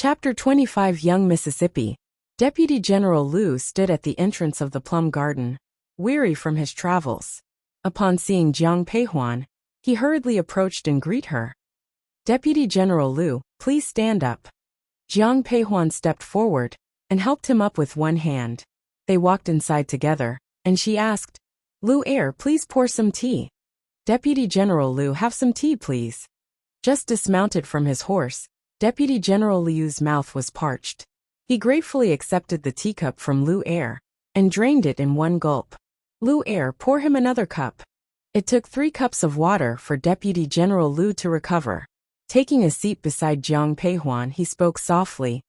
Chapter 25 Young Mississippi. Deputy General Liu stood at the entrance of the plum garden, weary from his travels. Upon seeing Jiang Peihuan, he hurriedly approached and greeted her. Deputy General Liu, please stand up. Jiang Peihuan stepped forward and helped him up with one hand. They walked inside together, and she asked, Liu please pour some tea. Deputy General Liu, have some tea please. Just dismounted from his horse, Deputy General Liu's mouth was parched. He gratefully accepted the teacup from Liu and drained it in one gulp. Liu pour him another cup. It took 3 cups of water for Deputy General Liu to recover. Taking a seat beside Jiang Peihuan, he spoke softly.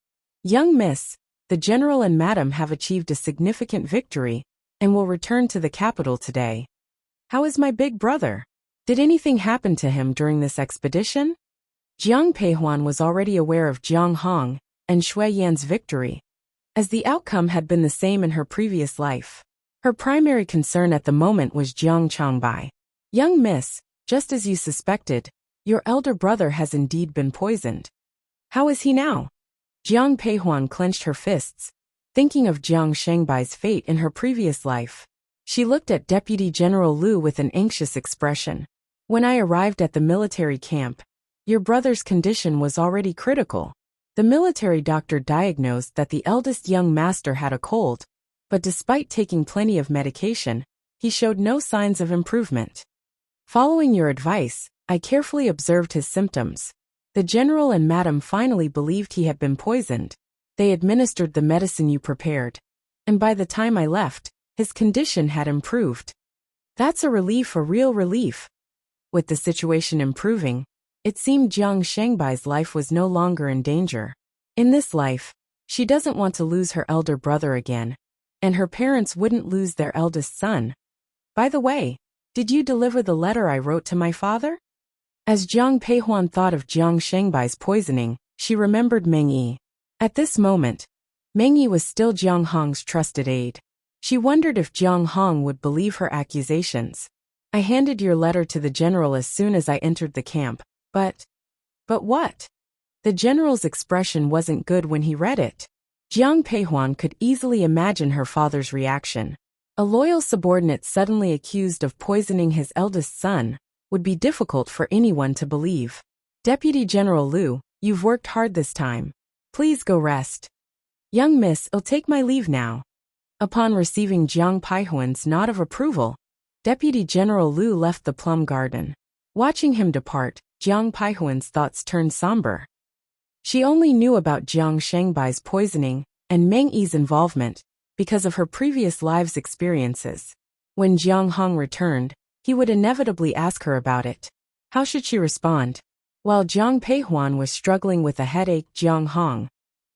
Young miss, the general and madam have achieved a significant victory and will return to the capital today. How is my big brother? Did anything happen to him during this expedition? Jiang Peihuan was already aware of Jiang Hong and Shui Yan's victory, as the outcome had been the same in her previous life. Her primary concern at the moment was Jiang Changbai. Young miss, just as you suspected, your elder brother has indeed been poisoned. How is he now? Jiang Peihuan clenched her fists, thinking of Jiang Shangbai's fate in her previous life. She looked at Deputy General Liu with an anxious expression. When I arrived at the military camp, your brother's condition was already critical. The military doctor diagnosed that the eldest young master had a cold, but despite taking plenty of medication, he showed no signs of improvement. Following your advice, I carefully observed his symptoms. The general and madam finally believed he had been poisoned. They administered the medicine you prepared, and by the time I left, his condition had improved. That's a relief, a real relief. With the situation improving, it seemed Jiang Shangbai's life was no longer in danger. In this life, she doesn't want to lose her elder brother again, and her parents wouldn't lose their eldest son. By the way, did you deliver the letter I wrote to my father? As Jiang Peihuan thought of Jiang Shangbai's poisoning, she remembered Meng Yi. At this moment, Meng Yi was still Jiang Hong's trusted aide. She wondered if Jiang Hong would believe her accusations. I handed your letter to the general as soon as I entered the camp. But what? The general's expression wasn't good when he read it. Jiang Peihuan could easily imagine her father's reaction. A loyal subordinate suddenly accused of poisoning his eldest son would be difficult for anyone to believe. Deputy General Liu, you've worked hard this time. Please go rest. Young miss, I'll take my leave now. Upon receiving Jiang Peihuan's nod of approval, Deputy General Liu left the plum garden. Watching him depart, Jiang Peihuan's thoughts turned somber. She only knew about Jiang Shangbai's poisoning and Meng Yi's involvement because of her previous lives' experiences. When Jiang Hong returned, he would inevitably ask her about it. How should she respond? While Jiang Peihuan was struggling with a headache, Jiang Hong,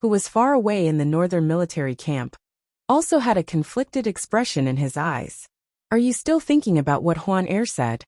who was far away in the northern military camp, also had a conflicted expression in his eyes. Are you still thinking about what Huan said?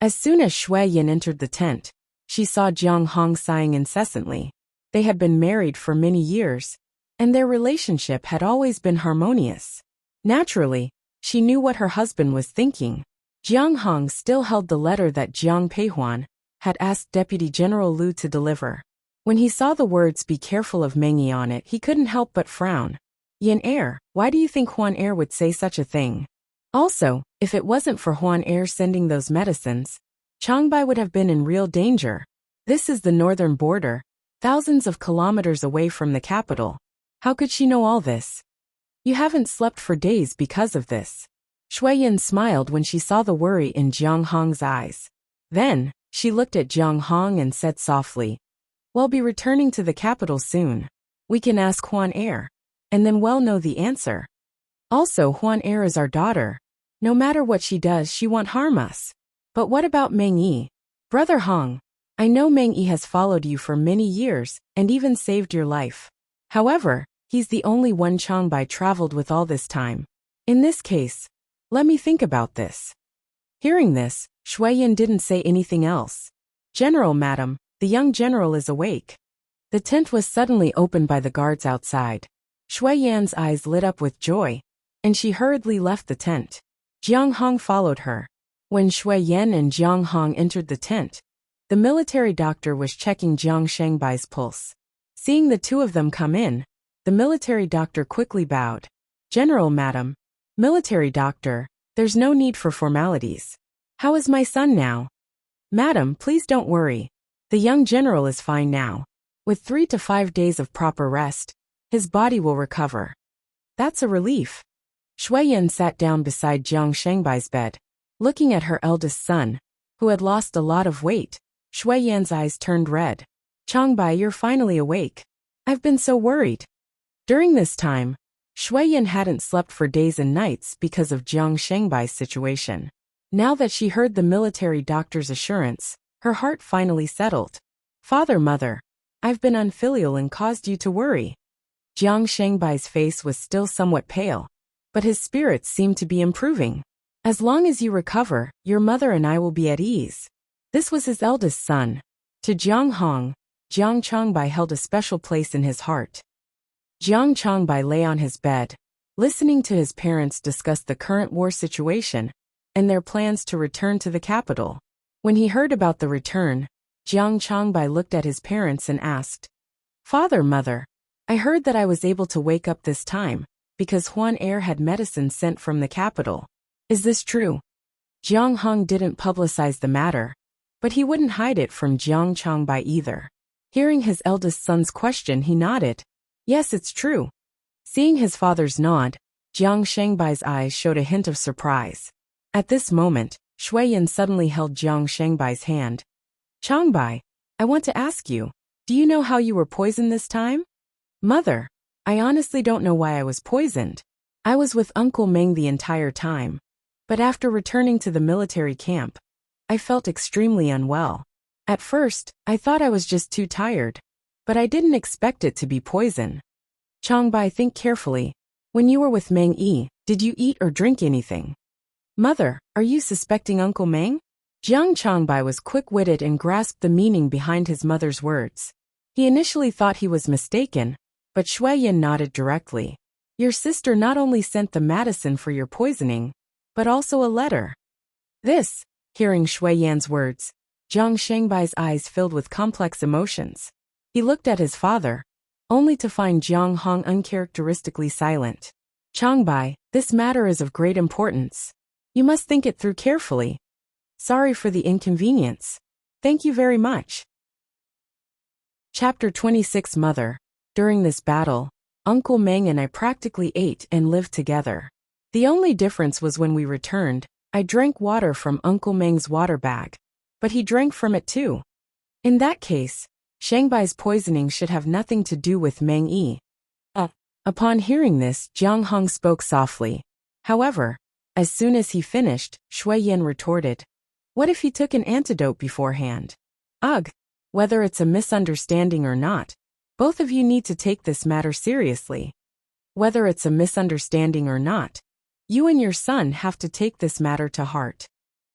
As soon as Shui Yan entered the tent, she saw Jiang Hong sighing incessantly. They had been married for many years, and their relationship had always been harmonious. Naturally, she knew what her husband was thinking. Jiang Hong still held the letter that Jiang Peihuan had asked Deputy General Liu to deliver. When he saw the words "Be careful of Meng Yi" on it, he couldn't help but frown. Yan why do you think Huan would say such a thing? Also, if it wasn't for Huan sending those medicines, Changbai would have been in real danger. This is the northern border, thousands of kilometers away from the capital. How could she know all this? You haven't slept for days because of this. Shui Yan smiled when she saw the worry in Jiang Hong's eyes. Then, she looked at Jiang Hong and said softly, We'll be returning to the capital soon. We can ask Huan and then we'll know the answer. Also, Huan is our daughter. No matter what she does, she won't harm us. But what about Meng Yi? Brother Hong, I know Meng Yi has followed you for many years and even saved your life. However, he's the only one Changbai traveled with all this time. In this case, let me think about this. Hearing this, Shui Yan didn't say anything else. General, madam, the young general is awake. The tent was suddenly opened by the guards outside. Shui Yan's eyes lit up with joy, and she hurriedly left the tent. Jiang Hong followed her. When Shui Yan and Jiang Hong entered the tent, the military doctor was checking Jiang Shangbai's pulse. Seeing the two of them come in, the military doctor quickly bowed. General, madam. Military doctor, there's no need for formalities. How is my son now? Madam, please don't worry. The young general is fine now. With 3 to 5 days of proper rest, his body will recover. That's a relief. Shuiyan sat down beside Jiang Shangbai's bed. Looking at her eldest son, who had lost a lot of weight, Shuiyan's eyes turned red. Changbai, you're finally awake. I've been so worried. During this time, Shuiyan hadn't slept for days and nights because of Jiang Shangbai's situation. Now that she heard the military doctor's assurance, her heart finally settled. Father, mother, I've been unfilial and caused you to worry. Jiang Shangbai's face was still somewhat pale, but his spirits seemed to be improving. As long as you recover, your mother and I will be at ease. This was his eldest son. To Jiang Hong, Jiang Changbai held a special place in his heart. Jiang Changbai lay on his bed, listening to his parents discuss the current war situation and their plans to return to the capital. When he heard about the return, Jiang Changbai looked at his parents and asked, Father, mother, I heard that I was able to wake up this time because Huan Air had medicine sent from the capital. Is this true? Jiang Hong didn't publicize the matter, but he wouldn't hide it from Jiang Changbai either. Hearing his eldest son's question, he nodded. Yes, it's true. Seeing his father's nod, Jiang Shangbai's eyes showed a hint of surprise. At this moment, Shuiyan suddenly held Jiang Shangbai's hand. Changbai, I want to ask you, do you know how you were poisoned this time? Mother, I honestly don't know why I was poisoned. I was with Uncle Meng the entire time. But after returning to the military camp, I felt extremely unwell. At first, I thought I was just too tired, but I didn't expect it to be poison. Changbai, think carefully. When you were with Meng Yi, did you eat or drink anything? Mother, are you suspecting Uncle Meng? Jiang Changbai was quick-witted and grasped the meaning behind his mother's words. He initially thought he was mistaken, but Shuiyan nodded directly. Your sister not only sent the medicine for your poisoning, but also a letter. This, hearing Shuiyan's words, Jiang Shangbai's eyes filled with complex emotions. He looked at his father, only to find Jiang Hong uncharacteristically silent. Changbai, this matter is of great importance. You must think it through carefully. Sorry for the inconvenience. Thank you very much. Chapter 26 Mother. During this battle, Uncle Meng and I practically ate and lived together. The only difference was when we returned, I drank water from Uncle Meng's water bag, but he drank from it too. In that case, Shangbai's poisoning should have nothing to do with Meng Yi. Upon hearing this, Jiang Hong spoke softly. However, as soon as he finished, Shuiyan retorted, what if he took an antidote beforehand? Ugh, whether it's a misunderstanding or not, both of you need to take this matter seriously. Whether it's a misunderstanding or not, you and your son have to take this matter to heart.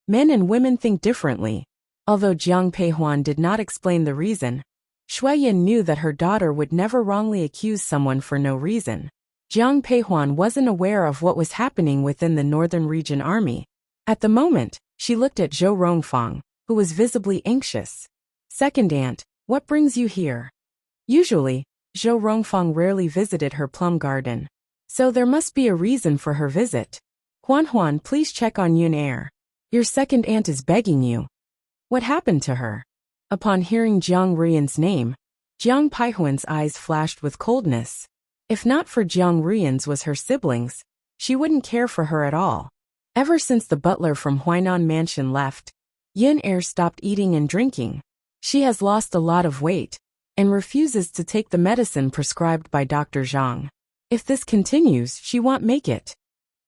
Men and women think differently. Although Jiang Peihuan did not explain the reason, Shuiyan knew that her daughter would never wrongly accuse someone for no reason. Jiang Peihuan wasn't aware of what was happening within the Northern Region Army. At the moment, she looked at Zhou Rongfang, who was visibly anxious. Second aunt, what brings you here? Usually, Zhou Rongfang rarely visited her plum garden, so there must be a reason for her visit. Huan, please check on Yun Air. Your second aunt is begging you. What happened to her? Upon hearing Jiang Ruyan's name, Jiang Peihuan's eyes flashed with coldness. If not for Jiang Ruyan's was her siblings, she wouldn't care for her at all. Ever since the butler from Huainan Mansion left, Yun Air stopped eating and drinking. She has lost a lot of weight and refuses to take the medicine prescribed by Dr. Zhang. If this continues, she won't make it.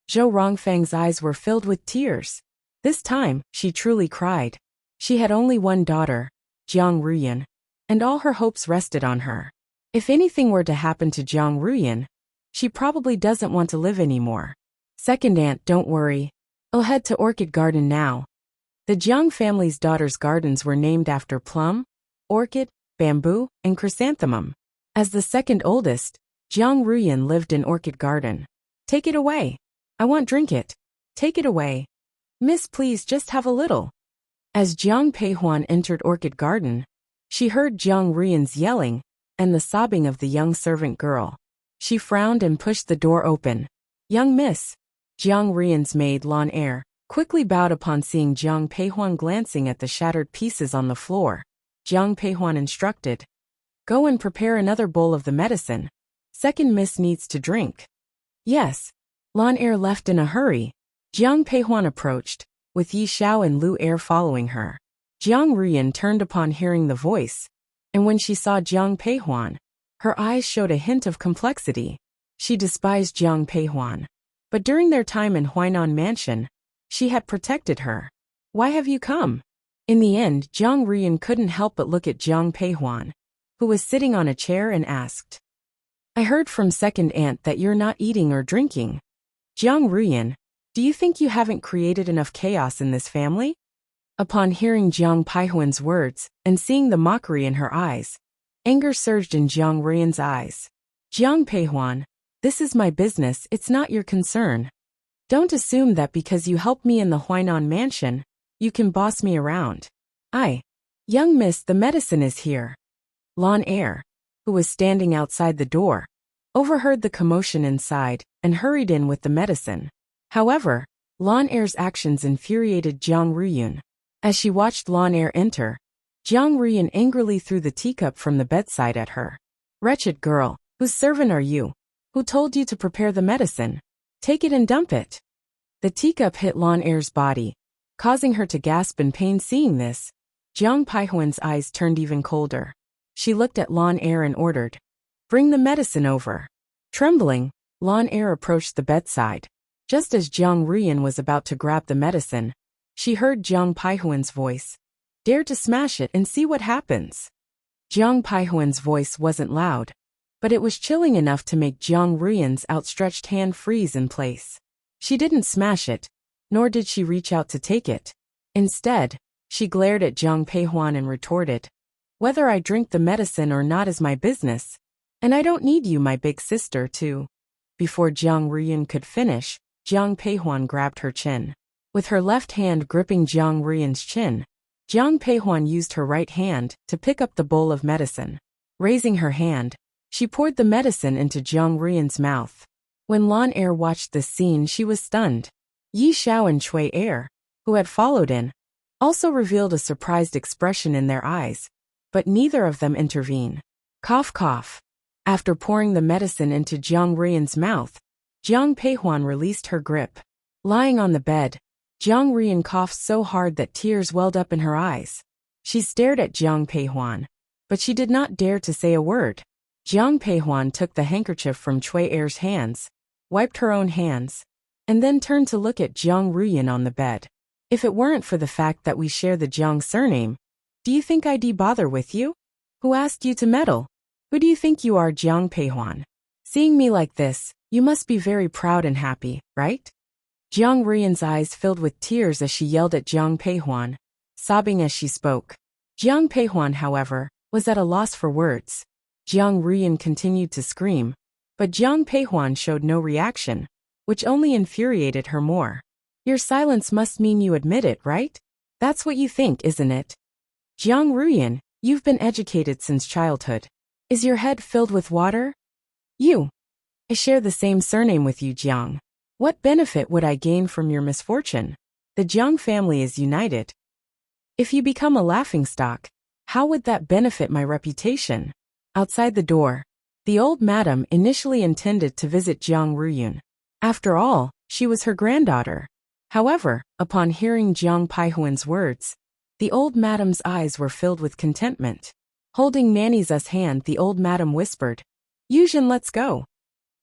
Zhou Rongfang's eyes were filled with tears. This time, she truly cried. She had only one daughter, Jiang Ruyan, and all her hopes rested on her. If anything were to happen to Jiang Ruyan, she probably doesn't want to live anymore. Second aunt, don't worry. I'll head to Orchid Garden now. The Jiang family's daughters' gardens were named after plum, orchid, bamboo, and chrysanthemum. As the second oldest, Jiang Ruyan lived in Orchid Garden. Take it away. I won't drink it. Take it away. Miss, please just have a little. As Jiang Peihuan entered Orchid Garden, she heard Jiang Ruyan's yelling and the sobbing of the young servant girl. She frowned and pushed the door open. "Young miss." Jiang Rian's maid Lan Er quickly bowed upon seeing Jiang Peihuan glancing at the shattered pieces on the floor. Jiang Peihuan instructed, "Go and prepare another bowl of the medicine. Second miss needs to drink." "Yes." Lan Er left in a hurry. Jiang Peihuan approached, with Yi Xiao and Lu Er following her. Jiang Rian turned upon hearing the voice, and when she saw Jiang Peihuan, her eyes showed a hint of complexity. She despised Jiang Peihuan, but during their time in Huainan Mansion, she had protected her. "Why have you come?" In the end, Jiang Rian couldn't help but look at Jiang Peihuan, who was sitting on a chair, and asked, "I heard from second aunt that you're not eating or drinking. Jiang Rian, do you think you haven't created enough chaos in this family?" Upon hearing Jiang Peihuan's words and seeing the mockery in her eyes, anger surged in Jiang Rian's eyes. "Jiang Peihuan, this is my business, it's not your concern. Don't assume that because you helped me in the Huainan Mansion, you can boss me around. Young miss, the medicine is here." Lan Er, who was standing outside the door, overheard the commotion inside and hurried in with the medicine. However, Lan Er's actions infuriated Jiang Rian. As she watched Lan Er enter, Jiang Rian angrily threw the teacup from the bedside at her. "Wretched girl, whose servant are you? Who told you to prepare the medicine? Take it and dump it." The teacup hit Lan Er's body, causing her to gasp in pain. Seeing this, Jiang Peihuan's eyes turned even colder. She looked at Lan Er and ordered, "Bring the medicine over." Trembling, Lan Er approached the bedside. Just as Jiang Rian was about to grab the medicine, she heard Jiang Peihuan's voice. "Dare to smash it and see what happens." Jiang Peihuan's voice wasn't loud, but it was chilling enough to make Jiang Rian's outstretched hand freeze in place. She didn't smash it, nor did she reach out to take it. Instead, she glared at Jiang Peihuan and retorted, "Whether I drink the medicine or not is my business, and I don't need you, my big sister, to." Before Jiang Rian could finish, Jiang Peihuan grabbed her chin. With her left hand gripping Jiang Rian's chin, Jiang Peihuan used her right hand to pick up the bowl of medicine. Raising her hand, she poured the medicine into Jiang Rian's mouth. When Lan Er watched this scene, she was stunned. Yi Xiao and Cui Er, who had followed in, also revealed a surprised expression in their eyes, but neither of them intervened. Cough cough. After pouring the medicine into Jiang Rian's mouth, Jiang Peihuan released her grip. Lying on the bed, Jiang Rian coughed so hard that tears welled up in her eyes. She stared at Jiang Peihuan, but she did not dare to say a word. Jiang Peihuan took the handkerchief from Cui Er's hands, wiped her own hands, and then turned to look at Jiang Rian on the bed. "If it weren't for the fact that we share the Jiang surname, do you think I'd bother with you? Who asked you to meddle? Who do you think you are, Jiang Peihuan? Seeing me like this, you must be very proud and happy, right?" Jiang Rian's eyes filled with tears as she yelled at Jiang Peihuan, sobbing as she spoke. Jiang Peihuan, however, was at a loss for words. Jiang Rian continued to scream, but Jiang Peihuan showed no reaction, which only infuriated her more. "Your silence must mean you admit it, right? That's what you think, isn't it? Jiang Rian, you've been educated since childhood. Is your head filled with water? I share the same surname with you, Jiang. What benefit would I gain from your misfortune? The Jiang family is united. If you become a laughingstock, how would that benefit my reputation?" Outside the door, the old madam initially intended to visit Jiang Rian. After all, she was her granddaughter. However, upon hearing Jiang Peihuan's words, the old madam's eyes were filled with contentment. Holding Nanny Zu's hand, the old madam whispered, "Yuzhen, let's go.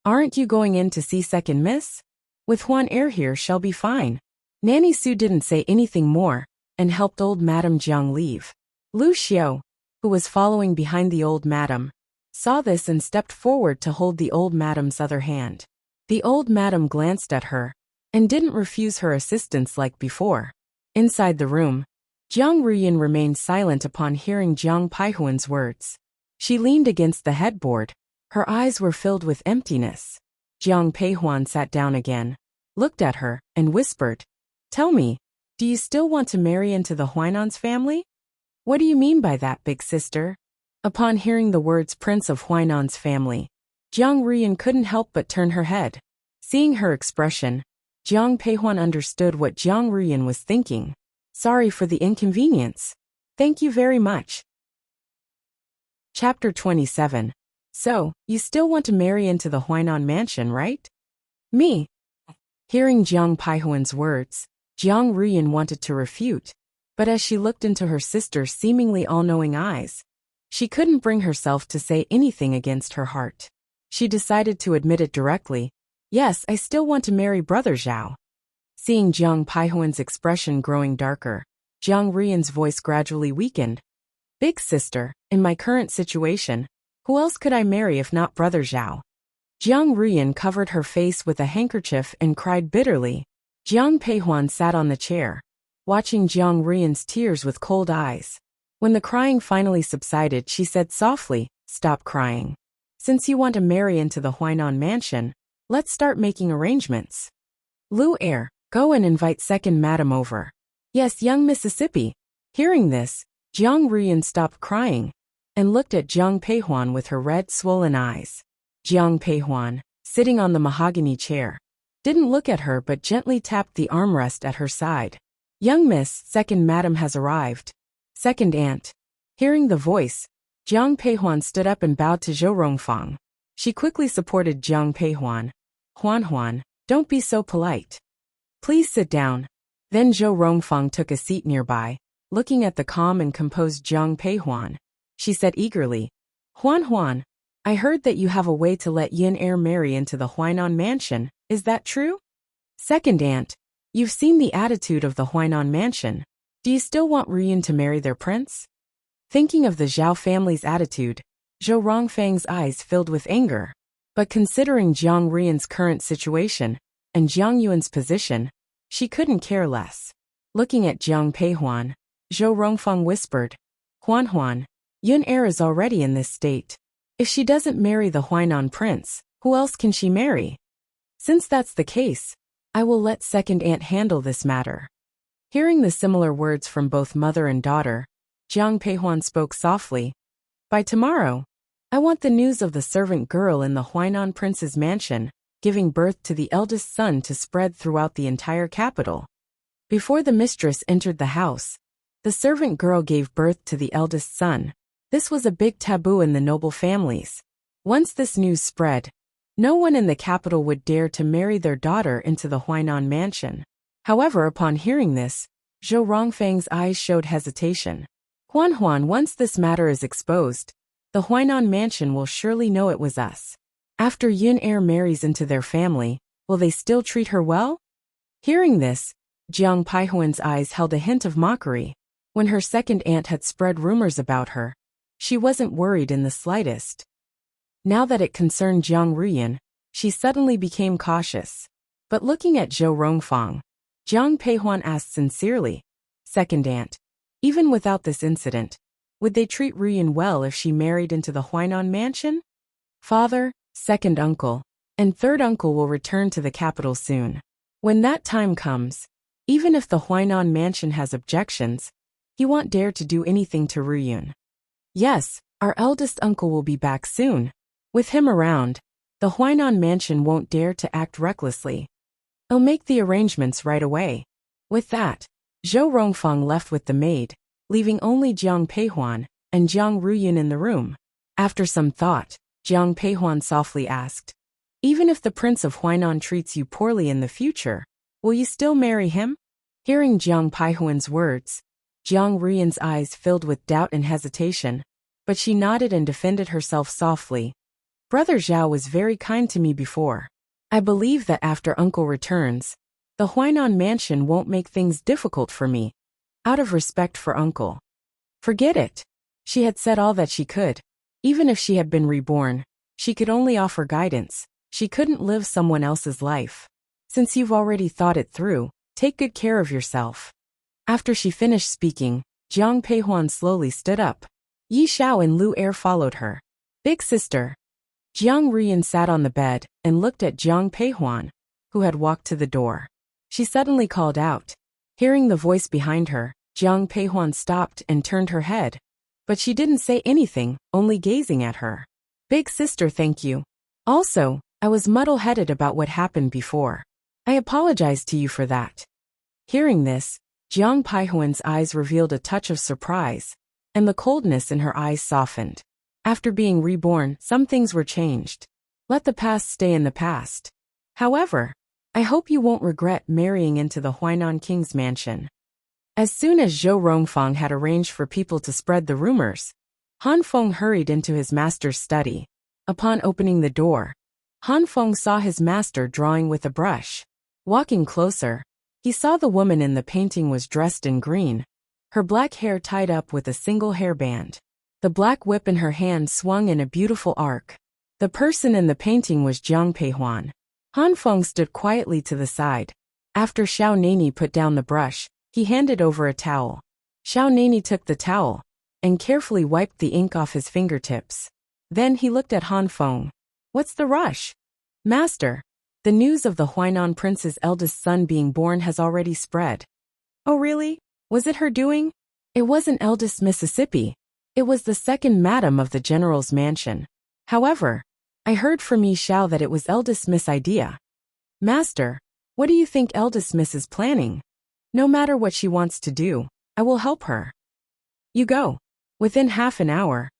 Aren't you going in to see second miss? With Huan Er here, shall be fine." Nanny Su didn't say anything more and helped old Madam Jiang leave. Lu Xiao, who was following behind the old madam, saw this and stepped forward to hold the old madam's other hand. The old madam glanced at her and didn't refuse her assistance like before. Inside the room, Jiang Rian remained silent upon hearing Jiang Peihuan's words. She leaned against the headboard. Her eyes were filled with emptiness. Jiang Peihuan sat down again, looked at her, and whispered, "Tell me, do you still want to marry into the Huainan's family?" "What do you mean by that, big sister?" Upon hearing the words Prince of Huainan's family, Jiang Ruyan couldn't help but turn her head. Seeing her expression, Jiang Peihuan understood what Jiang Ruyan was thinking. Sorry for the inconvenience. Thank you very much. Chapter 27. So, you still want to marry into the Huainan mansion, right? Me? Hearing Jiang Peihuan's words, Jiang Ruyan wanted to refute, but as she looked into her sister's seemingly all-knowing eyes, she couldn't bring herself to say anything against her heart. She decided to admit it directly. Yes, I still want to marry Brother Zhao. Seeing Jiang Peihuan's expression growing darker, Jiang Ruyan's voice gradually weakened. Big sister, in my current situation, who else could I marry if not Brother Zhao? Jiang Ruyan covered her face with a handkerchief and cried bitterly. Jiang Peihuan sat on the chair, watching Jiang Ruyan's tears with cold eyes. When the crying finally subsided, she said softly, "Stop crying. Since you want to marry into the Huainan mansion, let's start making arrangements. Lu Er, go and invite second madam over." Yes, young Mississippi. Hearing this, Jiang Ruyan stopped crying and looked at Jiang Peihuan with her red, swollen eyes. Jiang Peihuan, sitting on the mahogany chair, didn't look at her but gently tapped the armrest at her side. Young Miss, second madam has arrived. Second aunt. Hearing the voice, Jiang Peihuan stood up and bowed to Zhou Rongfang. She quickly supported Jiang Peihuan. Huan, don't be so polite. Please sit down. Then Zhou Rongfang took a seat nearby, looking at the calm and composed Jiang Peihuan. She said eagerly, Huan, I heard that you have a way to let Yin Er marry into the Huainan mansion, is that true? Second aunt, you've seen the attitude of the Huainan mansion. Do you still want Ruyan to marry their prince? Thinking of the Zhao family's attitude, Zhou Rongfang's eyes filled with anger. But considering Jiang Ruyan's current situation and Jiang Yuan's position, she couldn't care less. Looking at Jiang Peihuan, Zhou Rongfang whispered, Huan, Yun Er is already in this state. If she doesn't marry the Huainan prince, who else can she marry? Since that's the case, I will let second aunt handle this matter. Hearing the similar words from both mother and daughter, Jiang Peihuan spoke softly. By tomorrow, I want the news of the servant girl in the Huainan prince's mansion, giving birth to the eldest son to spread throughout the entire capital. Before the mistress entered the house, the servant girl gave birth to the eldest son. This was a big taboo in the noble families. Once this news spread, no one in the capital would dare to marry their daughter into the Huainan mansion. However, upon hearing this, Zhou Rongfang's eyes showed hesitation. Huan, once this matter is exposed, the Huainan mansion will surely know it was us. After Yun Er marries into their family, will they still treat her well? Hearing this, Jiang Peihuan's eyes held a hint of mockery. When her second aunt had spread rumors about her, she wasn't worried in the slightest. Now that it concerned Jiang Ruyan, she suddenly became cautious. But looking at Zhou Rongfang, Jiang Peihuan asked sincerely, Second aunt, even without this incident, would they treat Ruyan well if she married into the Huainan mansion? Father, second uncle, and third uncle will return to the capital soon. When that time comes, even if the Huainan mansion has objections, he won't dare to do anything to Ruyan. Yes, our eldest uncle will be back soon. With him around, the Huainan mansion won't dare to act recklessly. I'll make the arrangements right away. With that, Zhou Rongfang left with the maid, leaving only Jiang Peihuan and Jiang Ruyan in the room. After some thought, Jiang Peihuan softly asked, Even if the Prince of Huainan treats you poorly in the future, will you still marry him? Hearing Jiang Peihuan's words, Jiang Ruyan's eyes filled with doubt and hesitation, but she nodded and defended herself softly. Brother Zhao was very kind to me before. I believe that after uncle returns, the Huainan mansion won't make things difficult for me. Out of respect for uncle. Forget it. She had said all that she could. Even if she had been reborn, she could only offer guidance. She couldn't live someone else's life. Since you've already thought it through, take good care of yourself. After she finished speaking, Jiang Peihuan slowly stood up. Yi Xiao and Lu Er followed her. Big sister. Jiang Ruyan sat on the bed and looked at Jiang Peihuan, who had walked to the door. She suddenly called out. Hearing the voice behind her, Jiang Peihuan stopped and turned her head. but she didn't say anything, only gazing at her. Big sister, thank you. Also, I was muddle-headed about what happened before. I apologize to you for that. Hearing this, Jiang Paihuan's eyes revealed a touch of surprise, and the coldness in her eyes softened. After being reborn, some things were changed. Let the past stay in the past. However, I hope you won't regret marrying into the Huainan King's mansion. As soon as Zhou Rongfang had arranged for people to spread the rumors, Han Feng hurried into his master's study. Upon opening the door, Han Feng saw his master drawing with a brush. Walking closer, he saw the woman in the painting was dressed in green, her black hair tied up with a single hairband. The black whip in her hand swung in a beautiful arc. The person in the painting was Jiang Peihuan. Han Feng stood quietly to the side. After Xiao Nani put down the brush, he handed over a towel. Xiao Nani took the towel and carefully wiped the ink off his fingertips. Then he looked at Han Feng. What's the rush? Master, the news of the Huainan prince's eldest son being born has already spread. Oh really? Was it her doing? It wasn't eldest Mississippi. It was the second madam of the general's mansion. However, I heard from Yi Xiao that it was eldest Miss' idea. Master, what do you think eldest Miss is planning? No matter what she wants to do, I will help her. You go. Within half an hour.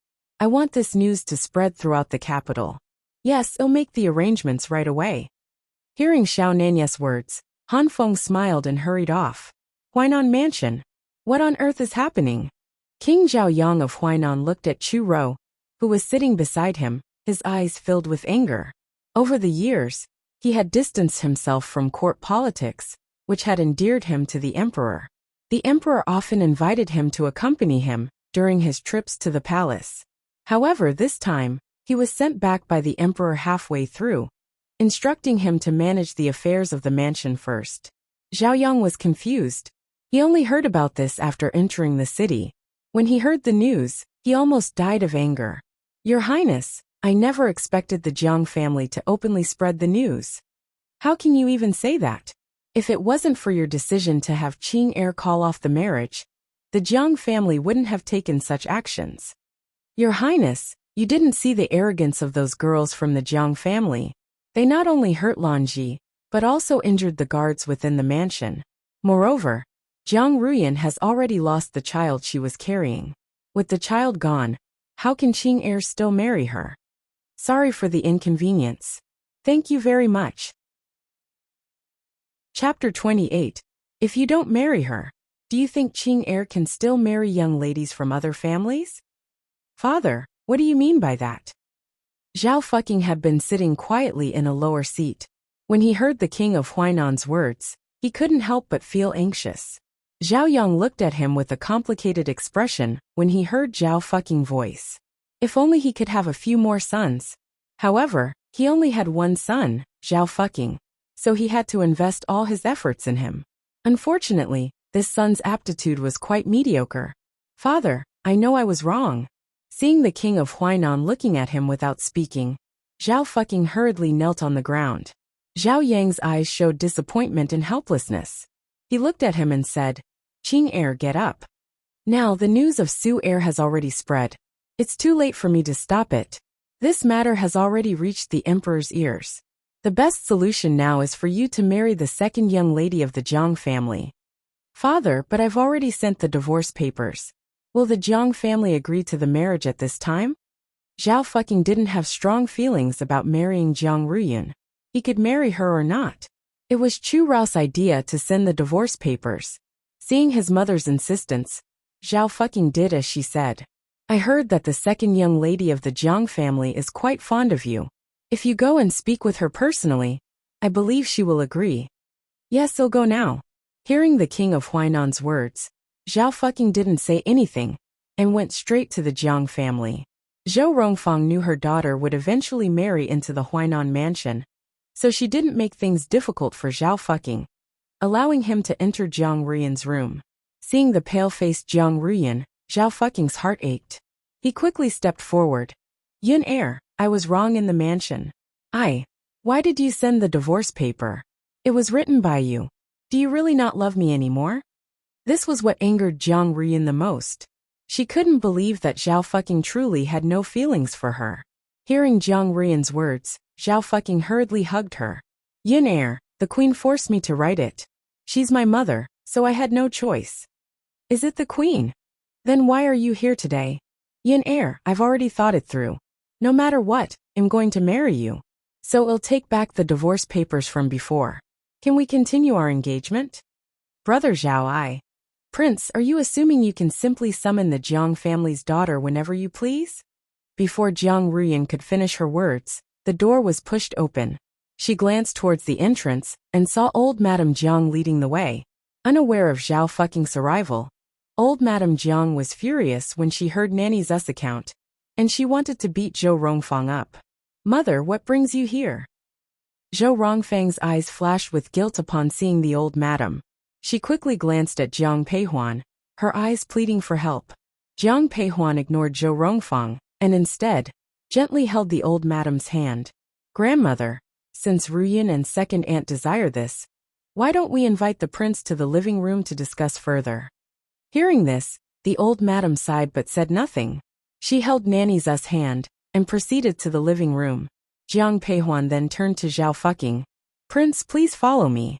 I want this news to spread throughout the capital. Yes, I'll make the arrangements right away. Hearing Xiao Nani's words, Han Feng smiled and hurried off. Huainan Mansion. What on earth is happening? King Zhao Yang of Huainan looked at Chu Rou, who was sitting beside him, his eyes filled with anger. Over the years, he had distanced himself from court politics, which had endeared him to the emperor. The emperor often invited him to accompany him during his trips to the palace. However, this time, he was sent back by the emperor halfway through, instructing him to manage the affairs of the mansion first. Zhao Yang was confused. He only heard about this after entering the city. When he heard the news, he almost died of anger. Your Highness, I never expected the Jiang family to openly spread the news. How can you even say that? If it wasn't for your decision to have Qing heir call off the marriage, the Jiang family wouldn't have taken such actions. Your Highness, you didn't see the arrogance of those girls from the Jiang family. They not only hurt Lanji, but also injured the guards within the mansion. Moreover, Jiang Ruyan has already lost the child she was carrying. With the child gone, how can Qing heir still marry her? Sorry for the inconvenience. Thank you very much. Chapter 28. If you don't marry her, do you think Qing heir can still marry young ladies from other families? Father, what do you mean by that? Zhao Fucking had been sitting quietly in a lower seat. When he heard the king of Huainan's words, he couldn't help but feel anxious. Zhao Yang looked at him with a complicated expression when he heard Zhao Fucking's voice. If only he could have a few more sons. However, he only had one son, Zhao Fucking, so he had to invest all his efforts in him. Unfortunately, this son's aptitude was quite mediocre. Father, I know I was wrong. Seeing the king of Huainan looking at him without speaking, Zhao Fucking hurriedly knelt on the ground. Zhao Yang's eyes showed disappointment and helplessness. He looked at him and said, Qing heir, get up. Now the news of Su heir has already spread. It's too late for me to stop it. This matter has already reached the emperor's ears. The best solution now is for you to marry the second young lady of the Jiang family. Father, but I've already sent the divorce papers. Will the Jiang family agree to the marriage at this time? Zhao Fucking didn't have strong feelings about marrying Jiang Ruyan. He could marry her or not. It was Chu Rao's idea to send the divorce papers. Seeing his mother's insistence, Zhao Fucking did as she said. I heard that the second young lady of the Jiang family is quite fond of you. If you go and speak with her personally, I believe she will agree. Yes, I'll go now. Hearing the king of Huainan's words, Zhao Fucking didn't say anything and went straight to the Jiang family. Zhou Rongfang knew her daughter would eventually marry into the Huainan mansion, so she didn't make things difficult for Zhao Fucking, allowing him to enter Jiang Ruyan's room. Seeing the pale-faced Jiang Ruyan, Zhao Fucking's heart ached. He quickly stepped forward. Yun heir, I was wrong in the mansion. Why did you send the divorce paper? It was written by you. Do you really not love me anymore? This was what angered Jiang Ruyan the most. She couldn't believe that Zhao fucking truly had no feelings for her. Hearing Jiang Rian's words, Zhao fucking hurriedly hugged her. Yin Er, the queen forced me to write it. She's my mother, so I had no choice. Is it the queen? Then why are you here today? Yin Er, I've already thought it through. No matter what, I'm going to marry you. So I'll take back the divorce papers from before. Can we continue our engagement? Brother Zhao. Prince, are you assuming you can simply summon the Jiang family's daughter whenever you please? Before Jiang Ruyan could finish her words, the door was pushed open. She glanced towards the entrance and saw old Madame Jiang leading the way. Unaware of Zhao fucking's arrival, old Madame Jiang was furious when she heard Nanny Zu's account, and she wanted to beat Zhou Rongfang up. Mother, what brings you here? Zhou Rongfang's eyes flashed with guilt upon seeing the old madam. She quickly glanced at Jiang Peihuan, her eyes pleading for help. Jiang Peihuan ignored Zhou Rongfang, and instead, gently held the old madam's hand. Grandmother, since Ruyan and second aunt desire this, why don't we invite the prince to the living room to discuss further? Hearing this, the old madam sighed but said nothing. She held Nanny Zu's hand, and proceeded to the living room. Jiang Peihuan then turned to Zhao fucking. Prince, please follow me.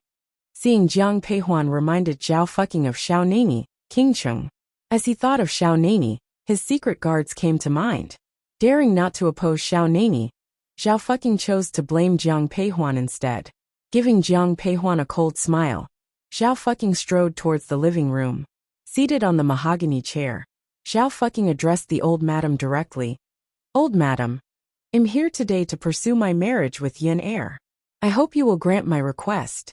Seeing Jiang Peihuan reminded Zhao fucking of Xiao Nani, King Cheng. As he thought of Xiao Nani, his secret guards came to mind. Daring not to oppose Xiao Nani, Zhao fucking chose to blame Jiang Peihuan instead. Giving Jiang Peihuan a cold smile, Zhao fucking strode towards the living room. Seated on the mahogany chair, Zhao fucking addressed the old madam directly. Old madam, I'm here today to pursue my marriage with Yin Er. I hope you will grant my request.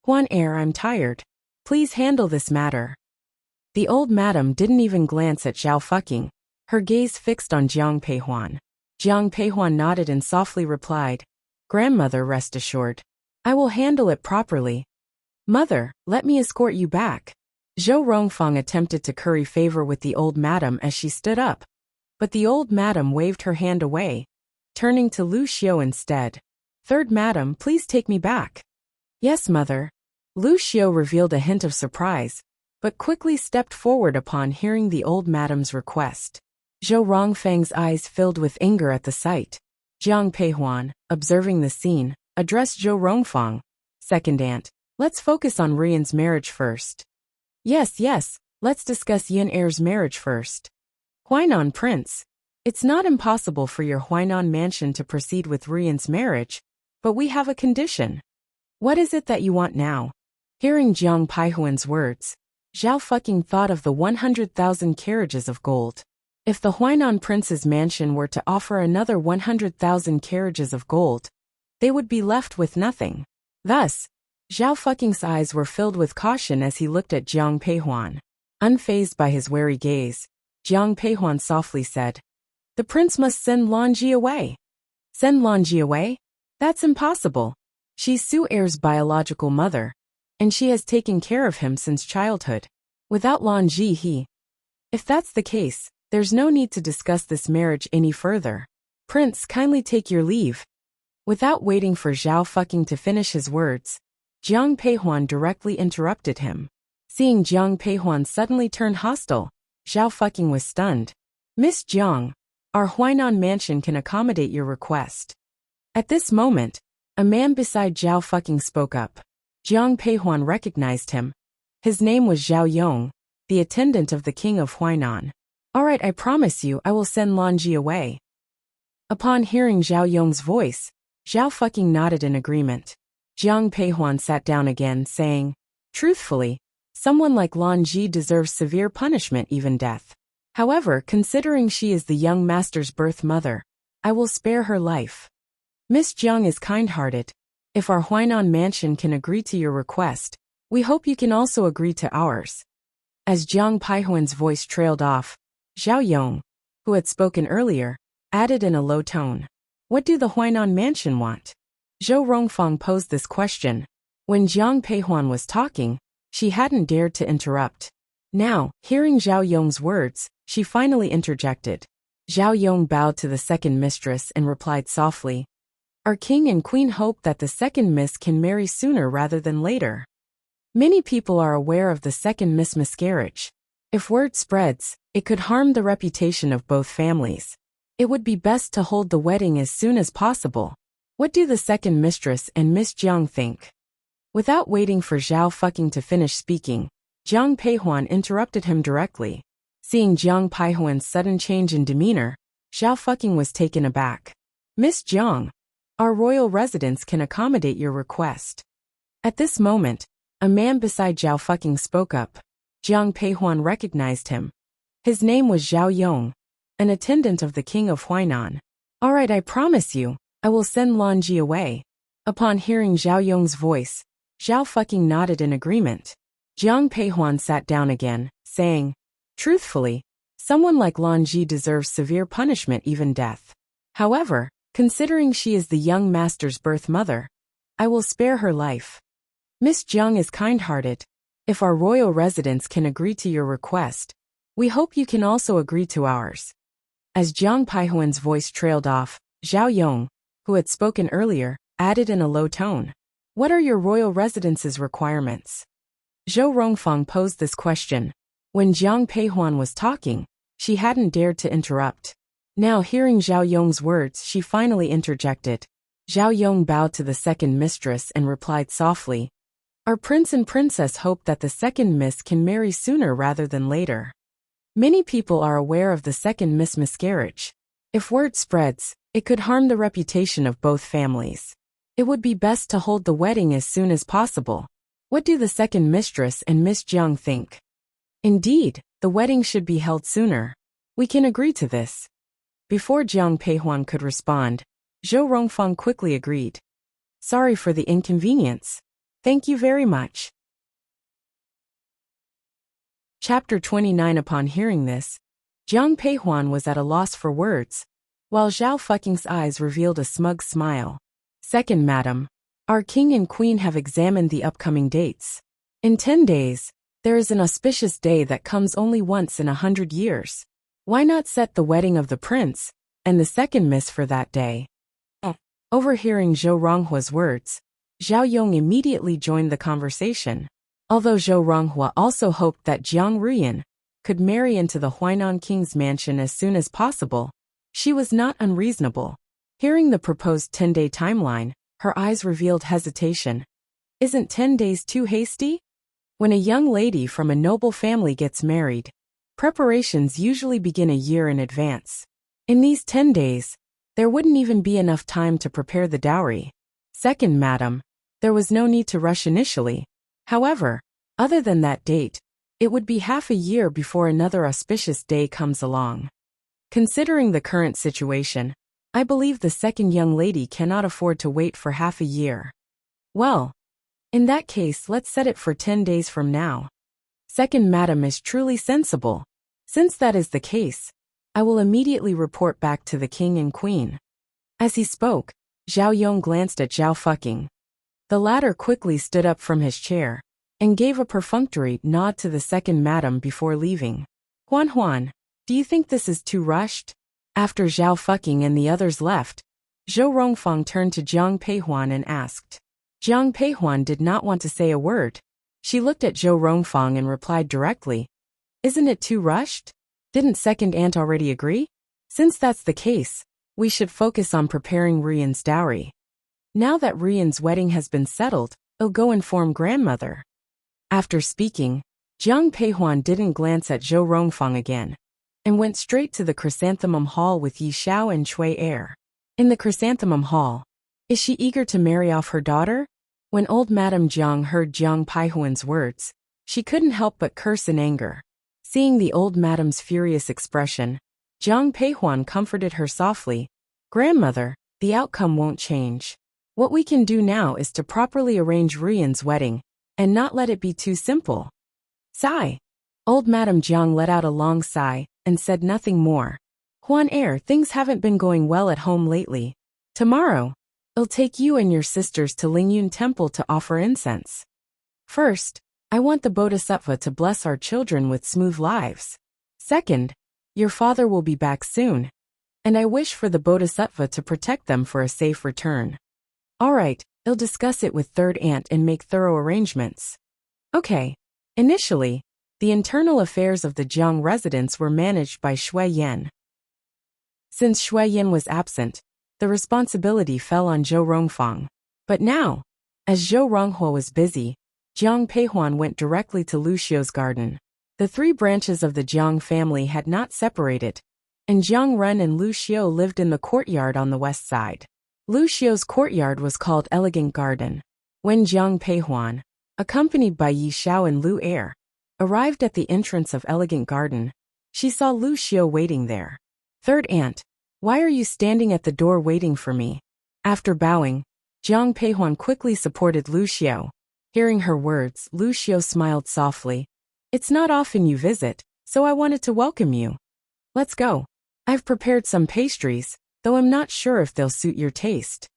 Huan Er, I'm tired. Please handle this matter. The old madam didn't even glance at Zhao fucking, her gaze fixed on Jiang Peihuan. Jiang Peihuan nodded and softly replied, Grandmother, rest assured. I will handle it properly. Mother, let me escort you back. Zhou Rongfang attempted to curry favor with the old madam as she stood up, but the old madam waved her hand away, turning to Lu Xiu instead. Third madam, please take me back. Yes, mother. Lu Xiu revealed a hint of surprise, but quickly stepped forward upon hearing the old madam's request. Zhou Rongfang's eyes filled with anger at the sight. Jiang Peihuan, observing the scene, addressed Zhou Rongfang. Second aunt, let's focus on Rian's marriage first. Yes, let's discuss Yin Er's marriage first. Huainan Prince, it's not impossible for your Huainan mansion to proceed with Rian's marriage, but we have a condition. What is it that you want now? Hearing Jiang Peihuan's words, Zhao fucking thought of the 100,000 carriages of gold. If the Huainan Prince's mansion were to offer another 100,000 carriages of gold, they would be left with nothing. Thus, Zhao fucking's eyes were filled with caution as he looked at Jiang Peihuan. Unfazed by his wary gaze, Jiang Peihuan softly said, The prince must send Lanji away. Send Lanji away? That's impossible. She's Su Er's biological mother, and she has taken care of him since childhood. Without Lanji If that's the case, there's no need to discuss this marriage any further. Prince, kindly take your leave. Without waiting for Zhao fucking to finish his words, Jiang Peihuan directly interrupted him. Seeing Jiang Peihuan suddenly turn hostile, Zhao fucking was stunned. Miss Jiang, our Huainan mansion can accommodate your request. At this moment, a man beside Zhao fucking spoke up. Jiang Peihuan recognized him. His name was Zhao Yong, the attendant of the king of Huainan. Alright, I promise you I will send Lanji away. Upon hearing Zhao Yong's voice, Zhao fucking nodded in agreement. Jiang Peihuan sat down again, saying, Truthfully, someone like Lanji deserves severe punishment, even death. However, considering she is the young master's birth mother, I will spare her life. Miss Jiang is kind-hearted. If our Huainan mansion can agree to your request, we hope you can also agree to ours. As Jiang Peihuan's voice trailed off, Zhao Yong, who had spoken earlier, added in a low tone, What do the Huainan mansion want? Zhou Rongfang posed this question. When Jiang Peihuan was talking, she hadn't dared to interrupt. Now, hearing Zhao Yong's words, she finally interjected. Zhao Yong bowed to the second mistress and replied softly, Our king and queen hope that the second miss can marry sooner rather than later. Many people are aware of the second miss miscarriage. If word spreads, It could harm the reputation of both families. It would be best to hold the wedding as soon as possible. What do the second mistress and Miss Jiang think? Without waiting for Zhao Fucking to finish speaking, Jiang Peihuan interrupted him directly. Seeing Jiang Peihuan's sudden change in demeanor, Zhao Fucking was taken aback. Miss Jiang, our royal residence can accommodate your request. At this moment, a man beside Zhao Fucking spoke up. Jiang Peihuan recognized him. His name was Zhao Yong, an attendant of the king of Huainan. All right, I promise you, I will send Lanji away. Upon hearing Zhao Yong's voice, Zhao Fucking nodded in agreement. Jiang Peihuan sat down again, saying, truthfully, someone like Lanji deserves severe punishment, even death. However, considering she is the young master's birth mother, I will spare her life. Miss Jiang is kind-hearted. If our royal residence can agree to your request, we hope you can also agree to ours. As Jiang Peihuan's voice trailed off, Zhao Yong, who had spoken earlier, added in a low tone, what are your royal residence's requirements? Zhou Rongfang posed this question. When Jiang Peihuan was talking, she hadn't dared to interrupt. Now hearing Zhao Yong's words, she finally interjected. Zhao Yong bowed to the second mistress and replied softly, our prince and princess hope that the second miss can marry sooner rather than later. Many people are aware of the second miss miscarriage. If word spreads, it could harm the reputation of both families. It would be best to hold the wedding as soon as possible. What do the second mistress and Miss Jiang think? Indeed, the wedding should be held sooner. We can agree to this. Before Jiang Peihuan could respond, Zhou Rongfang quickly agreed. Sorry for the inconvenience. Thank you very much. Chapter 29. Upon hearing this, Jiang Peihuan was at a loss for words, while Zhao Fucking's eyes revealed a smug smile. Second madam, our king and queen have examined the upcoming dates. In 10 days, there is an auspicious day that comes only once in 100 years. Why not set the wedding of the prince and the second miss for that day? Overhearing Zhou Ronghua's words, Zhao Yong immediately joined the conversation. Although Zhou Ronghua also hoped that Jiang Ruyan could marry into the Huainan king's mansion as soon as possible, she was not unreasonable. Hearing the proposed 10-day timeline, her eyes revealed hesitation. Isn't 10 days too hasty? When a young lady from a noble family gets married, preparations usually begin a year in advance. In these 10 days, there wouldn't even be enough time to prepare the dowry. Second madam, there was no need to rush initially. However, other than that date, it would be half a year before another auspicious day comes along. Considering the current situation, I believe the second young lady cannot afford to wait for half a year. Well, in that case, let's set it for 10 days from now. Second madam is truly sensible. Since that is the case, I will immediately report back to the king and queen. As he spoke, Zhao Yong glanced at Zhao Fucking. The latter quickly stood up from his chair and gave a perfunctory nod to the second madam before leaving. Huan, do you think this is too rushed? After Zhao Fucking and the others left, Zhou Rongfang turned to Jiang Peihuan and asked. Jiang Peihuan did not want to say a word. She looked at Zhou Rongfang and replied directly. Isn't it too rushed? Didn't second aunt already agree? Since that's the case, we should focus on preparing Ruyan's dowry. Now that Ruyan's wedding has been settled, I'll go inform grandmother. After speaking, Jiang Peihuan didn't glance at Zhou Rongfang again, and went straight to the Chrysanthemum Hall with Yi Xiao and Cui Er. In the Chrysanthemum Hall, is she eager to marry off her daughter? When old Madame Jiang heard Jiang Peihuan's words, she couldn't help but curse in anger. Seeing the old madam's furious expression, Jiang Peihuan comforted her softly. Grandmother, the outcome won't change. What we can do now is to properly arrange Ruyan's wedding, and not let it be too simple. Sigh. Old Madame Jiang let out a long sigh, and said nothing more. Huan Er, things haven't been going well at home lately. Tomorrow, I'll take you and your sisters to Lingyun Temple to offer incense. First, I want the Bodhisattva to bless our children with smooth lives. Second, your father will be back soon, and I wish for the Bodhisattva to protect them for a safe return. All right, I'll discuss it with third aunt and make thorough arrangements. Okay. Initially, The internal affairs of the Jiang residence were managed by Shui Yan. Since Shui Yan was absent, the responsibility fell on Zhou Rongfang. But now, as Zhou Ronghua was busy, Jiang Peihuan went directly to Lu Xiu's garden. The three branches of the Jiang family had not separated, and Jiang Ren and Lu Xiu lived in the courtyard on the west side. Lu Xiu's courtyard was called Elegant Garden. When Jiang Peihuan, accompanied by Yi Xiao and Lu Er, arrived at the entrance of Elegant Garden, she saw Lu Xiu waiting there. "Third aunt, why are you standing at the door waiting for me?" After bowing, Jiang Peihuan quickly supported Lu Xiu. Hearing her words, Lu Xiu smiled softly. "It's not often you visit, so I wanted to welcome you. Let's go. I've prepared some pastries, though I'm not sure if they'll suit your taste."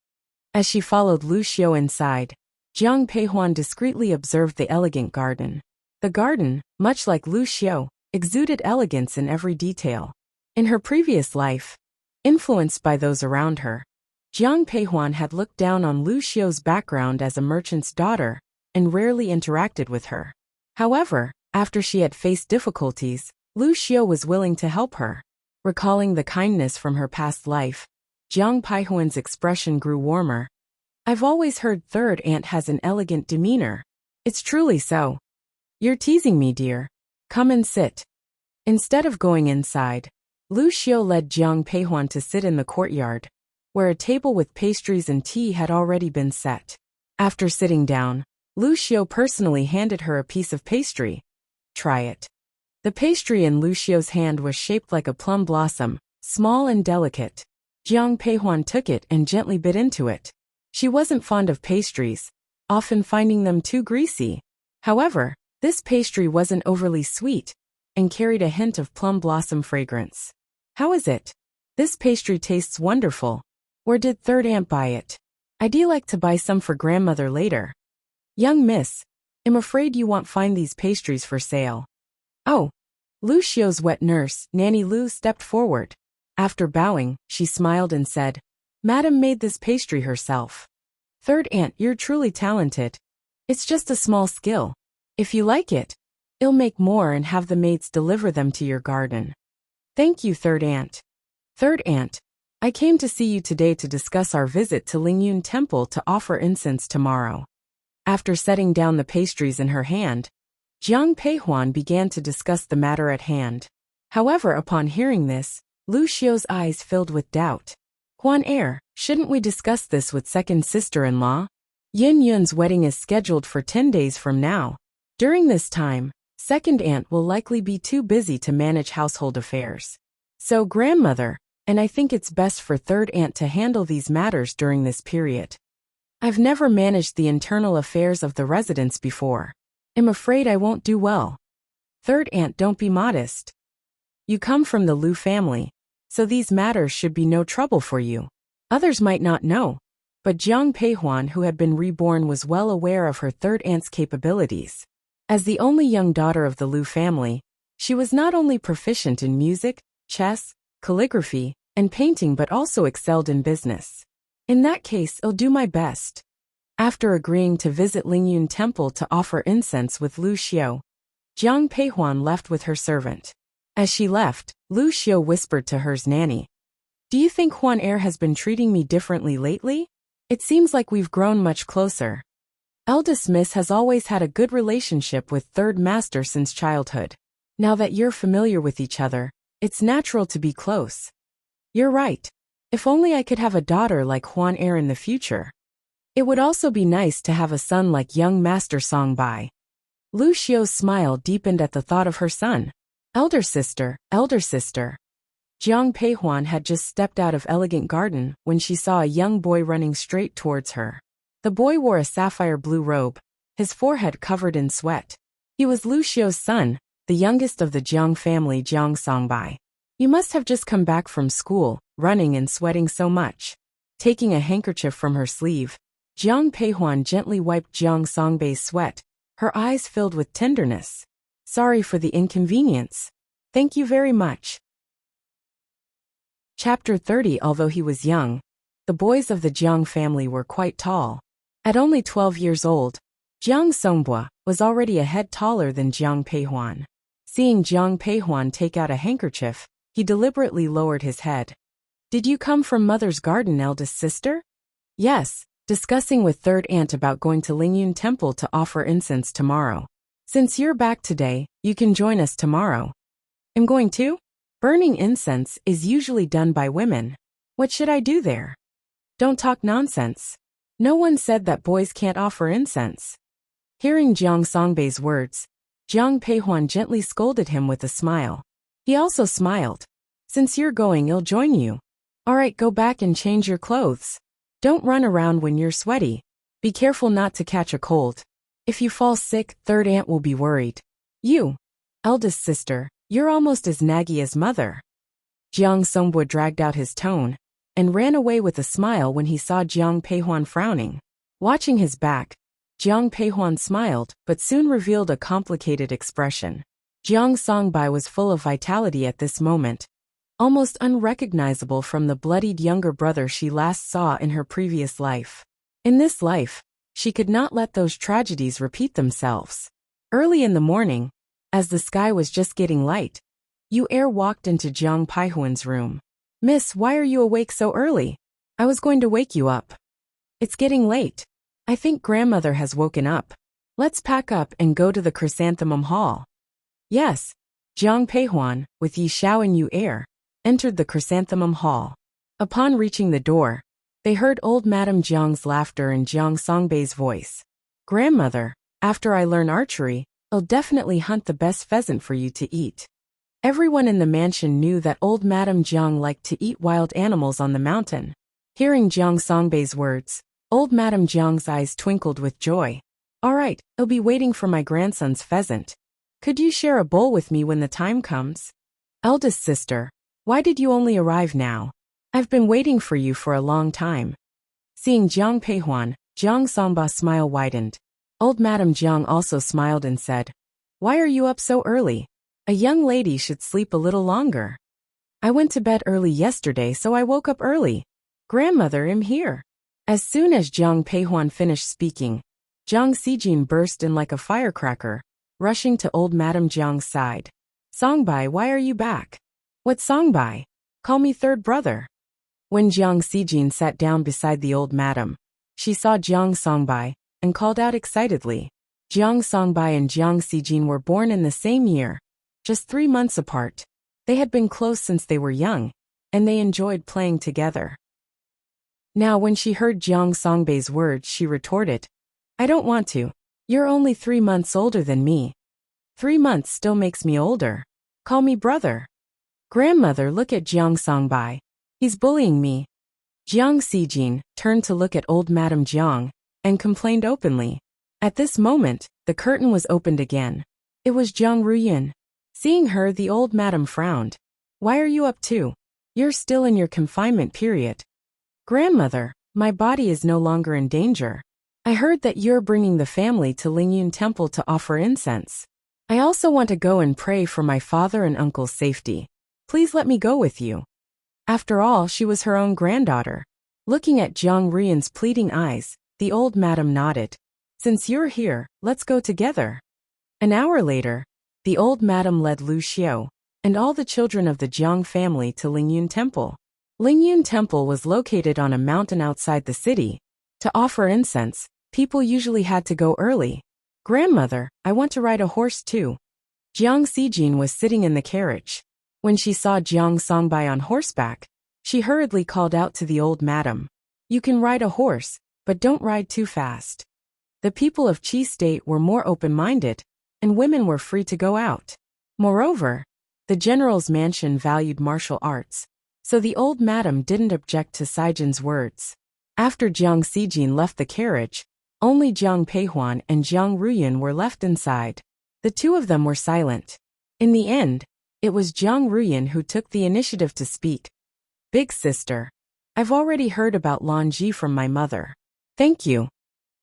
As she followed Lu Xiu inside, Jiang Peihuan discreetly observed the elegant garden. The garden, much like Lu Xiu, exuded elegance in every detail. In her previous life, influenced by those around her, Jiang Peihuan had looked down on Lu Xiu's background as a merchant's daughter and rarely interacted with her. However, after she had faced difficulties, Lu Xiu was willing to help her. Recalling the kindness from her past life, Jiang Peihuan's expression grew warmer. "I've always heard third aunt has an elegant demeanor. It's truly so." "You're teasing me, dear. Come and sit." Instead of going inside, Lu Xiu led Jiang Peihuan to sit in the courtyard, where a table with pastries and tea had already been set. After sitting down, Lu Xiu personally handed her a piece of pastry. "Try it." The pastry in Lu Xiu's hand was shaped like a plum blossom, small and delicate. Jiang Peihuan took it and gently bit into it. She wasn't fond of pastries, often finding them too greasy. However, this pastry wasn't overly sweet and carried a hint of plum blossom fragrance. "How is it?" "This pastry tastes wonderful. Where did third aunt buy it?" "I'd like to buy some for grandmother later." "Young miss, I'm afraid you won't find these pastries for sale." "Oh." Lu Xiu's wet nurse, Nanny Lu, stepped forward. After bowing, she smiled and said, "Madam made this pastry herself." "Third aunt, you're truly talented. It's just a small skill. If you like it, I'll make more and have the maids deliver them to your garden." "Thank you, third aunt." "Third aunt, I came to see you today to discuss our visit to Lingyun Temple to offer incense tomorrow." After setting down the pastries in her hand, Jiang Peihuan began to discuss the matter at hand. However, upon hearing this, Lu Xiu's eyes filled with doubt. "Huan Er, shouldn't we discuss this with second sister-in-law? Yin Yun's wedding is scheduled for 10 days from now. During this time, second aunt will likely be too busy to manage household affairs. So grandmother, and I think it's best for third aunt to handle these matters during this period. I've never managed the internal affairs of the residence before. I'm afraid I won't do well." "Third aunt, don't be modest. You come from the Lu family, so these matters should be no trouble for you." Others might not know, but Jiang Peihuan, who had been reborn, was well aware of her third aunt's capabilities. As the only young daughter of the Lu family, she was not only proficient in music, chess, calligraphy, and painting but also excelled in business. "In that case, I'll do my best." After agreeing to visit Lingyun Temple to offer incense with Lu Xiu, Jiang Peihuan left with her servant. As she left, Lu Xiu whispered to her nanny, "Do you think Huan Er has been treating me differently lately? It seems like we've grown much closer." "Eldest miss has always had a good relationship with third master since childhood. Now that you're familiar with each other, it's natural to be close." "You're right. If only I could have a daughter like Huan Er in the future. It would also be nice to have a son like young Master Songbai." Lu Xiu's smile deepened at the thought of her son. Elder sister, elder sister." Jiang Peihuan had just stepped out of Elegant Garden when she saw a young boy running straight towards her. The boy wore a sapphire blue robe, his forehead covered in sweat. He was Lu Xiu's son, the youngest of the Jiang family, Jiang Songbai. "You must have just come back from school, running and sweating so much." Taking a handkerchief from her sleeve, Jiang Peihuan gently wiped Jiang Songbei's sweat, her eyes filled with tenderness. "Sorry for the inconvenience." "Thank you very much." Chapter 30. Although he was young, the boys of the Jiang family were quite tall. At only 12 years old, Jiang Songbua was already a head taller than Jiang Peihuan. Seeing Jiang Peihuan take out a handkerchief, he deliberately lowered his head. Did you come from mother's garden, eldest sister? Yes, discussing with third aunt about going to Lingyun Temple to offer incense tomorrow. Since you're back today, you can join us tomorrow. I'm going too? Burning incense is usually done by women. What should I do there? Don't talk nonsense. No one said that boys can't offer incense. Hearing Jiang Songbei's words, Jiang Peihuan gently scolded him with a smile. He also smiled. Since you're going, I'll join you. Alright, go back and change your clothes. Don't run around when you're sweaty. Be careful not to catch a cold. If you fall sick, third aunt will be worried. You, eldest sister, you're almost as naggy as mother. Jiang Songbei dragged out his tone and ran away with a smile when he saw Jiang Peihuan frowning. Watching his back, Jiang Peihuan smiled but soon revealed a complicated expression. Jiang Songbei was full of vitality at this moment, almost unrecognizable from the bloodied younger brother she last saw in her previous life. In this life, she could not let those tragedies repeat themselves. Early in the morning, as the sky was just getting light, Yu Er walked into Jiang Peihuan's room. Miss, why are you awake so early? I was going to wake you up. It's getting late. I think grandmother has woken up. Let's pack up and go to the Chrysanthemum Hall. Yes. Jiang Peihuan, with Yi Xiao and Yu Er, entered the Chrysanthemum Hall. Upon reaching the door, they heard old Madame Jiang's laughter and Jiang Songbei's voice. Grandmother, after I learn archery, I'll definitely hunt the best pheasant for you to eat. Everyone in the mansion knew that old Madame Jiang liked to eat wild animals on the mountain. Hearing Jiang Songbei's words, old Madame Jiang's eyes twinkled with joy. All right, I'll be waiting for my grandson's pheasant. Could you share a bowl with me when the time comes? Eldest sister, why did you only arrive now? I've been waiting for you for a long time. Seeing Jiang Peihuan, Jiang Songbei's smile widened. Old Madame Jiang also smiled and said, Why are you up so early? A young lady should sleep a little longer. I went to bed early yesterday, so I woke up early. Grandmother, I'm here. As soon as Jiang Peihuan finished speaking, Jiang Xijin burst in like a firecracker, rushing to old Madame Jiang's side. Songbei, why are you back? What Songbei? Call me third brother. When Jiang Xijin sat down beside the old madam, she saw Jiang Songbei and called out excitedly. Jiang Songbei and Jiang Xijin were born in the same year, just 3 months apart. They had been close since they were young, and they enjoyed playing together. Now when she heard Jiang Songbei's words, she retorted, I don't want to. You're only 3 months older than me. 3 months still makes me older. Call me brother. Grandmother, look at Jiang Songbei. He's bullying me. Jiang Xijin turned to look at old Madame Jiang and complained openly. At this moment, the curtain was opened again. It was Jiang Ruyan. Seeing her, the old madam frowned. Why are you up too? You're still in your confinement period. Grandmother, my body is no longer in danger. I heard that you're bringing the family to Lingyun Temple to offer incense. I also want to go and pray for my father and uncle's safety. Please let me go with you. After all, she was her own granddaughter. Looking at Jiang Ruyan's pleading eyes, the old madam nodded. Since you're here, let's go together. An hour later, the old madam led Lu Xiao and all the children of the Jiang family to Lingyun Temple. Lingyun Temple was located on a mountain outside the city. To offer incense, people usually had to go early. Grandmother, I want to ride a horse too. Jiang Xijin was sitting in the carriage. When she saw Jiang Songbei on horseback, she hurriedly called out to the old madam. You can ride a horse, but don't ride too fast. The people of Qi State were more open-minded, and women were free to go out. Moreover, the general's mansion valued martial arts, so the old madam didn't object to Saijin's words. After Jiang Xijin left the carriage, only Jiang Peihuan and Jiang Ruyan were left inside. The two of them were silent. In the end, it was Jiang Ruyan who took the initiative to speak. Big sister, I've already heard about Lanji from my mother. Thank you.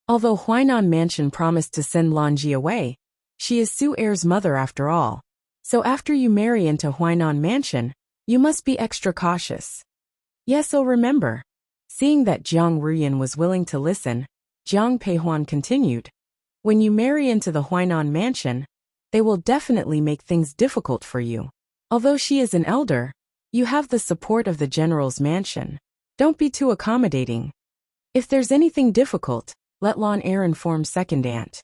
Although Huainan Mansion promised to send Lanji away, she is Su Er's mother after all. So after you marry into Huainan Mansion, you must be extra cautious. Yes, I'll remember. Seeing that Jiang Ruyan was willing to listen, Jiang Peihuan continued. When you marry into the Huainan Mansion, They will definitely make things difficult for you. Although she is an elder, you have the support of the general's mansion. Don't be too accommodating. If there's anything difficult, let Lon Air inform second aunt.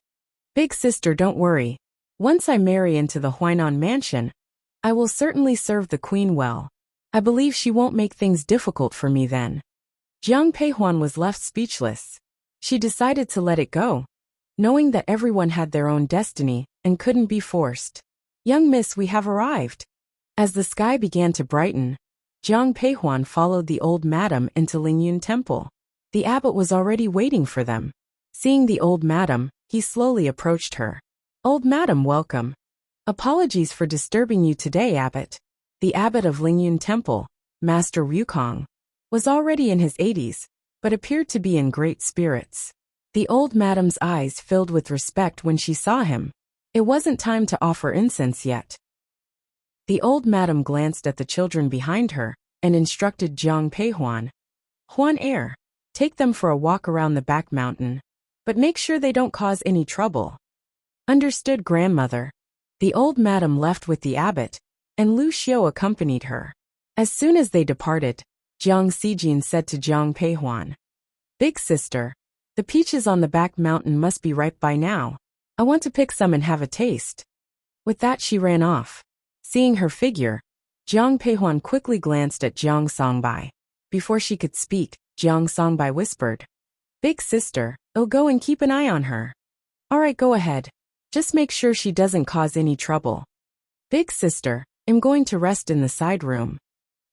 Big sister, don't worry. Once I marry into the Huainan mansion, I will certainly serve the queen well. I believe she won't make things difficult for me then. Jiang Peihuan was left speechless. She decided to let it go, knowing that everyone had their own destiny and couldn't be forced. Young miss, we have arrived. As the sky began to brighten, Jiang Peihuan followed the old madam into Lingyun Temple. The abbot was already waiting for them. Seeing the old madam, he slowly approached her. Old madam, welcome. Apologies for disturbing you today, abbot. The abbot of Lingyun Temple, Master Wukong, was already in his 80s, but appeared to be in great spirits. The old madam's eyes filled with respect when she saw him. It wasn't time to offer incense yet. The old madam glanced at the children behind her and instructed Jiang Peihuan. Huan Air, take them for a walk around the back mountain, but make sure they don't cause any trouble. Understood, grandmother. The old madam left with the abbot, and Lu Xiu accompanied her. As soon as they departed, Jiang Xijin said to Jiang Peihuan, Big sister, the peaches on the back mountain must be ripe by now. I want to pick some and have a taste. With that she ran off. Seeing her figure, Jiang Peihuan quickly glanced at Jiang Songbai. Before she could speak, Jiang Songbai whispered, Big sister, I'll go and keep an eye on her. Alright, go ahead. Just make sure she doesn't cause any trouble. Big sister, I'm going to rest in the side room.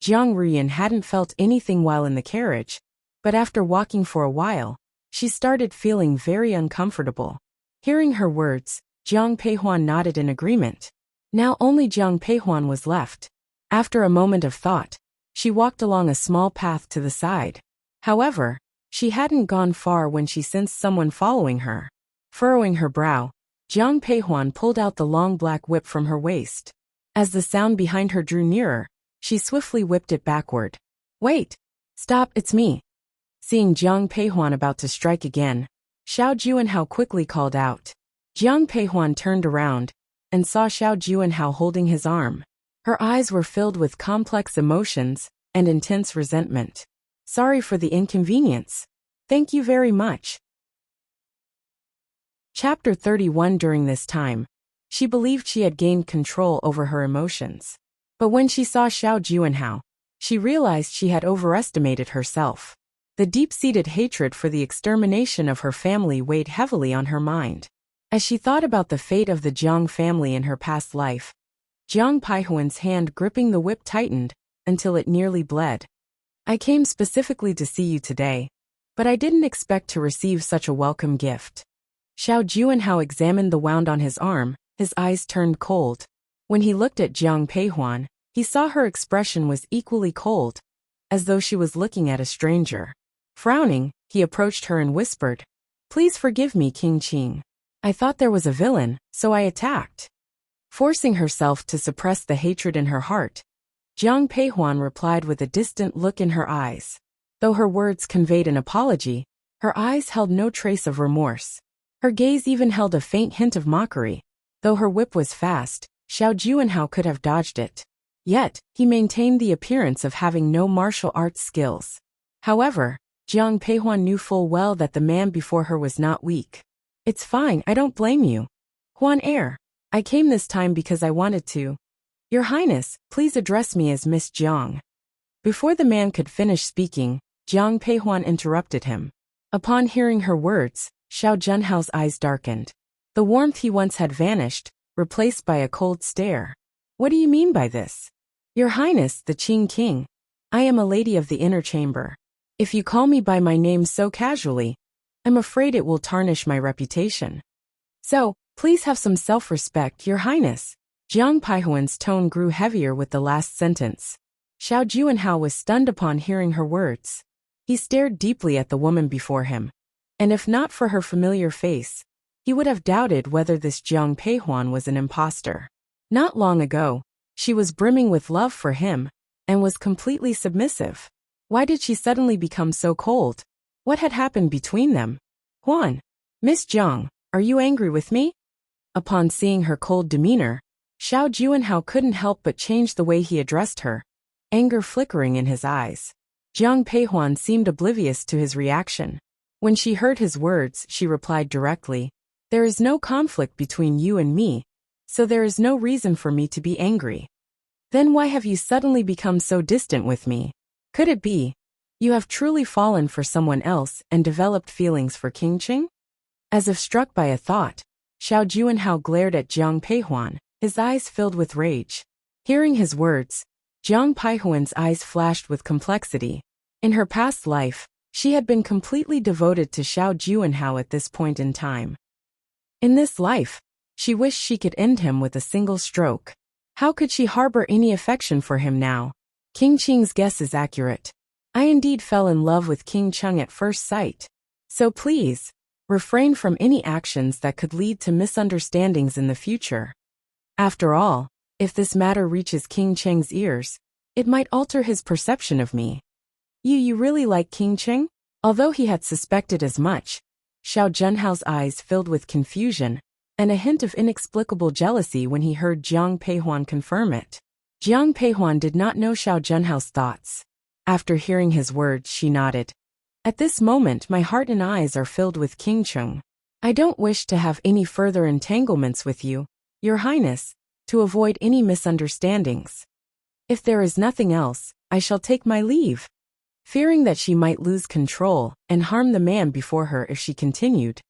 Jiang Ruyan hadn't felt anything while in the carriage, but after walking for a while, she started feeling very uncomfortable. Hearing her words, Jiang Peihuan nodded in agreement. Now only Jiang Peihuan was left. After a moment of thought, she walked along a small path to the side. However, she hadn't gone far when she sensed someone following her. Furrowing her brow, Jiang Peihuan pulled out the long black whip from her waist. As the sound behind her drew nearer, she swiftly whipped it backward. Wait! Stop, it's me! Seeing Jiang Peihuan about to strike again, Xiao Juanhao quickly called out. Jiang Peihuan turned around and saw Xiao Juanhao holding his arm. Her eyes were filled with complex emotions and intense resentment. Sorry for the inconvenience. Thank you very much. Chapter 31. During this time, she believed she had gained control over her emotions. But when she saw Xiao Juanhao, she realized she had overestimated herself. The deep-seated hatred for the extermination of her family weighed heavily on her mind. As she thought about the fate of the Jiang family in her past life, Jiang Peihuan's hand gripping the whip tightened until it nearly bled. I came specifically to see you today, but I didn't expect to receive such a welcome gift. Xiao Juanhao examined the wound on his arm, his eyes turned cold. When he looked at Jiang Peihuan, he saw her expression was equally cold, as though she was looking at a stranger. Frowning, he approached her and whispered, Please forgive me, King Qing. I thought there was a villain, so I attacked. Forcing herself to suppress the hatred in her heart, Jiang Peihuan replied with a distant look in her eyes. Though her words conveyed an apology, her eyes held no trace of remorse. Her gaze even held a faint hint of mockery. Though her whip was fast, Xiao Juanhao could have dodged it. Yet, he maintained the appearance of having no martial arts skills. However, Jiang Peihuan knew full well that the man before her was not weak. It's fine, I don't blame you. Huan Air, I came this time because I wanted to. Your Highness, please address me as Miss Jiang. Before the man could finish speaking, Jiang Peihuan interrupted him. Upon hearing her words, Xiao Junhao's eyes darkened. The warmth he once had vanished, replaced by a cold stare. What do you mean by this? Your Highness, the Qing King. I am a lady of the inner chamber. If you call me by my name so casually, I'm afraid it will tarnish my reputation. So, please have some self-respect, Your Highness. Jiang Peihuan's tone grew heavier with the last sentence. Xiao Juanhao was stunned upon hearing her words. He stared deeply at the woman before him, and if not for her familiar face, he would have doubted whether this Jiang Peihuan was an impostor. Not long ago, she was brimming with love for him, and was completely submissive. Why did she suddenly become so cold? What had happened between them? Huan, Miss Jiang, are you angry with me? Upon seeing her cold demeanor, Xiao Juanhao couldn't help but change the way he addressed her, anger flickering in his eyes. Jiang Peihuan seemed oblivious to his reaction. When she heard his words, she replied directly, "There is no conflict between you and me, so there is no reason for me to be angry. Then why have you suddenly become so distant with me? Could it be you have truly fallen for someone else and developed feelings for Qingqing?" As if struck by a thought, Xiao Juanhao glared at Jiang Peihuan, his eyes filled with rage. Hearing his words, Jiang Peihuan's eyes flashed with complexity. In her past life, she had been completely devoted to Xiao Juanhao at this point in time. In this life, she wished she could end him with a single stroke. How could she harbor any affection for him now? Qingqing's guess is accurate. I indeed fell in love with Qingqing at first sight. So please, refrain from any actions that could lead to misunderstandings in the future. After all, if this matter reaches Qingqing's ears, it might alter his perception of me. You really like Qingqing? Although he had suspected as much, Xiao Junhao's eyes filled with confusion and a hint of inexplicable jealousy when he heard Jiang Peihuan confirm it. Jiang Peihuan did not know Xiao Junhao's thoughts. After hearing his words, she nodded. At this moment my heart and eyes are filled with Qingqing. I don't wish to have any further entanglements with you, Your Highness, to avoid any misunderstandings. If there is nothing else, I shall take my leave. Fearing that she might lose control and harm the man before her if she continued,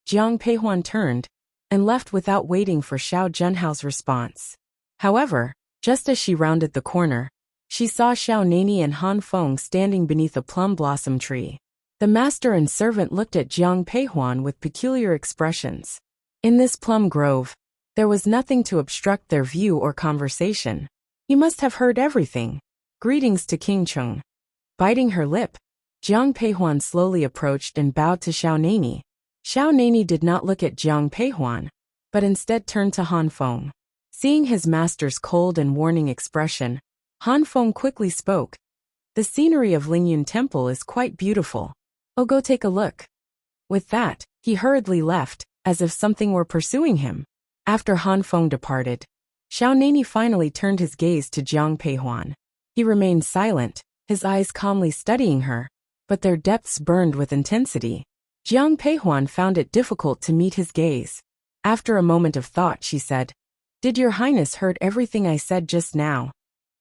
Jiang Peihuan turned and left without waiting for Xiao Junhao's response. However, just as she rounded the corner, she saw Xiao Nani and Han Feng standing beneath a plum blossom tree. The master and servant looked at Jiang Peihuan with peculiar expressions. In this plum grove, there was nothing to obstruct their view or conversation. You must have heard everything. Greetings to Qingqing. Biting her lip, Jiang Peihuan slowly approached and bowed to Xiao Nani. Xiao Nani did not look at Jiang Peihuan, but instead turned to Han Feng. Seeing his master's cold and warning expression, Han Feng quickly spoke. The scenery of Lingyun Temple is quite beautiful. Oh, go take a look. With that, he hurriedly left, as if something were pursuing him. After Han Feng departed, Xiao Nani finally turned his gaze to Jiang Peihuan. He remained silent, his eyes calmly studying her, but their depths burned with intensity. Jiang Peihuan found it difficult to meet his gaze. After a moment of thought, she said, "Did Your Highness heard everything I said just now?"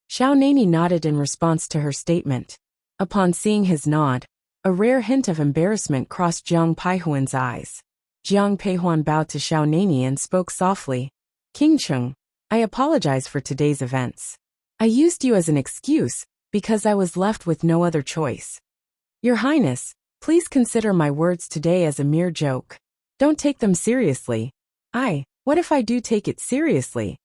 Xiao Nani nodded in response to her statement. Upon seeing his nod, a rare hint of embarrassment crossed Jiang Peihuan's eyes. Jiang Peihuan bowed to Xiao Nani and spoke softly. "Qingqing, I apologize for today's events. I used you as an excuse, because I was left with no other choice. Your Highness, please consider my words today as a mere joke. Don't take them seriously." What if I do take it seriously?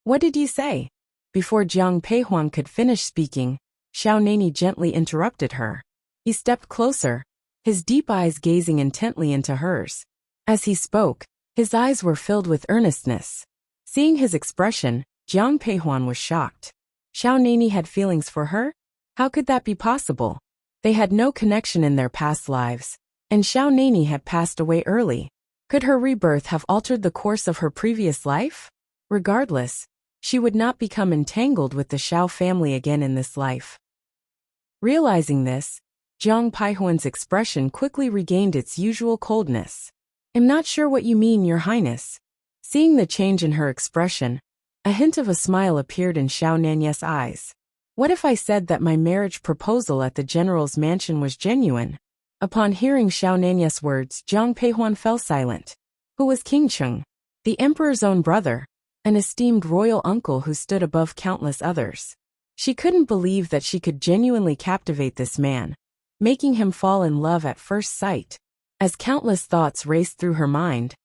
What did you say?" Before Jiang Peihuan could finish speaking, Xiao Nani gently interrupted her. He stepped closer, his deep eyes gazing intently into hers. As he spoke, his eyes were filled with earnestness. Seeing his expression, Jiang Peihuan was shocked. Xiao Nani had feelings for her? How could that be possible? They had no connection in their past lives, and Xiao Nani had passed away early. Could her rebirth have altered the course of her previous life? Regardless, she would not become entangled with the Xiao family again in this life. Realizing this, Jiang Peihuan's expression quickly regained its usual coldness. "I'm not sure what you mean, Your Highness." Seeing the change in her expression, a hint of a smile appeared in Xiao Nani's eyes. "What if I said that my marriage proposal at the general's mansion was genuine?" Upon hearing Xiao Nani's words, Jiang Peihuan fell silent. Who was Qingqing? The emperor's own brother, an esteemed royal uncle who stood above countless others. She couldn't believe that she could genuinely captivate this man, making him fall in love at first sight. As countless thoughts raced through her mind,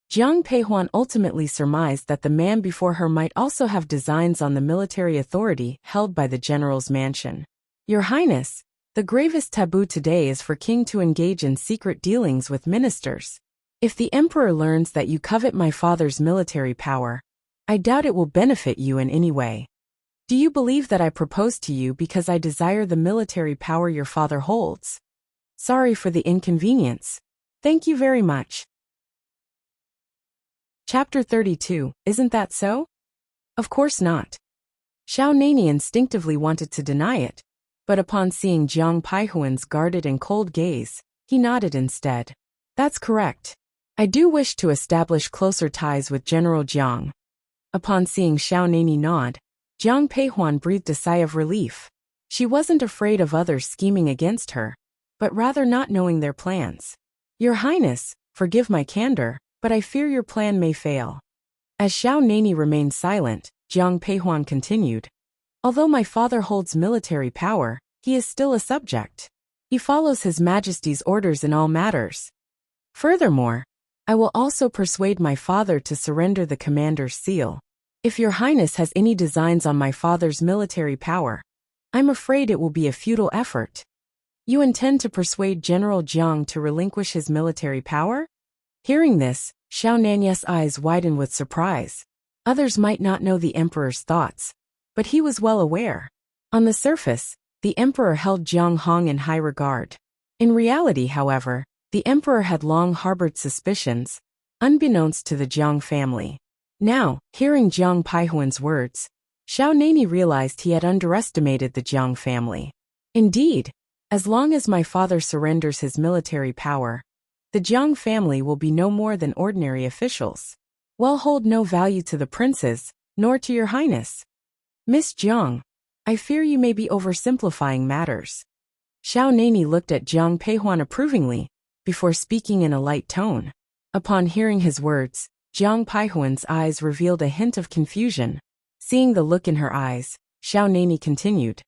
Jiang Peihuan ultimately surmised that the man before her might also have designs on the military authority held by the general's mansion. "Your Highness, the gravest taboo today is for king to engage in secret dealings with ministers. If the emperor learns that you covet my father's military power, I doubt it will benefit you in any way. Do you believe that I propose to you because I desire the military power your father holds? Sorry for the inconvenience. Thank you very much." Chapter 32, isn't that so? Of course not. Xiao Nani instinctively wanted to deny it, but upon seeing Jiang Paihuan's guarded and cold gaze, he nodded instead. That's correct. I do wish to establish closer ties with General Jiang. Upon seeing Xiao Nani nod, Jiang Peihuan breathed a sigh of relief. She wasn't afraid of others scheming against her, but rather not knowing their plans. Your Highness, forgive my candor, but I fear your plan may fail. As Xiao Nani remained silent, Jiang Peihuan continued. Although my father holds military power, he is still a subject. He follows His Majesty's orders in all matters. Furthermore, I will also persuade my father to surrender the commander's seal. If your Highness has any designs on my father's military power, I'm afraid it will be a futile effort. You intend to persuade General Jiang to relinquish his military power? Hearing this, Xiao Nani's eyes widened with surprise. Others might not know the emperor's thoughts, but he was well aware. On the surface, the emperor held Jiang Hong in high regard. In reality, however, the emperor had long harbored suspicions, unbeknownst to the Jiang family. Now, hearing Jiang Paihuan's words, Xiao Nani realized he had underestimated the Jiang family. Indeed, as long as my father surrenders his military power, the Jiang family will be no more than ordinary officials. Will hold no value to the princes, nor to your Highness. Miss Jiang, I fear you may be oversimplifying matters. Xiao Nani looked at Jiang Peihuan approvingly, before speaking in a light tone. Upon hearing his words, Jiang Peihuan's eyes revealed a hint of confusion. Seeing the look in her eyes, Xiao Nani continued.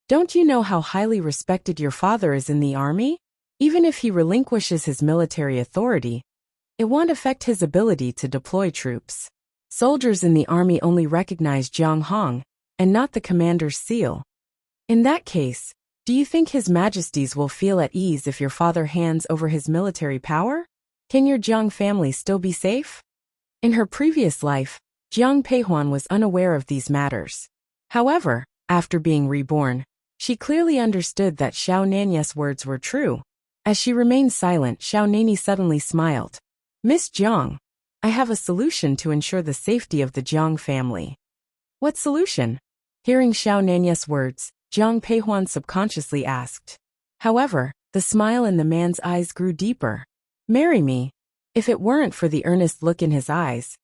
Don't you know how highly respected your father is in the army? Even if he relinquishes his military authority, it won't affect his ability to deploy troops. Soldiers in the army only recognize Jiang Hong, and not the commander's seal. In that case, do you think His Majesty's will feel at ease if your father hands over his military power? Can your Jiang family still be safe? In her previous life, Jiang Peihuan was unaware of these matters. However, after being reborn, she clearly understood that Xiao Nani's words were true. As she remained silent, Xiao Nani suddenly smiled. Miss Jiang, I have a solution to ensure the safety of the Jiang family. What solution? Hearing Xiao Nani's words, Jiang Peihuan subconsciously asked. However, the smile in the man's eyes grew deeper. Marry me. If it weren't for the earnest look in his eyes,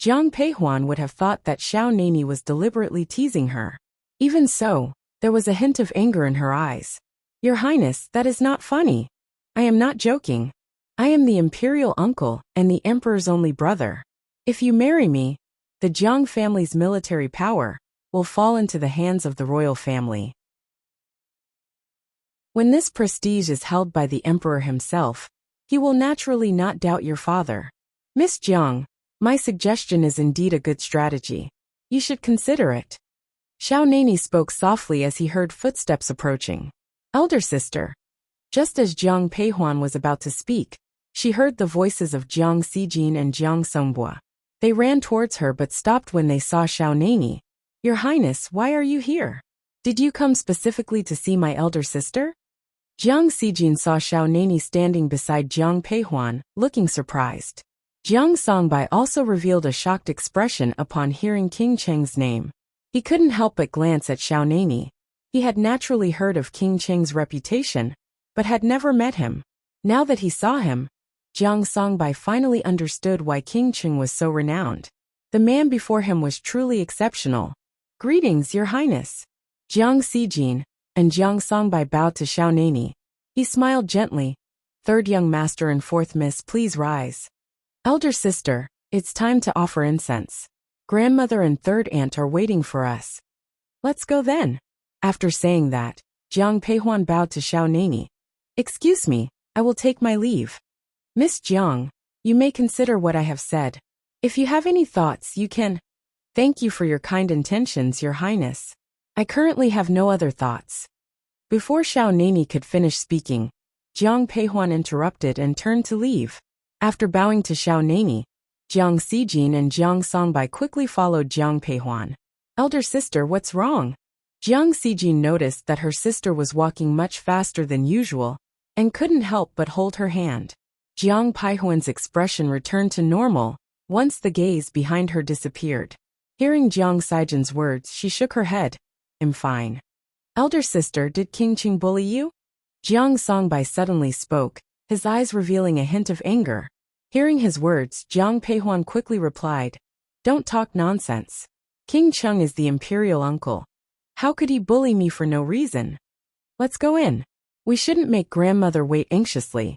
Jiang Peihuan would have thought that Xiao Nani was deliberately teasing her. Even so, there was a hint of anger in her eyes. Your Highness, that is not funny. I am not joking. I am the imperial uncle and the emperor's only brother. If you marry me, the Jiang family's military power will fall into the hands of the royal family. When this prestige is held by the emperor himself, he will naturally not doubt your father. Miss Jiang, my suggestion is indeed a good strategy. You should consider it. Xiao Nani spoke softly as he heard footsteps approaching. Elder sister. Just as Jiang Peihuan was about to speak, she heard the voices of Jiang Xijin and Jiang Songbua. They ran towards her but stopped when they saw Xiao Nani. Your Highness, why are you here? Did you come specifically to see my elder sister? Jiang Xijin saw Xiao Nani standing beside Jiang Peihuan, looking surprised. Jiang Songbai also revealed a shocked expression upon hearing King Cheng's name. He couldn't help but glance at Xiao Nani. He had naturally heard of King Cheng's reputation, but had never met him. Now that he saw him, Jiang Songbai finally understood why King Cheng was so renowned. The man before him was truly exceptional. Greetings, Your Highness. Jiang Xijin and Jiang Songbai bowed to Xiao Nani. He smiled gently. Third young master and fourth miss, please rise. Elder sister, it's time to offer incense. Grandmother and third aunt are waiting for us. Let's go then. After saying that, Jiang Peihuan bowed to Xiao Nani. Excuse me, I will take my leave. Miss Jiang, you may consider what I have said. If you have any thoughts, you can. Thank you for your kind intentions, Your Highness. I currently have no other thoughts. Before Xiao Nani could finish speaking, Jiang Peihuan interrupted and turned to leave. After bowing to Xiao Nani, Jiang Xijin and Jiang Songbai quickly followed Jiang Peihuan. Elder sister, what's wrong? Jiang Xijin noticed that her sister was walking much faster than usual, and couldn't help but hold her hand. Jiang Peihuan's expression returned to normal, Once the gaze behind her disappeared. Hearing Jiang Sijin's words, she shook her head. I'm fine. Elder sister, did King Qing bully you? Jiang Songbai suddenly spoke, his eyes revealing a hint of anger. Hearing his words, Jiang Peihuan quickly replied, Don't talk nonsense. King Cheng is the imperial uncle. How could he bully me for no reason? Let's go in. We shouldn't make grandmother wait anxiously.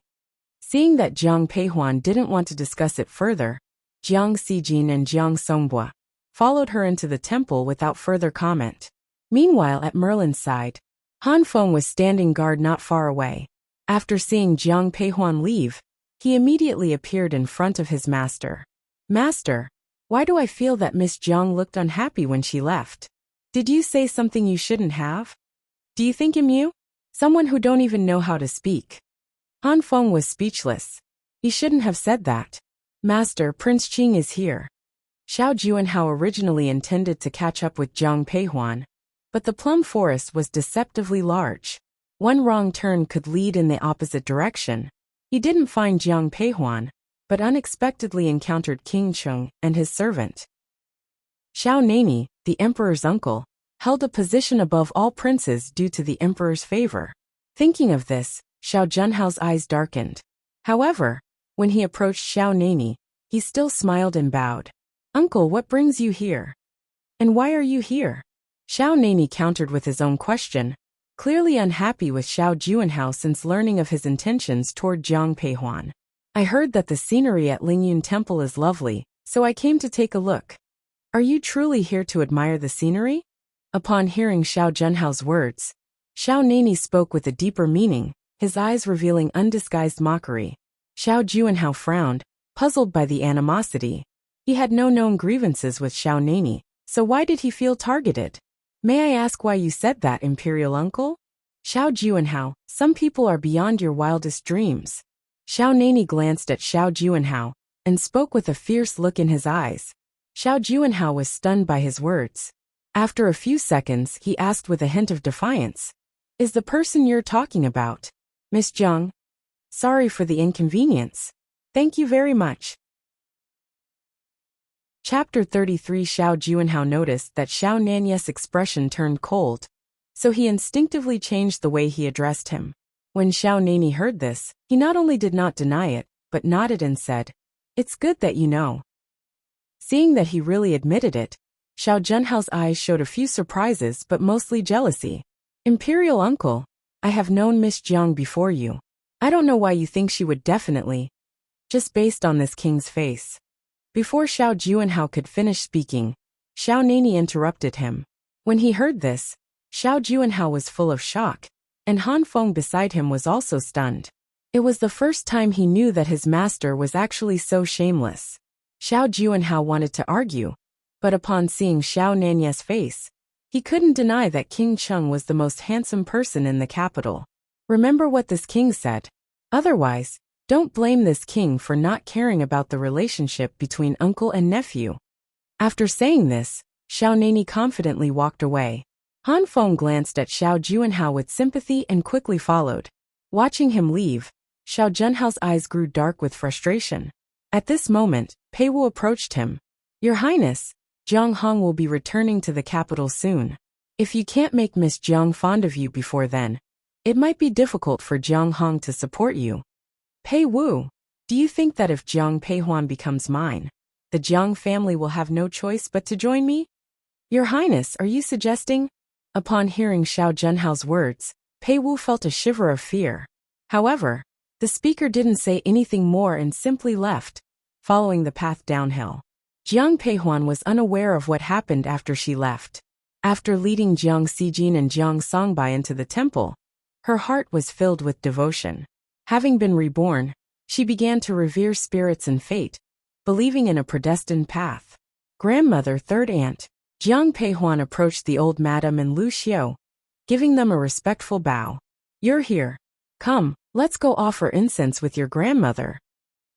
Seeing that Jiang Peihuan didn't want to discuss it further, Jiang Sijin and Jiang Songbua followed her into the temple without further comment. Meanwhile, at Merlin's side, Han Feng was standing guard not far away. After seeing Jiang Peihuan leave, he immediately appeared in front of his master. Master, why do I feel that Miss Jiang looked unhappy when she left? Did you say something you shouldn't have? Do you think I'm you? Someone who don't even know how to speak. Han Feng was speechless. He shouldn't have said that. Master, Prince Qing is here. Xiao Juanhao originally intended to catch up with Jiang Peihuan, but the plum forest was deceptively large. One wrong turn could lead in the opposite direction. He didn't find Jiang Peihuan, but unexpectedly encountered King Cheng and his servant. Xiao Nani, the emperor's uncle, held a position above all princes due to the emperor's favor. Thinking of this, Xiao Junhao's eyes darkened. However, when he approached Xiao Nani, he still smiled and bowed. Uncle, what brings you here? And why are you here? Xiao Nani countered with his own question, clearly unhappy with Xiao Juanhao since learning of his intentions toward Jiang Peihuan. I heard that the scenery at Lingyun Temple is lovely, so I came to take a look. Are you truly here to admire the scenery? Upon hearing Xiao Junhao's words, Xiao Nani spoke with a deeper meaning, his eyes revealing undisguised mockery. Xiao Juanhao frowned, puzzled by the animosity. He had no known grievances with Xiao Nani, so why did he feel targeted? May I ask why you said that, imperial uncle? Xiao Juanhao, some people are beyond your wildest dreams. Xiao Nani glanced at Xiao Juanhao and spoke with a fierce look in his eyes. Xiao Juanhao was stunned by his words. After a few seconds, he asked with a hint of defiance, Is the person you're talking about Miss Jiang? Sorry for the inconvenience. Thank you very much. Chapter 33. Xiao Juanhao noticed that Xiao Nanya's expression turned cold, so he instinctively changed the way he addressed him. When Xiao Nani heard this, he not only did not deny it, but nodded and said, It's good that you know. Seeing that he really admitted it, Xiao Junhao's eyes showed a few surprises but mostly jealousy. Imperial uncle, I have known Miss Jiang before you. I don't know why you think she would definitely. Just based on this king's face. Before Xiao Juanhao could finish speaking, Xiao Nani interrupted him. When he heard this, Xiao Juanhao was full of shock, and Han Feng beside him was also stunned. It was the first time he knew that his master was actually so shameless. Xiao Juanhao wanted to argue, but upon seeing Xiao Nanya's face, he couldn't deny that King Cheng was the most handsome person in the capital. Remember what this king said. Otherwise, don't blame this king for not caring about the relationship between uncle and nephew. After saying this, Xiao Nani confidently walked away. Han Feng glanced at Xiao Juanhao with sympathy and quickly followed. Watching him leave, Xiao Junhao's eyes grew dark with frustration. At this moment, Pei Wu approached him. Your Highness, Jiang Hong will be returning to the capital soon. If you can't make Miss Jiang fond of you before then, it might be difficult for Jiang Hong to support you. Pei Wu, do you think that if Jiang Peihuan becomes mine, the Jiang family will have no choice but to join me? Your Highness, are you suggesting? Upon hearing Xiao Junhao's words, Pei Wu felt a shiver of fear. However, the speaker didn't say anything more and simply left, following the path downhill. Jiang Peihuan was unaware of what happened after she left. After leading Jiang Sijin and Jiang Songbai into the temple, her heart was filled with devotion. Having been reborn, she began to revere spirits and fate, believing in a predestined path. Grandmother, third aunt, Jiang Peihuan approached the old madam and Lu Xiu, giving them a respectful bow. You're here. Come, let's go offer incense with your grandmother.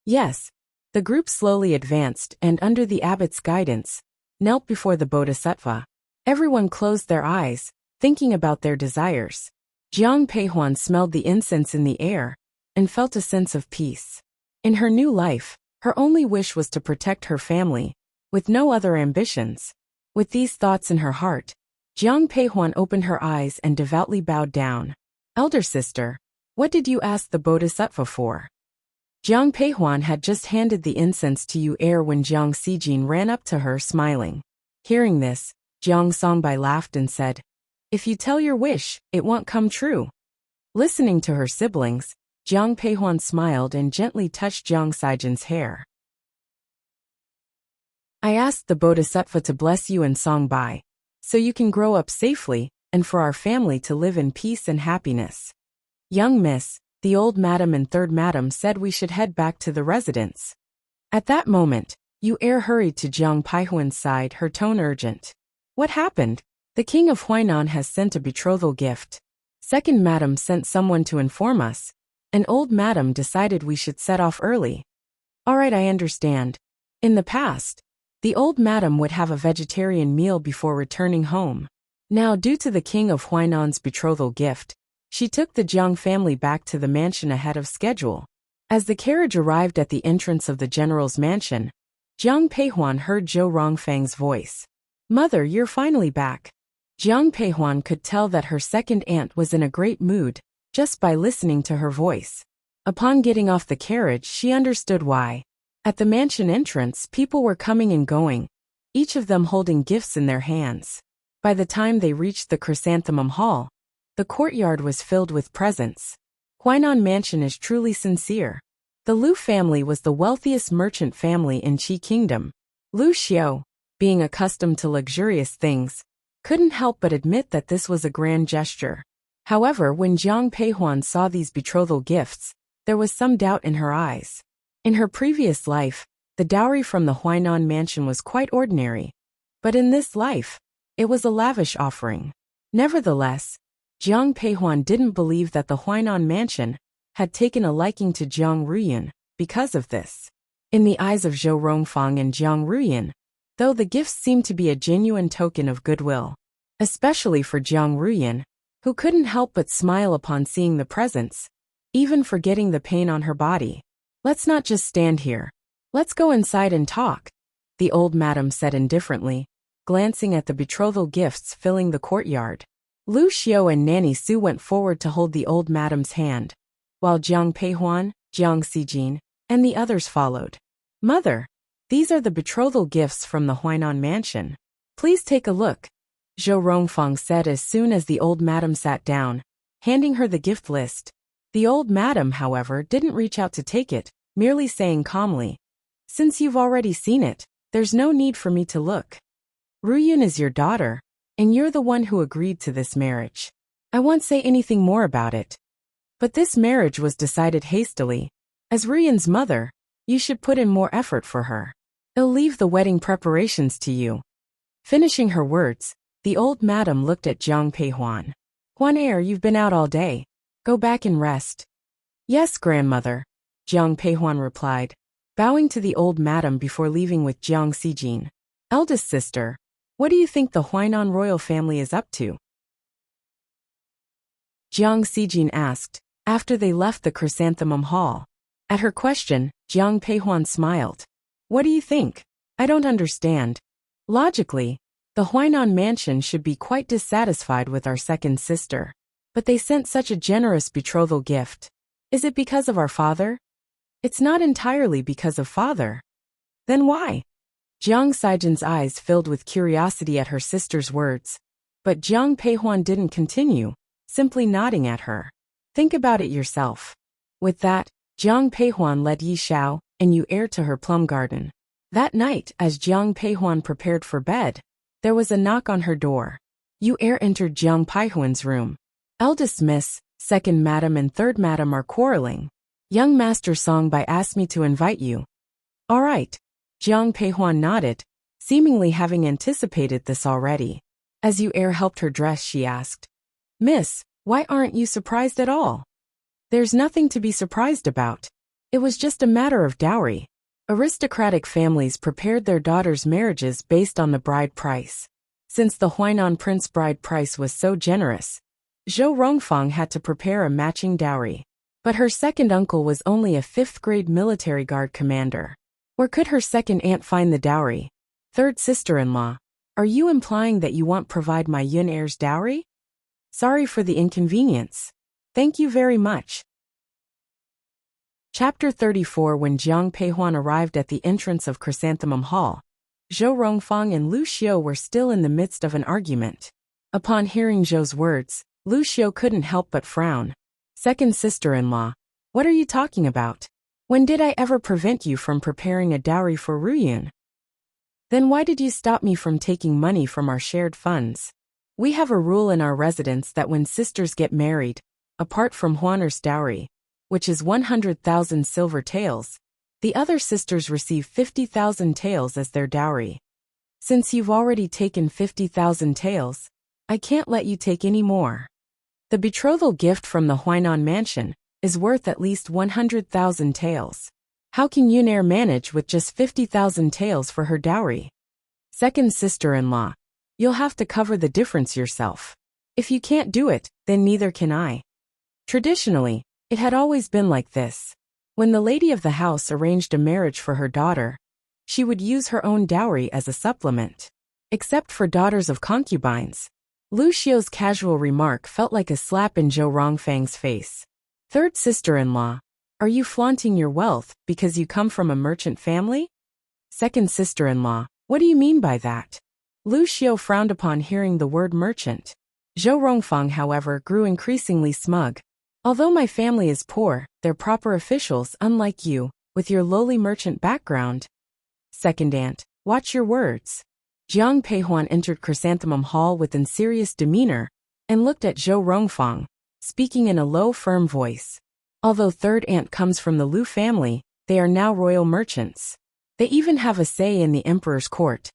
Yes. The group slowly advanced and, under the abbot's guidance, knelt before the bodhisattva. Everyone closed their eyes, thinking about their desires. Jiang Peihuan smelled the incense in the air and felt a sense of peace. In her new life, Her only wish was to protect her family, with no other ambitions. With these thoughts in her heart, Jiang Peihuan opened her eyes and devoutly bowed down. Elder sister, what did you ask the Bodhisattva for? Jiang Peihuan had just handed the incense to Yu Er when Jiang Xijin ran up to her smiling. Hearing this, Jiang Songbai laughed and said, "If you tell your wish, it won't come true." Listening to her siblings, Jiang Peihuan smiled and gently touched Jiang Xijin's hair. "I asked the Bodhisattva to bless you and Songbai, so you can grow up safely, and for our family to live in peace and happiness." "Young miss," the old madam and third madam said, "we should head back to the residence." At that moment, Yu Er hurried to Jiang Peihuan's side, her tone urgent. "What happened?" "The king of Huainan has sent a betrothal gift. Second madam sent someone to inform us. An old madam decided we should set off early." "All right, I understand. In the past, the old madam would have a vegetarian meal before returning home. Now, due to the king of Huainan's betrothal gift, she took the Jiang family back to the mansion ahead of schedule." As the carriage arrived at the entrance of the general's mansion, Jiang Peihuan heard Zhou Rongfang's voice. "Mother, you're finally back." Jiang Peihuan could tell that her second aunt was in a great mood, just by listening to her voice. Upon getting off the carriage, she understood why. At the mansion entrance, people were coming and going, each of them holding gifts in their hands. By the time they reached the Chrysanthemum Hall, the courtyard was filled with presents. Huainan Mansion is truly sincere. The Lu family was the wealthiest merchant family in Qi Kingdom. Lu Xiao, being accustomed to luxurious things, couldn't help but admit that this was a grand gesture. However, when Jiang Peihuan saw these betrothal gifts, there was some doubt in her eyes. In her previous life, the dowry from the Huainan Mansion was quite ordinary, but in this life, it was a lavish offering. Nevertheless, Jiang Peihuan didn't believe that the Huainan Mansion had taken a liking to Jiang Ruyan because of this. In the eyes of Zhou Rongfang and Jiang Ruyan, though the gifts seemed to be a genuine token of goodwill, especially for Jiang Ruyan, who couldn't help but smile upon seeing the presents, even forgetting the pain on her body. "Let's not just stand here. Let's go inside and talk," the old madam said indifferently, glancing at the betrothal gifts filling the courtyard. Lu Xiao and Nanny Su went forward to hold the old madam's hand, while Jiang Peihuan, Jiang Xijin, and the others followed. "Mother, these are the betrothal gifts from the Huainan Mansion. Please take a look," Zhou Rongfang said as soon as the old madam sat down, handing her the gift list. The old madam, however, didn't reach out to take it, merely saying calmly, "Since you've already seen it, there's no need for me to look. Ruyun is your daughter, and you're the one who agreed to this marriage. I won't say anything more about it. But this marriage was decided hastily. As Ruyun's mother, you should put in more effort for her. I'll leave the wedding preparations to you." Finishing her words, the old madam looked at Jiang Peihuan. "Huan Er, you've been out all day. Go back and rest." "Yes, grandmother," Jiang Peihuan replied, bowing to the old madam before leaving with Jiang Xijin. "Eldest sister, what do you think the Huainan royal family is up to?" Jiang Xijin asked, after they left the Chrysanthemum Hall. At her question, Jiang Peihuan smiled. "What do you think? I don't understand. Logically, the Huainan Mansion should be quite dissatisfied with our second sister. But they sent such a generous betrothal gift. Is it because of our father?" "It's not entirely because of father." "Then why?" Jiang Xijin's eyes filled with curiosity at her sister's words. But Jiang Peihuan didn't continue, simply nodding at her. "Think about it yourself." With that, Jiang Peihuan led Yi Xiao and Yu Er to her plum garden. That night, as Jiang Peihuan prepared for bed, there was a knock on her door. Yu Er entered Jiang Peihuan's room. "Eldest miss, second madam and third madam are quarreling. Young master Songbai asked me to invite you." "All right." Jiang Peihuan nodded, seemingly having anticipated this already. As Yu Er helped her dress, she asked, "Miss, why aren't you surprised at all?" "There's nothing to be surprised about. It was just a matter of dowry." Aristocratic families prepared their daughters' marriages based on the bride price. Since the Huainan prince bride price was so generous, Zhou Rongfang had to prepare a matching dowry. But her second uncle was only a 5th-grade military guard commander. Or could her second aunt find the dowry? Third sister-in-law, are you implying that you won't provide my Yun heir's dowry? Sorry for the inconvenience. Thank you very much. Chapter 34. When Jiang Peihuan arrived at the entrance of Chrysanthemum Hall, Zhou Rongfang and Lu Xiu were still in the midst of an argument. Upon hearing Zhou's words, Lu Xiu couldn't help but frown. Second sister-in-law, what are you talking about? When did I ever prevent you from preparing a dowry for Ruyun? Then why did you stop me from taking money from our shared funds? We have a rule in our residence that when sisters get married, apart from Huaner's dowry, which is 100,000 silver taels, the other sisters receive 50,000 taels as their dowry. Since you've already taken 50,000 taels, I can't let you take any more. The betrothal gift from the Huainan mansion is worth at least 100,000 taels. How can Yun heir manage with just 50,000 taels for her dowry? Second sister-in-law, you'll have to cover the difference yourself. If you can't do it, then neither can I. Traditionally, it had always been like this. When the lady of the house arranged a marriage for her daughter, she would use her own dowry as a supplement. Except for daughters of concubines. Lu Xiu's casual remark felt like a slap in Zhou Rongfang's face. Third sister-in-law, are you flaunting your wealth because you come from a merchant family? Second sister-in-law, what do you mean by that? Lu Xiu frowned upon hearing the word merchant. Zhou Rongfang, however, grew increasingly smug. Although my family is poor, they're proper officials unlike you, with your lowly merchant background. Second aunt, watch your words. Jiang Peihuan entered Chrysanthemum Hall with an serious demeanor and looked at Zhou Rongfang, speaking in a low, firm voice. Although third aunt comes from the Lu family, they are now royal merchants. They even have a say in the emperor's court.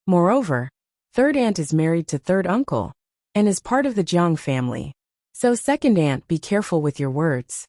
Moreover, third aunt is married to third uncle and is part of the Jiang family. So second aunt, be careful with your words.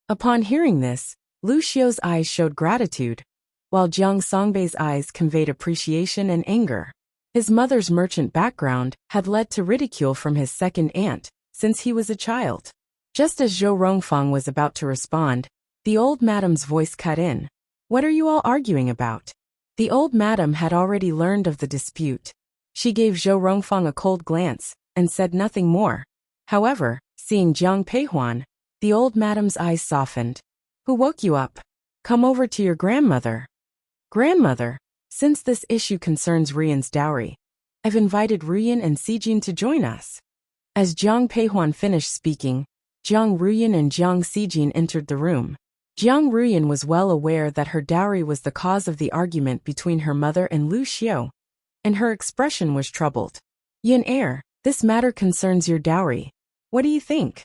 Upon hearing this, Lu Xiu's eyes showed gratitude, while Jiang Songbei's eyes conveyed appreciation and anger. His mother's merchant background had led to ridicule from his second aunt since he was a child. Just as Zhou Rongfang was about to respond, the old madam's voice cut in. What are you all arguing about? The old madam had already learned of the dispute. She gave Zhou Rongfang a cold glance and said nothing more. However, seeing Jiang Peihuan, the old madam's eyes softened. Who woke you up? Come over to your grandmother. Grandmother, since this issue concerns Ruyun's dowry, I've invited Ruyun and Sijin to join us. As Jiang Peihuan finished speaking, Jiang Ruyun and Jiang Sijin entered the room. Jiang Ruyun was well aware that her dowry was the cause of the argument between her mother and Lu Xiu, and her expression was troubled. Yun heir, this matter concerns your dowry. What do you think?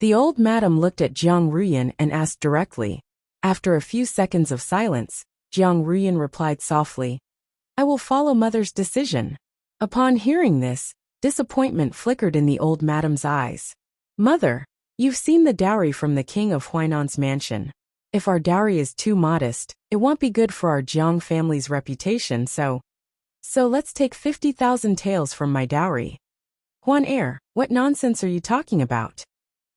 The old madam looked at Jiang Ruyun and asked directly. After a few seconds of silence, Jiang Ruyun replied softly, I will follow mother's decision. Upon hearing this, disappointment flickered in the old madam's eyes. Mother, you've seen the dowry from the king of Huainan's mansion. If our dowry is too modest, it won't be good for our Jiang family's reputation, so let's take 50,000 taels from my dowry. Huan heir, what nonsense are you talking about?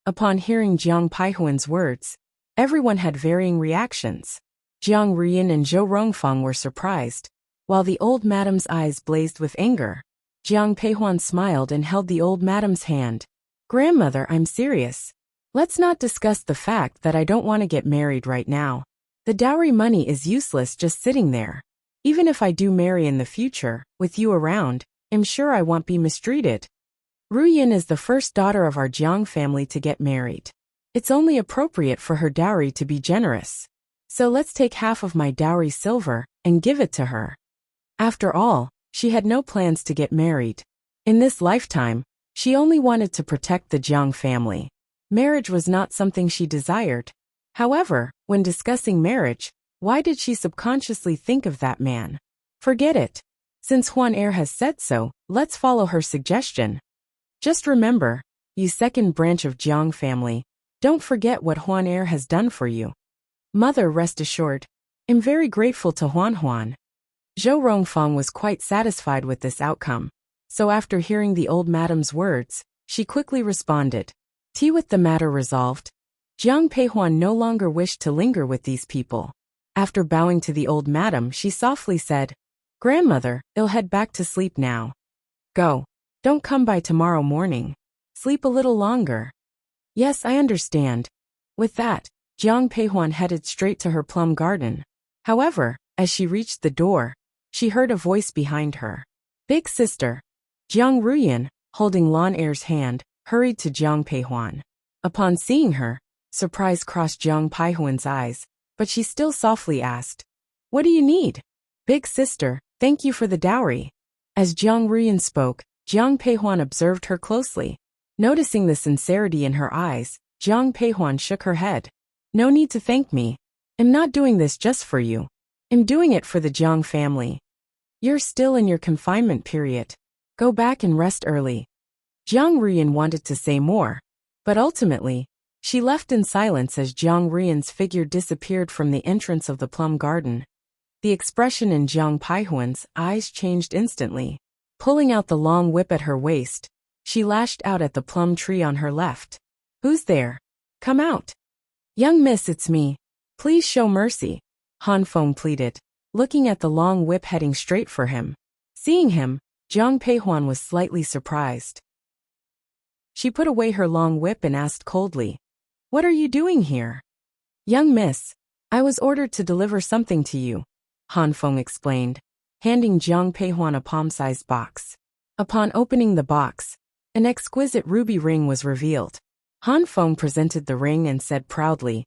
Upon hearing Jiang Peihuan's words, everyone had varying reactions. Jiang Ruyun and Zhou Rongfang were surprised, while the old madam's eyes blazed with anger. Jiang Peihuan smiled and held the old madam's hand. Grandmother, I'm serious. Let's not discuss the fact that I don't want to get married right now. The dowry money is useless just sitting there. Even if I do marry in the future, with you around, I'm sure I won't be mistreated. Ruyun is the first daughter of our Jiang family to get married. It's only appropriate for her dowry to be generous. So let's take half of my dowry silver and give it to her. After all, she had no plans to get married. In this lifetime, she only wanted to protect the Jiang family. Marriage was not something she desired. However, when discussing marriage, why did she subconsciously think of that man? Forget it. Since Huan heir has said so, let's follow her suggestion. Just remember, you second branch of Jiang family, don't forget what Huan heir has done for you. Mother, rest assured, I'm very grateful to Huan. Zhou Rongfang was quite satisfied with this outcome, so after hearing the old madam's words, she quickly responded. With the matter resolved, Jiang Peihuan no longer wished to linger with these people. After bowing to the old madam, she softly said, "Grandmother, I'll head back to sleep now. Go. Don't come by tomorrow morning. Sleep a little longer." "Yes, I understand." With that, Jiang Peihuan headed straight to her plum garden. However, as she reached the door, she heard a voice behind her. "Big sister." Jiang Ruyan, holding Lan Er's hand, hurried to Jiang Peihuan. Upon seeing her, surprise crossed Jiang Peihuan's eyes, but she still softly asked, "What do you need?" "Big sister, thank you for the dowry." As Jiang Ruyan spoke, Jiang Peihuan observed her closely. Noticing the sincerity in her eyes, Jiang Peihuan shook her head. "No need to thank me. I'm not doing this just for you. I'm doing it for the Jiang family. You're still in your confinement period. Go back and rest early." Jiang Ruyan wanted to say more, but ultimately, she left in silence as Jiang Ruyan's figure disappeared from the entrance of the plum garden. The expression in Jiang Peihuan's eyes changed instantly. Pulling out the long whip at her waist, she lashed out at the plum tree on her left. "Who's there? Come out." "Young miss, it's me. Please show mercy," Han Feng pleaded, looking at the long whip heading straight for him. Seeing him, Jiang Peihuan was slightly surprised. She put away her long whip and asked coldly, "What are you doing here?" "Young miss, I was ordered to deliver something to you," Han Feng explained, handing Jiang Peihuan a palm-sized box. Upon opening the box, an exquisite ruby ring was revealed. Han Feng presented the ring and said proudly,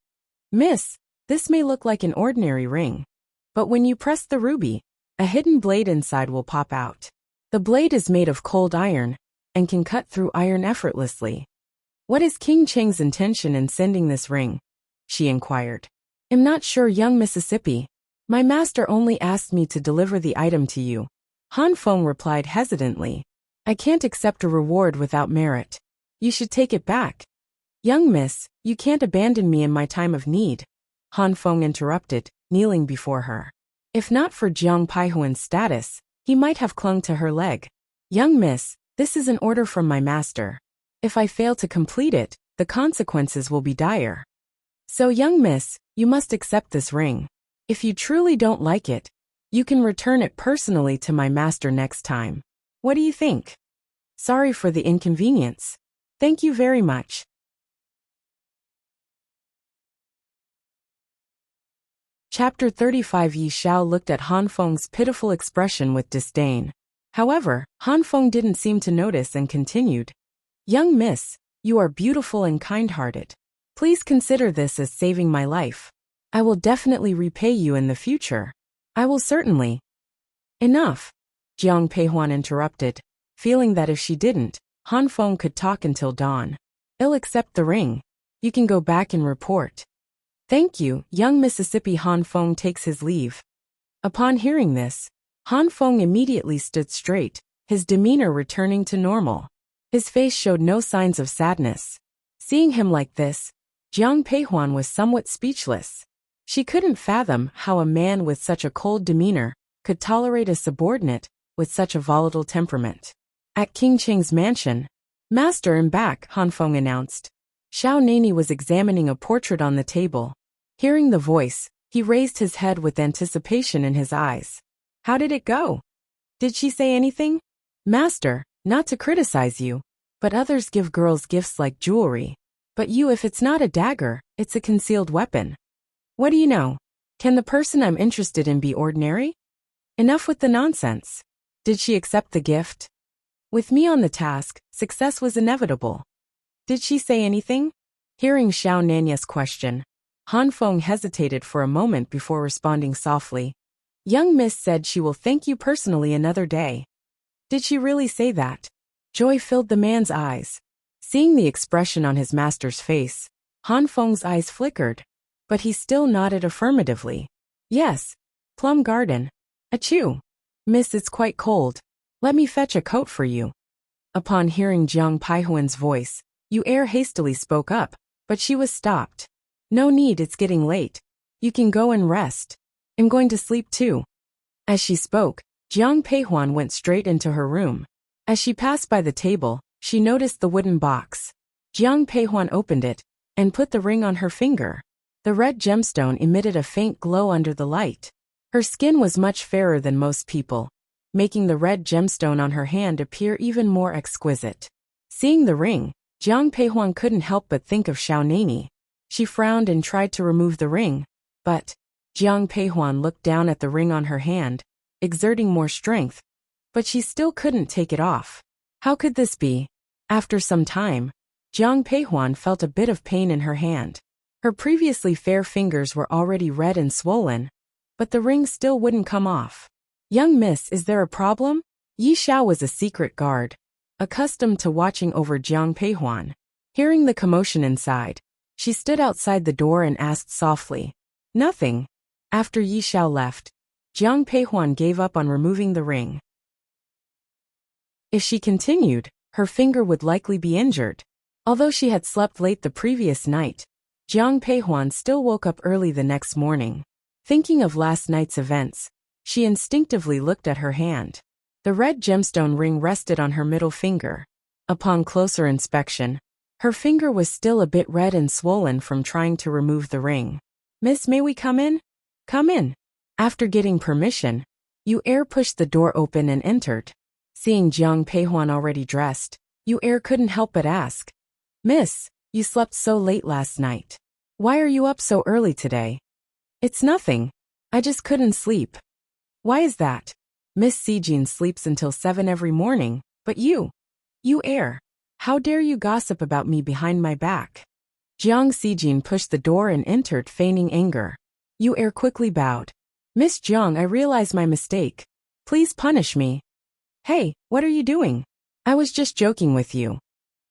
"Miss, this may look like an ordinary ring, but when you press the ruby, a hidden blade inside will pop out. The blade is made of cold iron and can cut through iron effortlessly." "What is King Cheng's intention in sending this ring?" she inquired. "I'm not sure, young Mississippi. My master only asked me to deliver the item to you," Han Feng replied hesitantly. "I can't accept a reward without merit. You should take it back." "Young miss, you can't abandon me in my time of need," Han Feng interrupted, kneeling before her. If not for Jiang Peihuan's status, he might have clung to her leg. "Young miss, this is an order from my master. If I fail to complete it, the consequences will be dire. So young miss, you must accept this ring. If you truly don't like it, you can return it personally to my master next time. What do you think? Sorry for the inconvenience. Thank you very much." Chapter 35. Yi Xiao looked at Han Feng's pitiful expression with disdain. However, Han Feng didn't seem to notice and continued, "Young miss, you are beautiful and kind-hearted. Please consider this as saving my life. I will definitely repay you in the future. I will certainly." "Enough," Jiang Peihuan interrupted, feeling that if she didn't, Han Feng could talk until dawn. "I'll accept the ring. You can go back and report." "Thank you, young Mississippi." Han Feng takes his leave. Upon hearing this, Han Feng immediately stood straight, his demeanor returning to normal. His face showed no signs of sadness. Seeing him like this, Jiang Peihuan was somewhat speechless. She couldn't fathom how a man with such a cold demeanor could tolerate a subordinate with such a volatile temperament. At King Cheng's mansion, "Master, I'm back," Han Feng announced. Xiao Nani was examining a portrait on the table. Hearing the voice, he raised his head with anticipation in his eyes. "How did it go? Did she say anything?" "Master, not to criticize you, but others give girls gifts like jewelry. But you, if it's not a dagger, it's a concealed weapon. What do you know? Can the person I'm interested in be ordinary? Enough with the nonsense. Did she accept the gift? With me on the task, success was inevitable. Did she say anything?" Hearing Xiao Nanya's question, Han Feng hesitated for a moment before responding softly. "Young miss said she will thank you personally another day." "Did she really say that?" Joy filled the man's eyes. Seeing the expression on his master's face, Han Feng's eyes flickered, but he still nodded affirmatively. "Yes. Plum Garden. Achoo. Miss, it's quite cold. Let me fetch a coat for you." Upon hearing Jiang Peihuan's voice, Yu Er hastily spoke up, but she was stopped. "No need, it's getting late. You can go and rest. I'm going to sleep too." As she spoke, Jiang Peihuan went straight into her room. As she passed by the table, she noticed the wooden box. Jiang Peihuan opened it and put the ring on her finger. The red gemstone emitted a faint glow under the light. Her skin was much fairer than most people, making the red gemstone on her hand appear even more exquisite. Seeing the ring, Jiang Peihuan couldn't help but think of Xiao Nani. She frowned and tried to remove the ring, but Jiang Peihuan looked down at the ring on her hand, exerting more strength, but she still couldn't take it off. How could this be? After some time, Jiang Peihuan felt a bit of pain in her hand. Her previously fair fingers were already red and swollen, but the ring still wouldn't come off. "Young miss, is there a problem?" Yi Xiao was a secret guard, accustomed to watching over Jiang Peihuan. Hearing the commotion inside, she stood outside the door and asked softly. "Nothing." After Yi Xiao left, Jiang Peihuan gave up on removing the ring. If she continued, her finger would likely be injured. Although she had slept late the previous night, Jiang Peihuan still woke up early the next morning. Thinking of last night's events, she instinctively looked at her hand. The red gemstone ring rested on her middle finger. Upon closer inspection, her finger was still a bit red and swollen from trying to remove the ring. "Miss, may we come in?" "Come in." After getting permission, Yu Er pushed the door open and entered. Seeing Jiang Peihuan already dressed, Yu Er couldn't help but ask, "Miss, you slept so late last night. Why are you up so early today?" "It's nothing. I just couldn't sleep." "Why is that?" "Miss Sijin sleeps until 7 every morning, but you Er, how dare you gossip about me behind my back?" Jiang Sijin pushed the door and entered, feigning anger. Yu Er quickly bowed. "Miss Jiang, I realize my mistake. Please punish me." "Hey, what are you doing? I was just joking with you."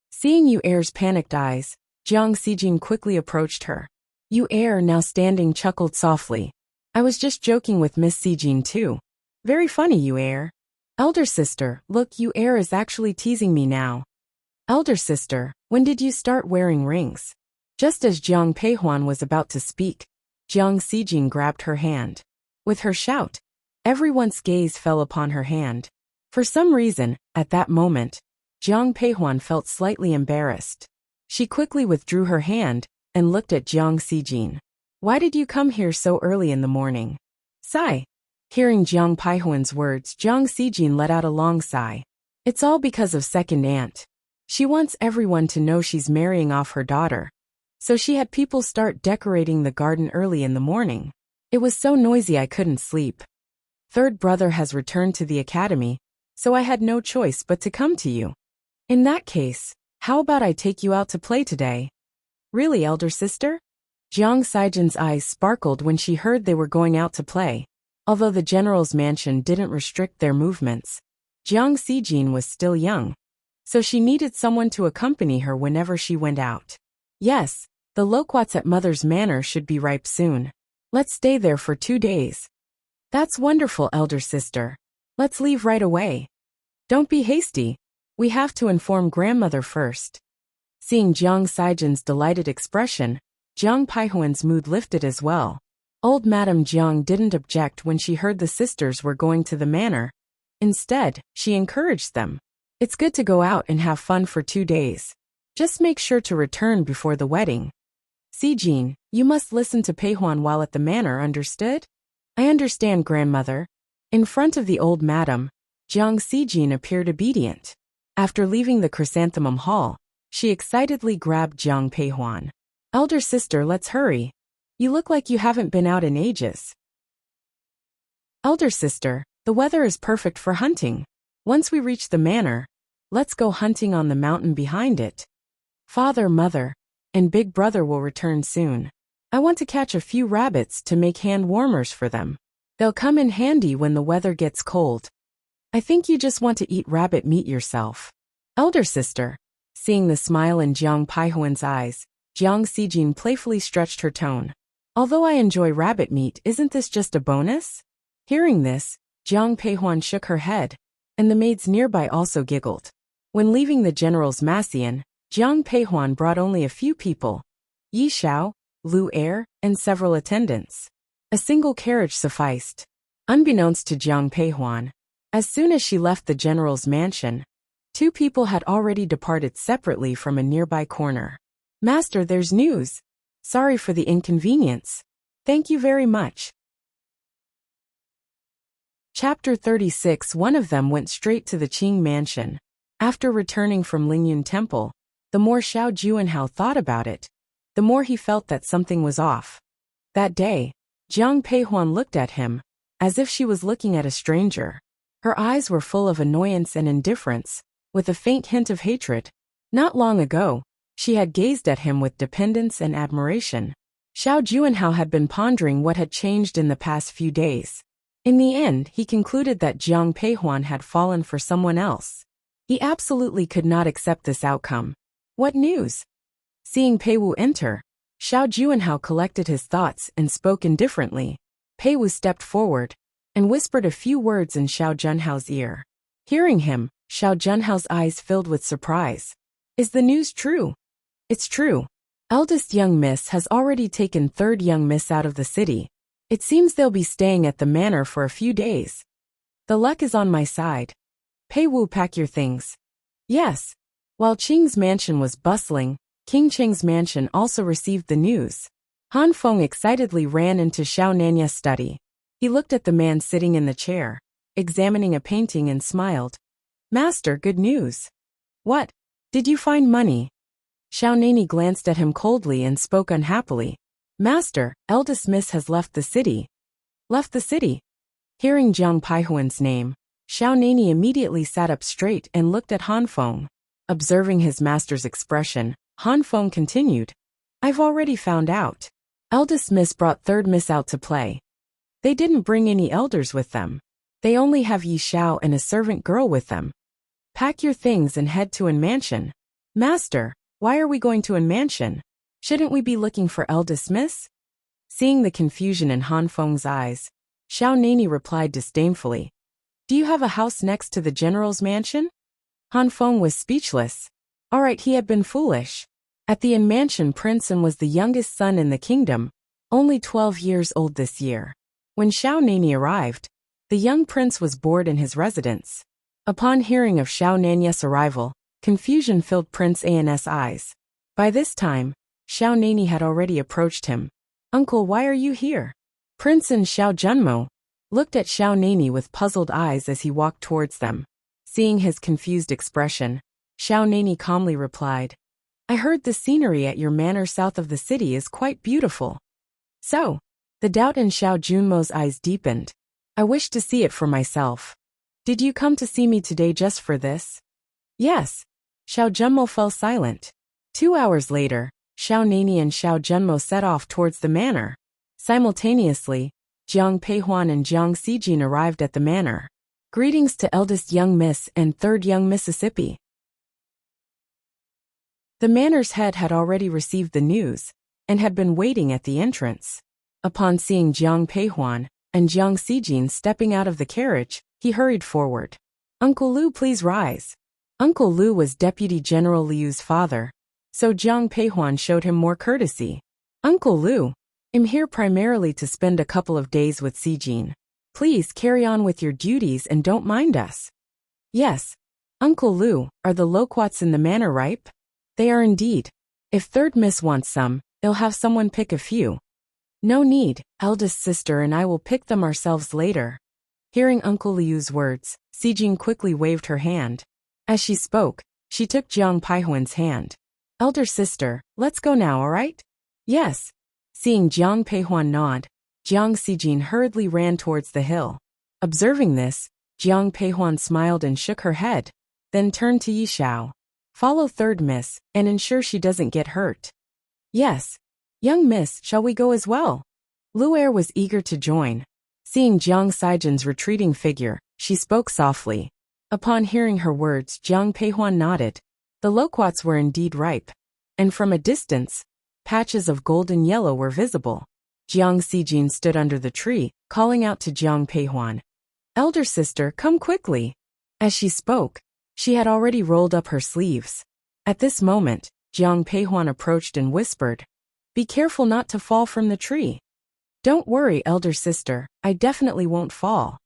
Seeing Yu Er's panicked eyes, Jiang Sijin quickly approached her. Yu Er, now standing, chuckled softly. "I was just joking with Miss Sijin too. Very funny, Yu Er." "Elder sister, look, Yu Er is actually teasing me now." "Elder sister, when did you start wearing rings?" Just as Jiang Peihuan was about to speak, Jiang Sijin grabbed her hand. With her shout, everyone's gaze fell upon her hand. For some reason, at that moment, Jiang Peihuan felt slightly embarrassed. She quickly withdrew her hand and looked at Jiang Sijin. "Why did you come here so early in the morning?" "Sigh." Hearing Jiang Peihuan's words, Jiang Sijin let out a long sigh. "It's all because of second aunt. She wants everyone to know she's marrying off her daughter. So she had people start decorating the garden early in the morning. It was so noisy I couldn't sleep. Third brother has returned to the academy, so I had no choice but to come to you. In that case, how about I take you out to play today?" "Really, elder sister?" Jiang Sijin's eyes sparkled when she heard they were going out to play. Although the general's mansion didn't restrict their movements, Jiang Sijin was still young, so she needed someone to accompany her whenever she went out. "Yes, the loquats at Mother's Manor should be ripe soon. Let's stay there for 2 days." "That's wonderful, elder sister. Let's leave right away." "Don't be hasty. We have to inform grandmother first." Seeing Jiang Sijin's delighted expression, Jiang Peihuan's mood lifted as well. Old Madame Jiang didn't object when she heard the sisters were going to the manor. Instead, she encouraged them. "It's good to go out and have fun for 2 days. Just make sure to return before the wedding. Sijin, you must listen to Peihuan while at the manor, understood?" "I understand, grandmother." In front of the old madam, Jiang Sijin appeared obedient. After leaving the chrysanthemum hall, she excitedly grabbed Jiang Peihuan. "Elder sister, let's hurry. You look like you haven't been out in ages." "Elder sister, the weather is perfect for hunting. Once we reach the manor, let's go hunting on the mountain behind it. Father, mother, and big brother will return soon. I want to catch a few rabbits to make hand warmers for them. They'll come in handy when the weather gets cold." "I think you just want to eat rabbit meat yourself." "Elder sister." Seeing the smile in Jiang Peihuan's eyes, Jiang Sijin playfully stretched her tone. "Although I enjoy rabbit meat, isn't this just a bonus?" Hearing this, Jiang Peihuan shook her head, and the maids nearby also giggled. When leaving the general's mansion, Jiang Peihuan brought only a few people: Yi Xiao, Lu Er, and several attendants. A single carriage sufficed. Unbeknownst to Jiang Peihuan, as soon as she left the general's mansion, 2 people had already departed separately from a nearby corner. "Master, there's news." Sorry for the inconvenience. Thank you very much. Chapter 36. One of them went straight to the Qing mansion. After returning from Lingyun Temple, the more Xiao Juanhao thought about it, the more he felt that something was off. That day, Jiang Peihuan looked at him, as if she was looking at a stranger. Her eyes were full of annoyance and indifference, with a faint hint of hatred. Not long ago, she had gazed at him with dependence and admiration. Xiao Juanhao had been pondering what had changed in the past few days. In the end, he concluded that Jiang Peihuan had fallen for someone else. He absolutely could not accept this outcome. What news? Seeing Pei Wu enter, Xiao Juanhao collected his thoughts and spoke indifferently. Pei Wu stepped forward and whispered a few words in Xiao Junhao's ear. Hearing him, Xiao Junhao's eyes filled with surprise. Is the news true? It's true. Eldest young miss has already taken third young miss out of the city. It seems they'll be staying at the manor for a few days. The luck is on my side. Pei Wu, pack your things. Yes. While Qing's mansion was bustling, King Cheng's mansion also received the news. Han Feng excitedly ran into Xiao Nanya's study. He looked at the man sitting in the chair, examining a painting, and smiled. Master, good news. What? Did you find money? Xiao Nani glanced at him coldly and spoke unhappily. Master, eldest miss has left the city. Left the city? Hearing Jiang Peihuan's name, Xiao Nani immediately sat up straight and looked at Han Feng. Observing his master's expression, Han Feng continued. I've already found out. Eldest miss brought third miss out to play. They didn't bring any elders with them. They only have Yi Xiao and a servant girl with them. Pack your things and head to an mansion. Master, why are we going to an mansion? Shouldn't we be looking for eldest miss? Seeing the confusion in Han Feng's eyes, Xiao Nani replied disdainfully. Do you have a house next to the general's mansion? Han Feng was speechless. All right, he had been foolish. At the Yin mansion, Prince An was the youngest son in the kingdom, only 12 years old this year. When Xiao Nani arrived, the young prince was bored in his residence. Upon hearing of Xiao Nanya's arrival, confusion filled Prince An's eyes. By this time, Xiao Nani had already approached him. Uncle, why are you here? Prince An Xiao Junmo looked at Xiao Nani with puzzled eyes as he walked towards them. Seeing his confused expression, Xiao Nani calmly replied, I heard the scenery at your manor south of the city is quite beautiful. So, the doubt in Xiao Junmo's eyes deepened. I wish to see it for myself. Did you come to see me today just for this? Yes. Xiao Junmo fell silent. 2 hours later, Xiao Nani and Xiao Junmo set off towards the manor. Simultaneously, Jiang Peihuan and Jiang Xijin arrived at the manor. Greetings to eldest young miss and third young Mississippi. The manor's head had already received the news, and had been waiting at the entrance. Upon seeing Jiang Peihuan and Jiang Xijin stepping out of the carriage, he hurried forward. Uncle Liu, please rise. Uncle Liu was Deputy General Liu's father, so Jiang Peihuan showed him more courtesy. Uncle Liu, I'm here primarily to spend a couple of days with Xijin. Please carry on with your duties and don't mind us. Yes. Uncle Liu, are the loquats in the manor ripe? They are indeed. If third miss wants some, they'll have someone pick a few. No need, eldest sister and I will pick them ourselves later. Hearing Uncle Liu's words, Xijin quickly waved her hand. As she spoke, she took Jiang Peihuan's hand. Elder sister, let's go now, all right? Yes. Seeing Jiang Peihuan nod, Jiang Xijin hurriedly ran towards the hill. Observing this, Jiang Peihuan smiled and shook her head, then turned to Yi Xiao. Follow third miss, and ensure she doesn't get hurt. Yes. Young miss, shall we go as well? Lu Er was eager to join. Seeing Jiang Xijin's retreating figure, she spoke softly. Upon hearing her words, Jiang Peihuan nodded. The loquats were indeed ripe, and from a distance, patches of golden yellow were visible. Jiang Xijin stood under the tree, calling out to Jiang Peihuan. Elder sister, come quickly. As she spoke, she had already rolled up her sleeves. At this moment, Jiang Peihuan approached and whispered, Be careful not to fall from the tree. Don't worry, elder sister, I definitely won't fall.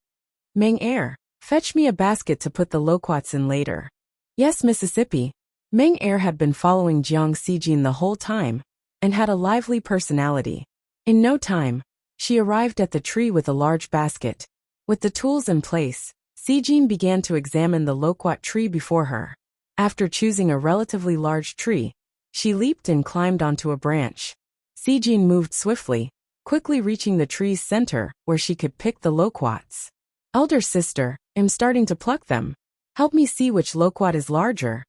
Meng Er, fetch me a basket to put the loquats in later. Yes, Mississippi. Meng Er had been following Jiang Xijin the whole time, and had a lively personality. In no time, she arrived at the tree with a large basket. With the tools in place, Sijin began to examine the loquat tree before her. After choosing a relatively large tree, she leaped and climbed onto a branch. Sijin moved swiftly, quickly reaching the tree's center where she could pick the loquats. Elder sister, I'm starting to pluck them. Help me see which loquat is larger.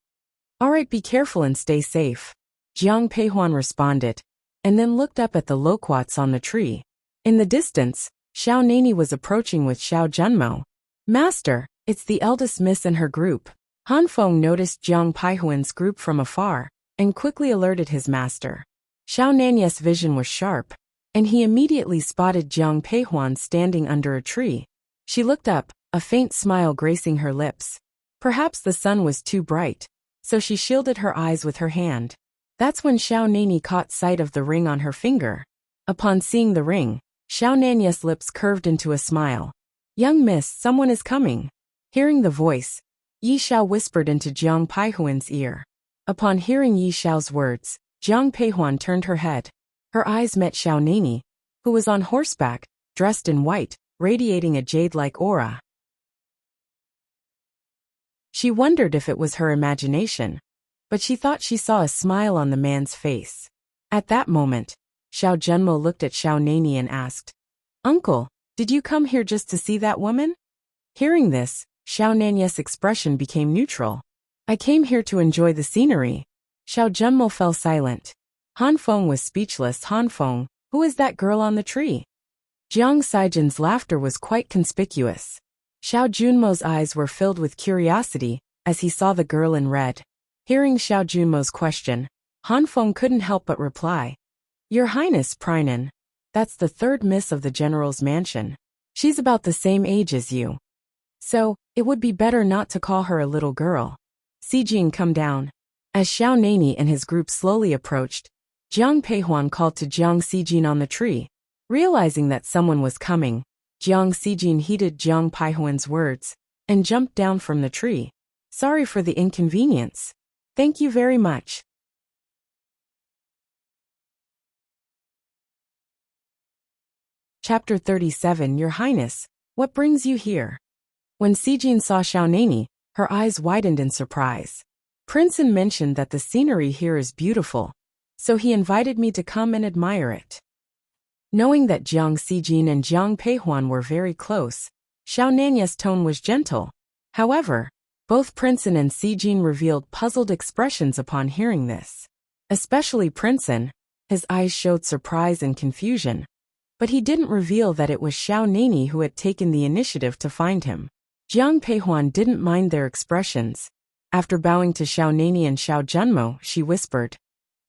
Alright, be careful and stay safe. Jiang Peihuan responded, and then looked up at the loquats on the tree. In the distance, Xiao Nani was approaching with Xiao Junmo. Master, it's the eldest miss in her group. Han Feng noticed Jiang Peihuan's group from afar, and quickly alerted his master. Xiao Nanya's vision was sharp, and he immediately spotted Jiang Peihuan standing under a tree. She looked up, a faint smile gracing her lips. Perhaps the sun was too bright, so she shielded her eyes with her hand. That's when Xiao Nani caught sight of the ring on her finger. Upon seeing the ring, Xiao Nanya's lips curved into a smile. Young miss, someone is coming. Hearing the voice, Yi Xiao whispered into Jiang Peihuan's ear. Upon hearing Yi Xiao's words, Jiang Peihuan turned her head. Her eyes met Xiao Nani, who was on horseback, dressed in white, radiating a jade-like aura. She wondered if it was her imagination, but she thought she saw a smile on the man's face. At that moment, Xiao Junmo looked at Xiao Nani and asked, Uncle, did you come here just to see that woman? Hearing this, Xiao Nanya's expression became neutral. I came here to enjoy the scenery. Xiao Junmo fell silent. Han Feng was speechless. Han Feng, who is that girl on the tree? Jiang Saijin's laughter was quite conspicuous. Xiao Junmo's eyes were filled with curiosity as he saw the girl in red. Hearing Xiao Junmo's question, Han Feng couldn't help but reply. Your Highness Prinan, that's the third miss of the general's mansion. She's about the same age as you. So, it would be better not to call her a little girl. Sijin, come down. As Xiao Nani and his group slowly approached, Jiang Peihuan called to Jiang Sijin on the tree. Realizing that someone was coming, Jiang Sijin heeded Jiang Peihuan's words and jumped down from the tree. Sorry for the inconvenience. Thank you very much. Chapter 37. Your Highness, what brings you here? When Sijin saw Xiao Nani, her eyes widened in surprise. Princeton mentioned that the scenery here is beautiful, so he invited me to come and admire it. Knowing that Jiang Sijin and Jiang Peihuan were very close, Xiao Nanya's tone was gentle. However, both Princeton and Sijin revealed puzzled expressions upon hearing this. Especially Princeton, his eyes showed surprise and confusion, but he didn't reveal that it was Xiao Nani who had taken the initiative to find him. Jiang Peihuan didn't mind their expressions. After bowing to Xiao Nani and Xiao Junmo, she whispered,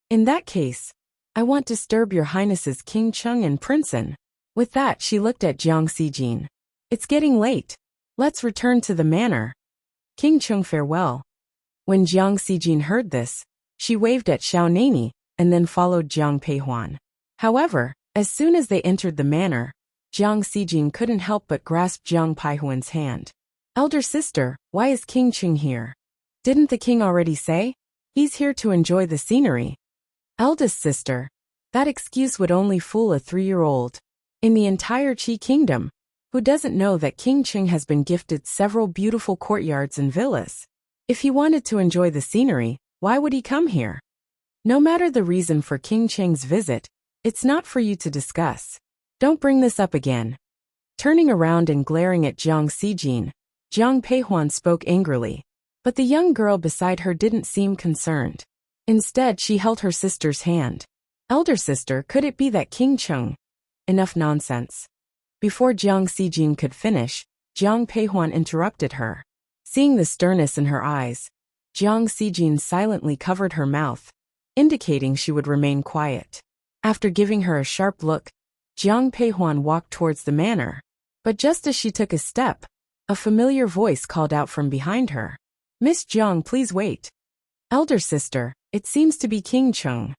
In that case, I won't disturb your Highnesses King Cheng and Princeton. With that, she looked at Jiang Sijin. It's getting late. Let's return to the manor. King Cheng, farewell. When Jiang Sijin heard this, she waved at Xiao Nani and then followed Jiang Peihuan. However, as soon as they entered the manor, Jiang Sijin couldn't help but grasp Jiang Peihuan's hand. Elder sister, why is King Cheng here? Didn't the king already say? He's here to enjoy the scenery. Eldest sister, that excuse would only fool a 3-year-old. In the entire Qi kingdom, who doesn't know that King Cheng has been gifted several beautiful courtyards and villas? If he wanted to enjoy the scenery, why would he come here? No matter the reason for King Cheng's visit, it's not for you to discuss. Don't bring this up again. Turning around and glaring at Jiang Sijin, Jiang Peihuan spoke angrily. But the young girl beside her didn't seem concerned. Instead, she held her sister's hand. Elder sister, could it be that King Cheng? Enough nonsense. Before Jiang Sijin could finish, Jiang Peihuan interrupted her. Seeing the sternness in her eyes, Jiang Sijin silently covered her mouth, indicating she would remain quiet. After giving her a sharp look, Jiang Peihuan walked towards the manor. But just as she took a step, a familiar voice called out from behind her. Miss Jiang, please wait. Elder sister, it seems to be King Cheng.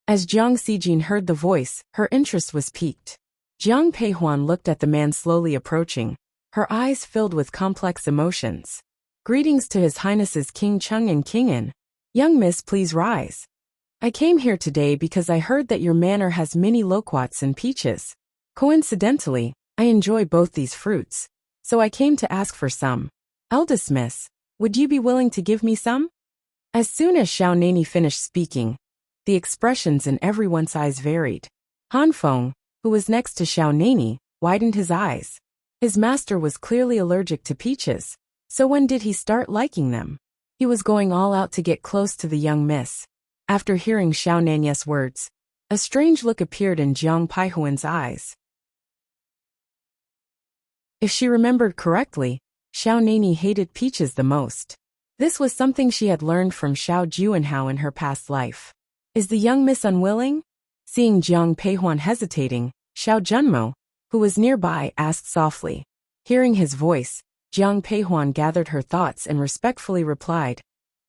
As Jiang Sijin heard the voice, her interest was piqued. Jiang Peihuan looked at the man slowly approaching, her eyes filled with complex emotions. Greetings to His Highnesses King Cheng and King An. Young miss, please rise. I came here today because I heard that your manor has many loquats and peaches. Coincidentally, I enjoy both these fruits, so I came to ask for some. Eldest miss, would you be willing to give me some? As soon as Xiao Nani finished speaking, the expressions in everyone's eyes varied. Han Feng, who was next to Xiao Nani, widened his eyes. His master was clearly allergic to peaches, so when did he start liking them? He was going all out to get close to the young miss. After hearing Xiao Nani's words, a strange look appeared in Jiang Paihuan's eyes. If she remembered correctly, Xiao Nani hated peaches the most. This was something she had learned from Xiao Juanhao in her past life. Is the young miss unwilling? Seeing Jiang Peihuan hesitating, Xiao Junmo, who was nearby, asked softly. Hearing his voice, Jiang Peihuan gathered her thoughts and respectfully replied,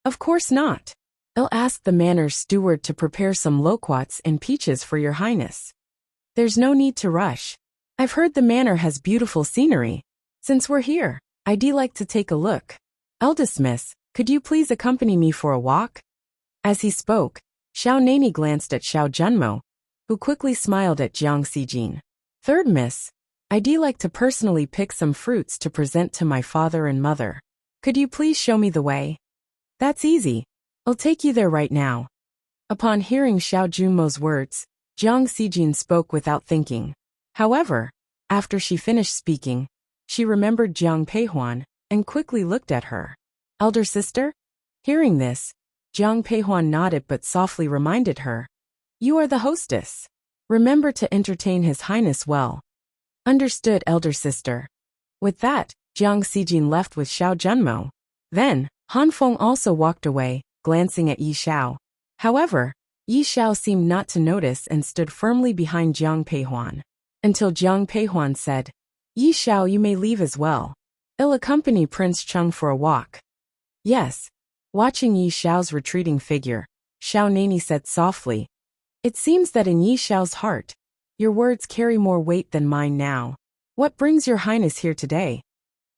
"Of course not. I'll ask the manor's steward to prepare some loquats and peaches for your highness. There's no need to rush. I've heard the manor has beautiful scenery. Since we're here, I'd like to take a look. Eldest miss, could you please accompany me for a walk?" As he spoke, Xiao Nani glanced at Xiao Junmo, who quickly smiled at Jiang Xijin. "Third miss, I'd like to personally pick some fruits to present to my father and mother. Could you please show me the way?" "That's easy. I'll take you there right now." Upon hearing Xiao Junmo's words, Jiang Xijin spoke without thinking. However, after she finished speaking, she remembered Jiang Peihuan and quickly looked at her. "Elder sister?" Hearing this, Jiang Peihuan nodded but softly reminded her, "You are the hostess. Remember to entertain His Highness well." "Understood, elder sister." With that, Jiang Xijin left with Xiao Junmo. Then, Han Feng also walked away, glancing at Yi Xiao. However, Yi Xiao seemed not to notice and stood firmly behind Jiang Peihuan. Until Jiang Peihuan said, "Yi Xiao, you may leave as well. I'll accompany Prince Cheng for a walk." "Yes." Watching Yi Xiao's retreating figure, Xiao Nani said softly, "It seems that in Yi Xiao's heart, your words carry more weight than mine now. What brings your highness here today?"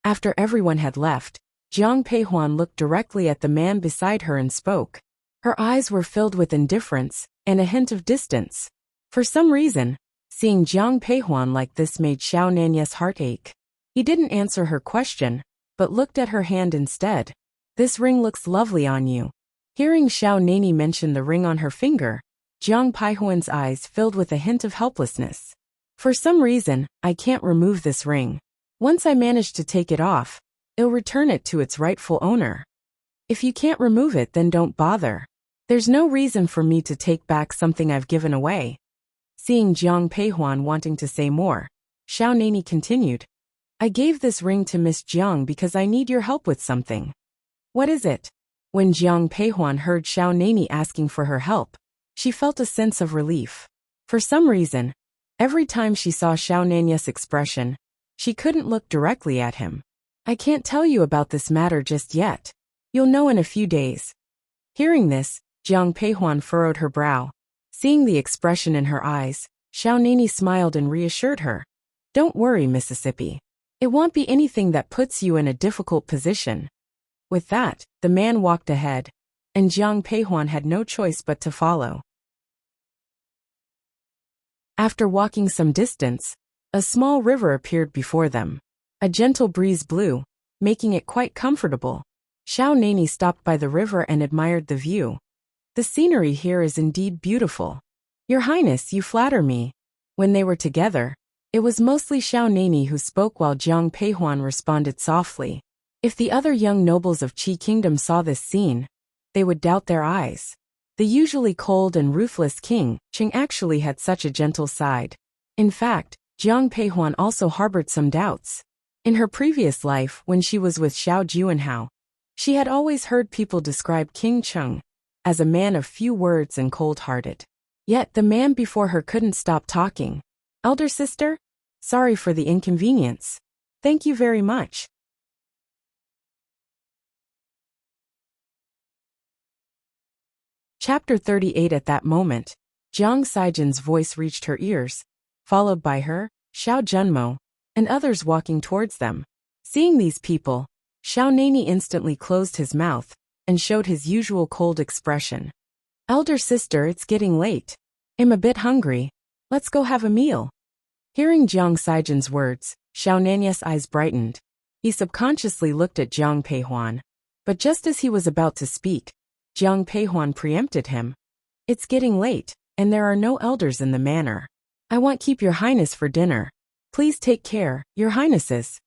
After everyone had left, Jiang Peihuan looked directly at the man beside her and spoke. Her eyes were filled with indifference and a hint of distance. For some reason, seeing Jiang Peihuan like this made Xiao Nani's heart ache. He didn't answer her question, but looked at her hand instead. "This ring looks lovely on you." Hearing Xiao Nani mention the ring on her finger, Jiang Peihuan's eyes filled with a hint of helplessness. "For some reason, I can't remove this ring. Once I manage to take it off, I'll return it to its rightful owner. If you can't remove it, then don't bother. There's no reason for me to take back something I've given away." Seeing Jiang Peihuan wanting to say more, Xiao Nani continued, "I gave this ring to Miss Jiang because I need your help with something." "What is it?" When Jiang Peihuan heard Xiao Nani asking for her help, she felt a sense of relief. For some reason, every time she saw Xiao Nani's expression, she couldn't look directly at him. "I can't tell you about this matter just yet. You'll know in a few days." Hearing this, Jiang Peihuan furrowed her brow. Seeing the expression in her eyes, Xiao Nani smiled and reassured her. "Don't worry, Mississippi. It won't be anything that puts you in a difficult position." With that, the man walked ahead, and Jiang Peihuan had no choice but to follow. After walking some distance, a small river appeared before them. A gentle breeze blew, making it quite comfortable. Xiao Nani stopped by the river and admired the view. "The scenery here is indeed beautiful. Your Highness, you flatter me." When they were together, it was mostly Xiao Nani who spoke while Jiang Peihuan responded softly. If the other young nobles of Qi Kingdom saw this scene, they would doubt their eyes. The usually cold and ruthless King Qing actually had such a gentle side. In fact, Jiang Peihuan also harbored some doubts. In her previous life, when she was with Xiao Juanhao, she had always heard people describe King Cheng as a man of few words and cold-hearted. Yet the man before her couldn't stop talking. "Elder sister? Sorry for the inconvenience. Thank you very much." Chapter 38. At that moment, Jiang Xijin's voice reached her ears, followed by her, Xiao Junmo, and others walking towards them. Seeing these people, Xiao Nani instantly closed his mouth and showed his usual cold expression. Elder sister, it's getting late. I'm a bit hungry. Let's go have a meal. Hearing Jiang Sijin's words, Xiao Nanya's eyes brightened. He subconsciously looked at Jiang Peihuan. But just as he was about to speak, Jiang Peihuan preempted him. It's getting late, and there are no elders in the manor. I want keep your highness for dinner. Please take care, your highnesses.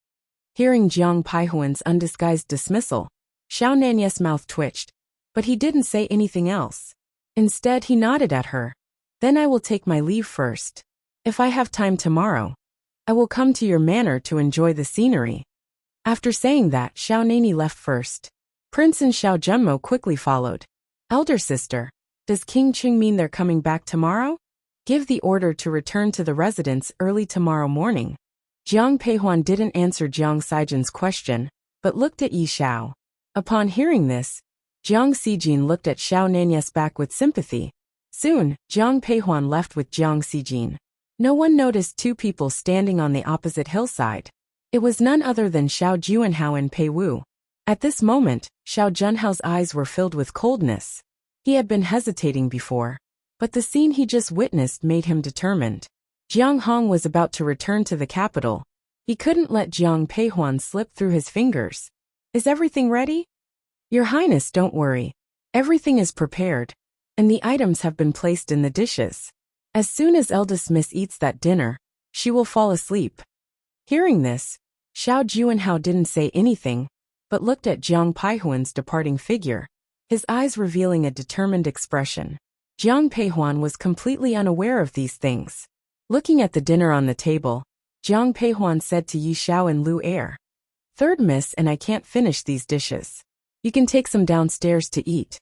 Hearing Jiang Peihuan's undisguised dismissal, Xiao Nanya's mouth twitched, but he didn't say anything else. Instead, he nodded at her. Then I will take my leave first. If I have time tomorrow, I will come to your manor to enjoy the scenery. After saying that, Xiao Nani left first. Prince and Xiao Junmo quickly followed. Elder sister, does King Qing mean they're coming back tomorrow? Give the order to return to the residence early tomorrow morning. Jiang Peihuan didn't answer Jiang Sijin's question, but looked at Yi Xiao. Upon hearing this, Jiang Sijin looked at Xiao Nanya's back with sympathy. Soon, Jiang Peihuan left with Jiang Sijin. No one noticed two people standing on the opposite hillside. It was none other than Xiao Juanhao and Pei Wu. At this moment, Xiao Junhao's eyes were filled with coldness. He had been hesitating before, but the scene he just witnessed made him determined. Jiang Hong was about to return to the capital. He couldn't let Jiang Peihuan slip through his fingers. Is everything ready? Your Highness, don't worry. Everything is prepared, and the items have been placed in the dishes. As soon as eldest miss eats that dinner, she will fall asleep. Hearing this, Xiao Juanhao didn't say anything, but looked at Jiang Peihuan's departing figure, his eyes revealing a determined expression. Jiang Peihuan was completely unaware of these things. Looking at the dinner on the table, Jiang Peihuan said to Yi Xiao and Lu Er, "Third miss, and I can't finish these dishes. You can take some downstairs to eat."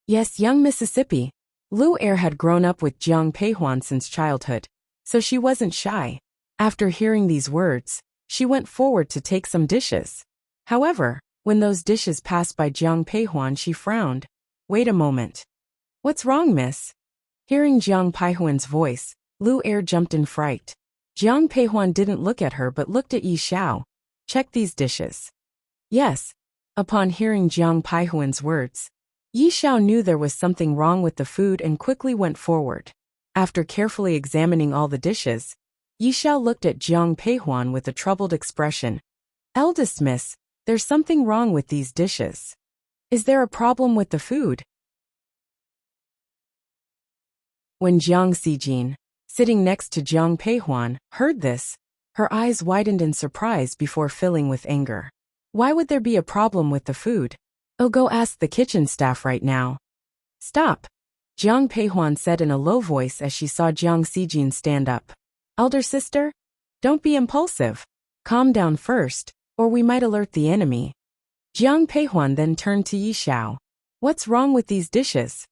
Yes, young Mississippi. Lu Er had grown up with Jiang Peihuan since childhood, so she wasn't shy. After hearing these words, she went forward to take some dishes. However, when those dishes passed by Jiang Peihuan, she frowned. Wait a moment. What's wrong, miss? Hearing Jiang Peihuan's voice, Lu Er jumped in fright. Jiang Peihuan didn't look at her but looked at Yi Xiao. Check these dishes. Yes. Upon hearing Jiang Peihuan's words, Yi Xiao knew there was something wrong with the food and quickly went forward. After carefully examining all the dishes, Yi Xiao looked at Jiang Peihuan with a troubled expression. Eldest miss, there's something wrong with these dishes. Is there a problem with the food? When Jiang Sijin, sitting next to Jiang Peihuan, heard this, her eyes widened in surprise before filling with anger. Why would there be a problem with the food? Oh, go ask the kitchen staff right now. Stop, Jiang Peihuan said in a low voice as she saw Jiang Sijin stand up. Elder sister, don't be impulsive. Calm down first, or we might alert the enemy. Jiang Peihuan then turned to Yi Xiao. What's wrong with these dishes?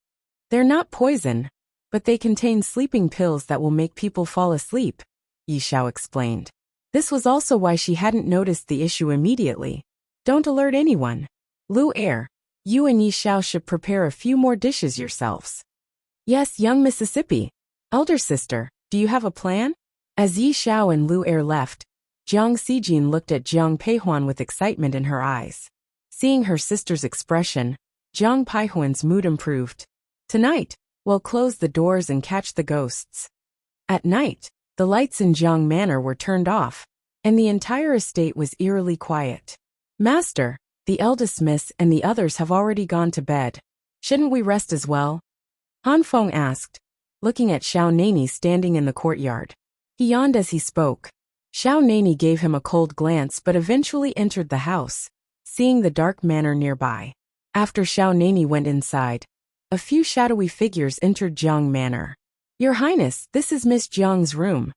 They're not poison, but they contain sleeping pills that will make people fall asleep, Yi Xiao explained. This was also why she hadn't noticed the issue immediately. Don't alert anyone. Lu Er, you and Yi Xiao should prepare a few more dishes yourselves. Yes, young Mississippi. Elder sister, do you have a plan? As Yi Xiao and Lu Er left, Jiang Sijin looked at Jiang Peihuan with excitement in her eyes. Seeing her sister's expression, Jiang Peihuan's mood improved. Tonight, we'll close the doors and catch the ghosts. At night, the lights in Jiang Manor were turned off, and the entire estate was eerily quiet. Master, the eldest miss and the others have already gone to bed. Shouldn't we rest as well? Han Feng asked, looking at Xiao Nani standing in the courtyard. He yawned as he spoke. Xiao Nani gave him a cold glance but eventually entered the house, seeing the dark manor nearby. After Xiao Nani went inside, a few shadowy figures entered Jiang Manor. Your Highness, this is Miss Jiang's room.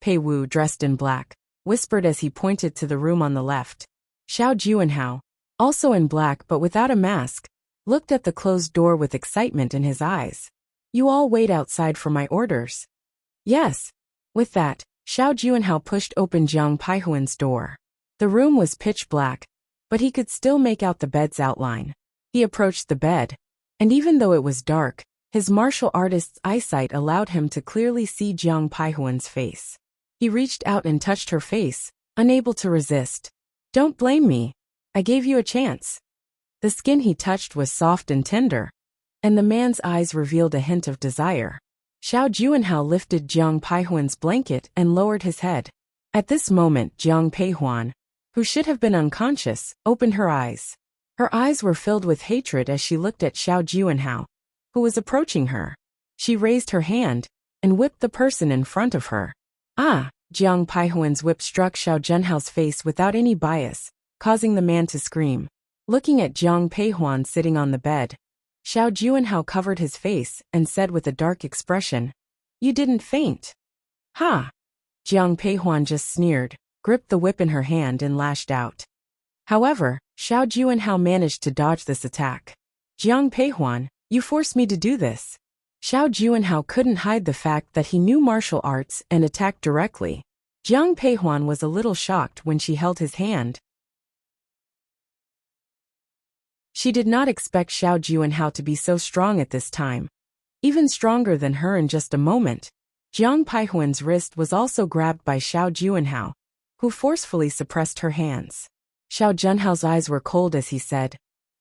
Pei Wu, dressed in black, whispered as he pointed to the room on the left. Xiao Juanhao, also in black but without a mask, looked at the closed door with excitement in his eyes. You all wait outside for my orders. Yes. With that, Xiao Juanhao pushed open Jiang Peihuan's door. The room was pitch black, but he could still make out the bed's outline. He approached the bed, and even though it was dark, his martial artist's eyesight allowed him to clearly see Jiang Peihuan's face. He reached out and touched her face, unable to resist. Don't blame me. I gave you a chance. The skin he touched was soft and tender, and the man's eyes revealed a hint of desire. Xiao Juanhao lifted Jiang Peihuan's blanket and lowered his head. At this moment Jiang Peihuan, who should have been unconscious, opened her eyes. Her eyes were filled with hatred as she looked at Xiao Juanhao, who was approaching her. She raised her hand and whipped the person in front of her. Ah! Jiang Peihuan's whip struck Xiao Junhao's face without any bias, causing the man to scream. Looking at Jiang Peihuan sitting on the bed, Xiao Juanhao covered his face and said with a dark expression, "You didn't faint." "Ha!" Jiang Peihuan just sneered, gripped the whip in her hand and lashed out. However, Xiao Juanhao managed to dodge this attack. "Jiang Peihuan, you forced me to do this." Xiao Juanhao couldn't hide the fact that he knew martial arts and attacked directly. Jiang Peihuan was a little shocked when she held his hand. She did not expect Xiao Juanhao to be so strong at this time. Even stronger than her in just a moment, Jiang Peihuan's wrist was also grabbed by Xiao Juanhao, who forcefully suppressed her hands. Xiao Junhao's eyes were cold as he said,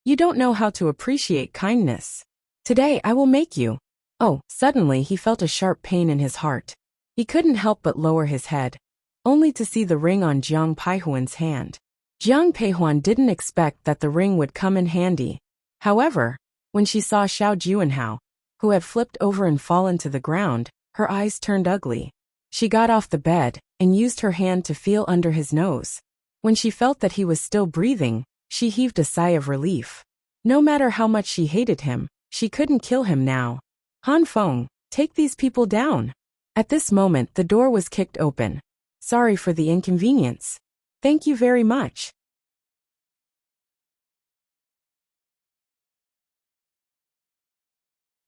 "You don't know how to appreciate kindness. Today I will make you." Oh, suddenly he felt a sharp pain in his heart. He couldn't help but lower his head, only to see the ring on Jiang Peihuan's hand. Jiang Peihuan didn't expect that the ring would come in handy. However, when she saw Xiao Juanhao, who had flipped over and fallen to the ground, her eyes turned ugly. She got off the bed and used her hand to feel under his nose. When she felt that he was still breathing, she heaved a sigh of relief. No matter how much she hated him, she couldn't kill him now. "Han Feng, take these people down." At this moment the door was kicked open. "Sorry for the inconvenience." "Thank you very much."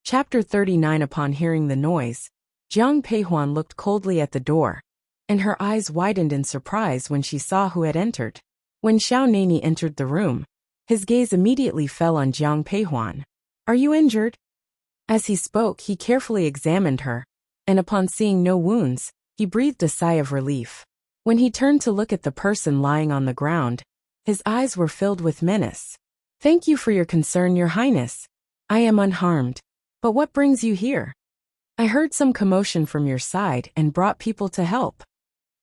Chapter 39. Upon hearing the noise, Jiang Peihuan looked coldly at the door, and her eyes widened in surprise when she saw who had entered. When Xiao Nani entered the room, his gaze immediately fell on Jiang Peihuan. "Are you injured?" As he spoke, he carefully examined her, and upon seeing no wounds, he breathed a sigh of relief. When he turned to look at the person lying on the ground, his eyes were filled with menace. "Thank you for your concern, Your Highness. I am unharmed. But what brings you here?" "I heard some commotion from your side and brought people to help."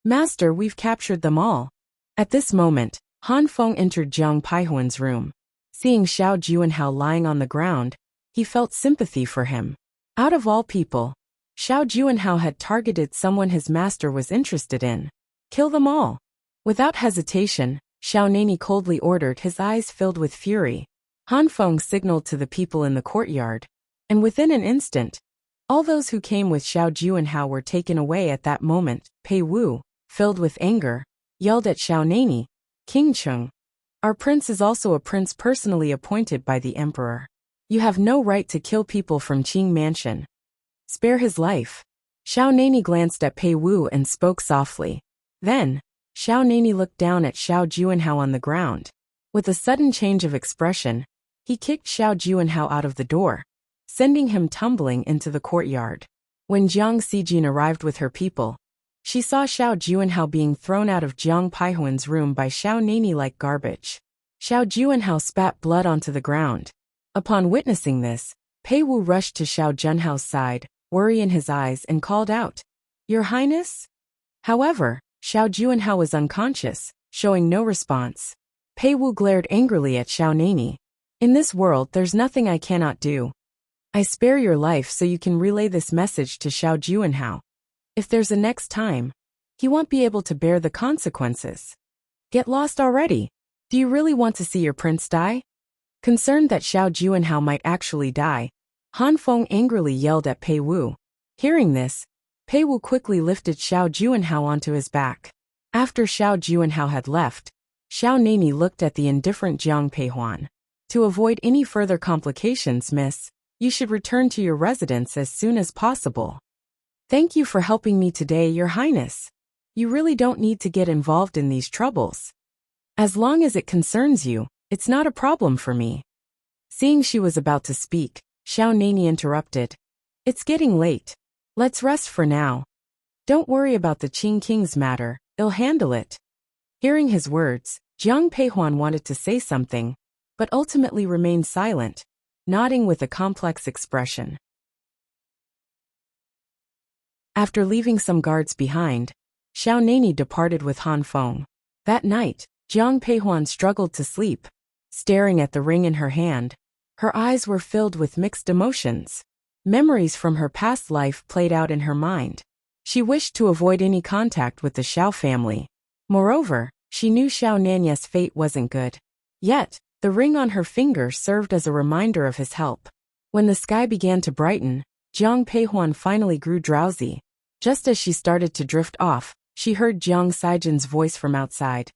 "Master, we've captured them all." At this moment, Han Feng entered Jiang Peihuan's room. Seeing Xiao Juanhao lying on the ground, he felt sympathy for him. Out of all people, Xiao Juanhao had targeted someone his master was interested in. "Kill them all." Without hesitation, Xiao Nani coldly ordered, his eyes filled with fury. Han Feng signaled to the people in the courtyard, and within an instant, all those who came with Xiao Juanhao were taken away. At that moment, Pei Wu, filled with anger, yelled at Xiao Nani, "King Cheng, our prince is also a prince personally appointed by the emperor. You have no right to kill people from Qing Mansion. Spare his life." Xiao Nani glanced at Pei Wu and spoke softly. Then, Xiao Nani looked down at Xiao Juanhao on the ground. With a sudden change of expression, he kicked Xiao Juanhao out of the door, sending him tumbling into the courtyard. When Jiang Xijin arrived with her people, she saw Xiao Juanhao being thrown out of Jiang Peihuan's room by Xiao Nani like garbage. Xiao Juanhao spat blood onto the ground. Upon witnessing this, Pei Wu rushed to Xiao Junhao's side, worry in his eyes, and called out, "Your Highness?" However, Xiao Juanhao was unconscious, showing no response. Pei Wu glared angrily at Xiao Nani. "In this world there's nothing I cannot do. I spare your life so you can relay this message to Xiao Juanhao. If there's a next time, he won't be able to bear the consequences. Get lost already. Do you really want to see your prince die?" Concerned that Xiao Juanhao might actually die, Han Feng angrily yelled at Pei Wu. Hearing this, Pei Wu quickly lifted Xiao Juanhao onto his back. After Xiao Juanhao had left, Xiao Nani looked at the indifferent Jiang Peihuan. "To avoid any further complications, miss, you should return to your residence as soon as possible." "Thank you for helping me today, Your Highness. You really don't need to get involved in these troubles. As long as it concerns you, it's not a problem for me." Seeing she was about to speak, Xiao Nani interrupted. "It's getting late. Let's rest for now. Don't worry about the Qing King's matter, they'll handle it." Hearing his words, Jiang Peihuan wanted to say something, but ultimately remained silent. nodding with a complex expression. After leaving some guards behind, Xiao Nani departed with Han Feng. That night, Jiang Peihuan struggled to sleep, staring at the ring in her hand. Her eyes were filled with mixed emotions. Memories from her past life played out in her mind. She wished to avoid any contact with the Xiao family. Moreover, she knew Xiao Nanya's fate wasn't good. Yet, the ring on her finger served as a reminder of his help. When the sky began to brighten, Jiang Peihuan finally grew drowsy. Just as she started to drift off, she heard Jiang Sijin's voice from outside.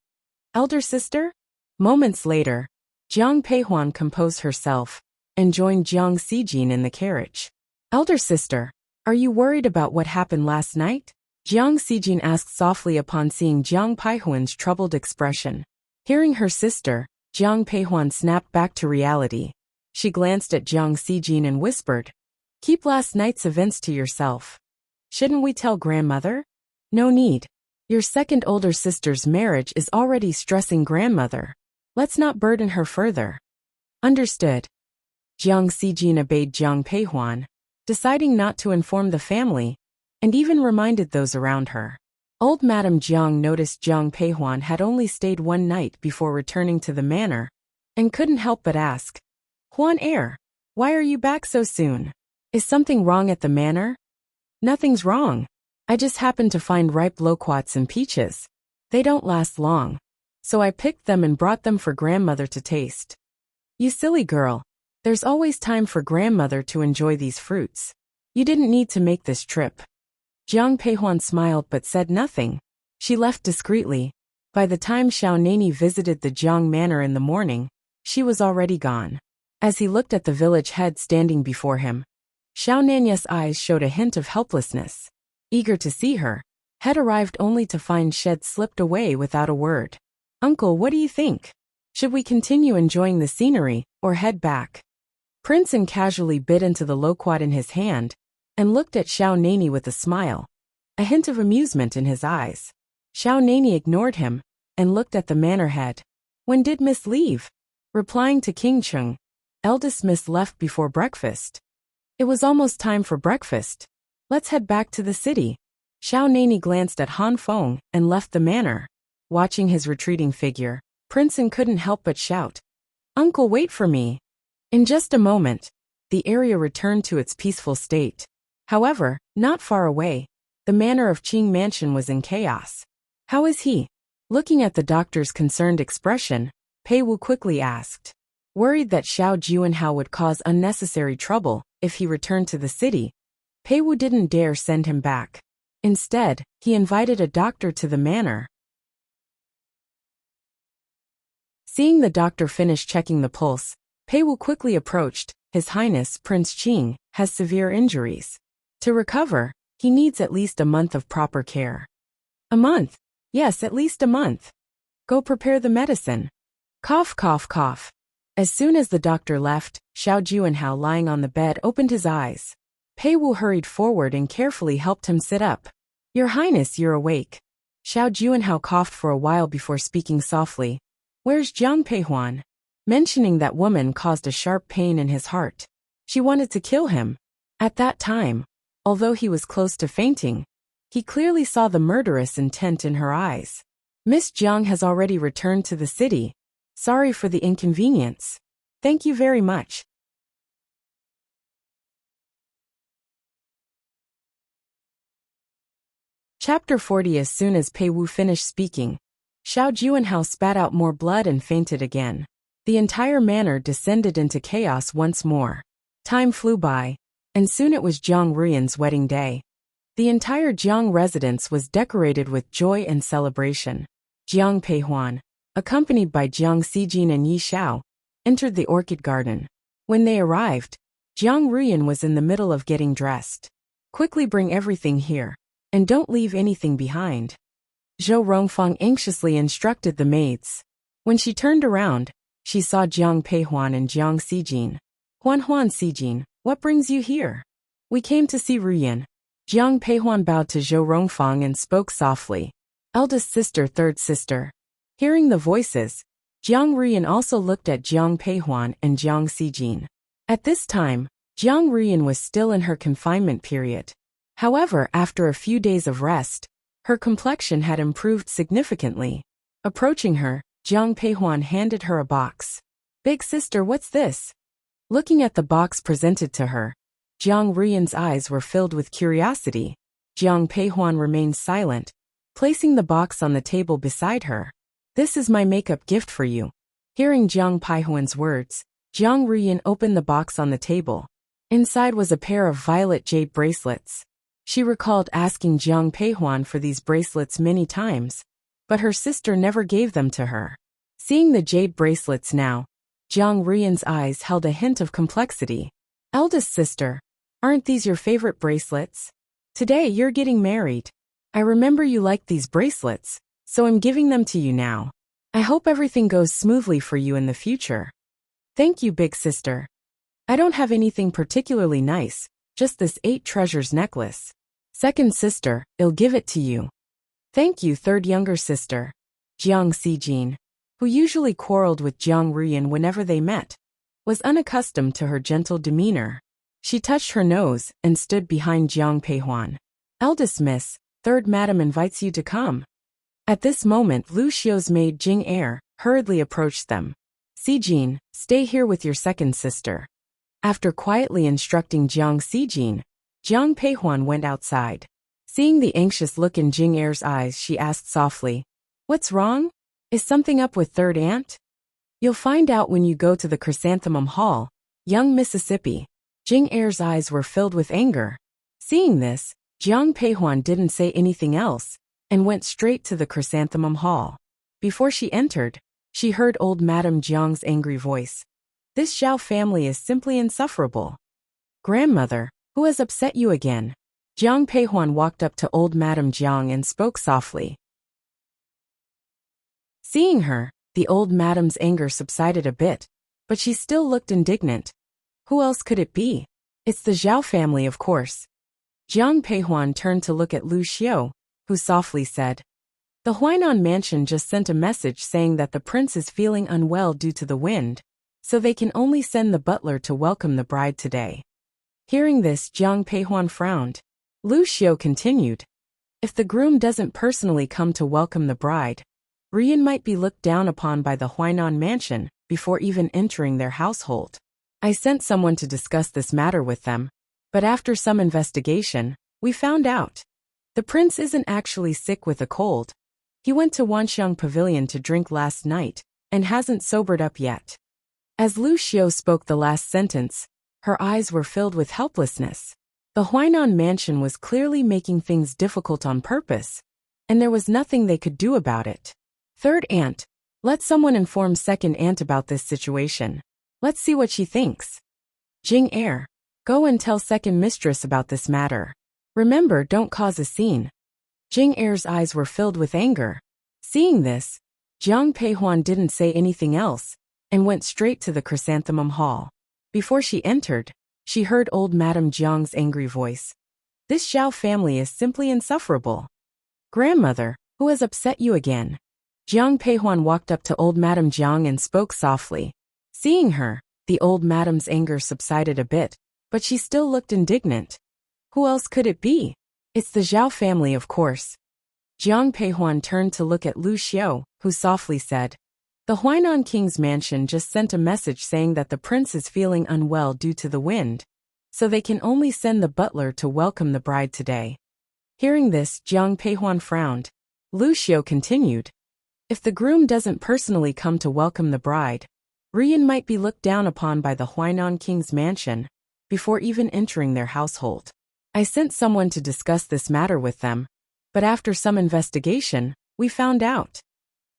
"Elder sister?" Moments later, Jiang Peihuan composed herself and joined Jiang Sijin in the carriage. "Elder sister, are you worried about what happened last night?" Jiang Sijin asked softly upon seeing Jiang Peihuan's troubled expression. Hearing her sister, Jiang Peihuan snapped back to reality. She glanced at Jiang Sijin and whispered, "Keep last night's events to yourself. Shouldn't we tell grandmother?" "No need. Your second older sister's marriage is already stressing grandmother. Let's not burden her further." "Understood." Jiang Sijin obeyed Jiang Peihuan, deciding not to inform the family, and even reminded those around her. Old Madame Jiang noticed Jiang Peihuan had only stayed one night before returning to the manor, and couldn't help but ask, "Huan heir, why are you back so soon? Is something wrong at the manor?" "Nothing's wrong. I just happened to find ripe loquats and peaches. They don't last long, so I picked them and brought them for grandmother to taste." "You silly girl. There's always time for grandmother to enjoy these fruits. You didn't need to make this trip." Jiang Peihuan smiled but said nothing. She left discreetly. By the time Xiao Nani visited the Jiang manor in the morning, she was already gone. As he looked at the village head standing before him, Xiao Nanya's eyes showed a hint of helplessness. Eager to see her, Head arrived only to find Shed slipped away without a word. "Uncle, what do you think? Should we continue enjoying the scenery, or head back?" Princeton casually bit into the loquat in his hand, and looked at Xiao Nani with a smile, a hint of amusement in his eyes. Xiao Nani ignored him, and looked at the manor head. "When did Miss leave?" Replying to King Chung, "Eldest Miss left before breakfast." "It was almost time for breakfast. Let's head back to the city." Xiao Nani glanced at Han Feng and left the manor. Watching his retreating figure, Princeton couldn't help but shout, "Uncle, wait for me." In just a moment, the area returned to its peaceful state. However, not far away, the manor of Qing Mansion was in chaos. "How is he?" Looking at the doctor's concerned expression, Pei Wu quickly asked. Worried that Xiao Juanhao would cause unnecessary trouble if he returned to the city, Pei Wu didn't dare send him back. Instead, he invited a doctor to the manor. Seeing the doctor finish checking the pulse, Pei Wu quickly approached. "His Highness Prince Qing has severe injuries. To recover, he needs at least a month of proper care." "A month?" "Yes, at least a month. Go prepare the medicine." Cough, cough, cough. As soon as the doctor left, Xiao Juanhao lying on the bed opened his eyes. Pei Wu hurried forward and carefully helped him sit up. "Your Highness, you're awake." Xiao Juanhao coughed for a while before speaking softly. "Where's Jiang Peihuan?" Mentioning that woman caused a sharp pain in his heart. She wanted to kill him. At that time, although he was close to fainting, he clearly saw the murderous intent in her eyes. "Miss Jiang has already returned to the city. Sorry for the inconvenience." "Thank you very much." Chapter 40. As soon as Pei Wu finished speaking, Xiao Juanhao spat out more blood and fainted again. The entire manor descended into chaos once more. Time flew by, and soon it was Jiang Ruyan's wedding day. The entire Jiang residence was decorated with joy and celebration. Jiang Peihuan, accompanied by Jiang Sijin and Yi Xiao, entered the orchid garden. When they arrived, Jiang Ruyan was in the middle of getting dressed. "Quickly bring everything here, and don't leave anything behind," Zhou Rongfang anxiously instructed the maids. When she turned around, she saw Jiang Peihuan and Jiang Sijin. "Huan Sijin, what brings you here?" "We came to see Ruyan." Jiang Peihuan bowed to Zhou Rongfang and spoke softly. "Eldest sister, third sister." Hearing the voices, Jiang Ruyan also looked at Jiang Peihuan and Jiang Sijin. At this time, Jiang Ruyan was still in her confinement period. However, after a few days of rest, her complexion had improved significantly. Approaching her, Jiang Peihuan handed her a box. "Big sister, what's this?" Looking at the box presented to her, Jiang Ruyan's eyes were filled with curiosity. Jiang Peihuan remained silent, placing the box on the table beside her. "This is my makeup gift for you." Hearing Jiang Peihuan's words, Jiang Ruyan opened the box on the table. Inside was a pair of violet jade bracelets. She recalled asking Jiang Peihuan for these bracelets many times, but her sister never gave them to her. Seeing the jade bracelets now, Jiang Ruyan's eyes held a hint of complexity. "Eldest sister, aren't these your favorite bracelets? Today you're getting married. I remember you liked these bracelets, so I'm giving them to you now. I hope everything goes smoothly for you in the future." "Thank you, big sister. I don't have anything particularly nice, just this 8 treasures necklace." "Second sister, I'll give it to you." "Thank you, third younger sister." Jiang Xijin, who usually quarreled with Jiang Ruyan whenever they met, was unaccustomed to her gentle demeanor. She touched her nose and stood behind Jiang Peihuan. "Eldest miss, third madam invites you to come." At this moment, Lu Xiu's maid Jing Er hurriedly approached them. "Xijin, stay here with your second sister." After quietly instructing Jiang Xijin, Jiang Peihuan went outside. Seeing the anxious look in Jing Er's eyes, she asked softly, "What's wrong? Is something up with third aunt?" "You'll find out when you go to the Chrysanthemum Hall, young Mississippi." Jing Er's eyes were filled with anger. Seeing this, Jiang Peihuan didn't say anything else and went straight to the Chrysanthemum Hall. Before she entered, she heard old Madame Jiang's angry voice. "This Zhao family is simply insufferable. Grandmother, who has upset you again?" Jiang Peihuan walked up to old Madame Jiang and spoke softly. Seeing her, the old madame's anger subsided a bit, but she still looked indignant. "Who else could it be? It's the Zhao family, of course." Jiang Peihuan turned to look at Lu Xiu, who softly said, "The Huainan mansion just sent a message saying that the prince is feeling unwell due to the wind, so they can only send the butler to welcome the bride today." Hearing this, Jiang Peihuan frowned. Lu Xiu continued, "If the groom doesn't personally come to welcome the bride, Ruyan might be looked down upon by the Huainan mansion before even entering their household. I sent someone to discuss this matter with them, but after some investigation, we found out. The prince isn't actually sick with a cold. He went to Wanxiang Pavilion to drink last night and hasn't sobered up yet." As Lu Xiu spoke the last sentence, her eyes were filled with helplessness. The Huainan mansion was clearly making things difficult on purpose, and there was nothing they could do about it. "Third aunt, let someone inform second aunt about this situation. Let's see what she thinks." "Jing Er, go and tell second mistress about this matter. Remember, don't cause a scene." Jing Er's eyes were filled with anger. Seeing this, Jiang Peihuan didn't say anything else and went straight to the Chrysanthemum Hall. Before she entered, she heard old Madame Jiang's angry voice. "This Zhao family is simply insufferable. Grandmother, who has upset you again?" Jiang Peihuan walked up to old Madame Jiang and spoke softly. Seeing her, the old madame's anger subsided a bit, but she still looked indignant. "Who else could it be? It's the Zhao family, of course." Jiang Peihuan turned to look at Lu Xiu, who softly said, "The Huainan king's mansion just sent a message saying that the prince is feeling unwell due to the wind, so they can only send the butler to welcome the bride today." Hearing this, Jiang Peihuan frowned. Lu Xiu continued, "If the groom doesn't personally come to welcome the bride, Ruyan might be looked down upon by the Huainan king's mansion before even entering their household. I sent someone to discuss this matter with them, but after some investigation, we found out.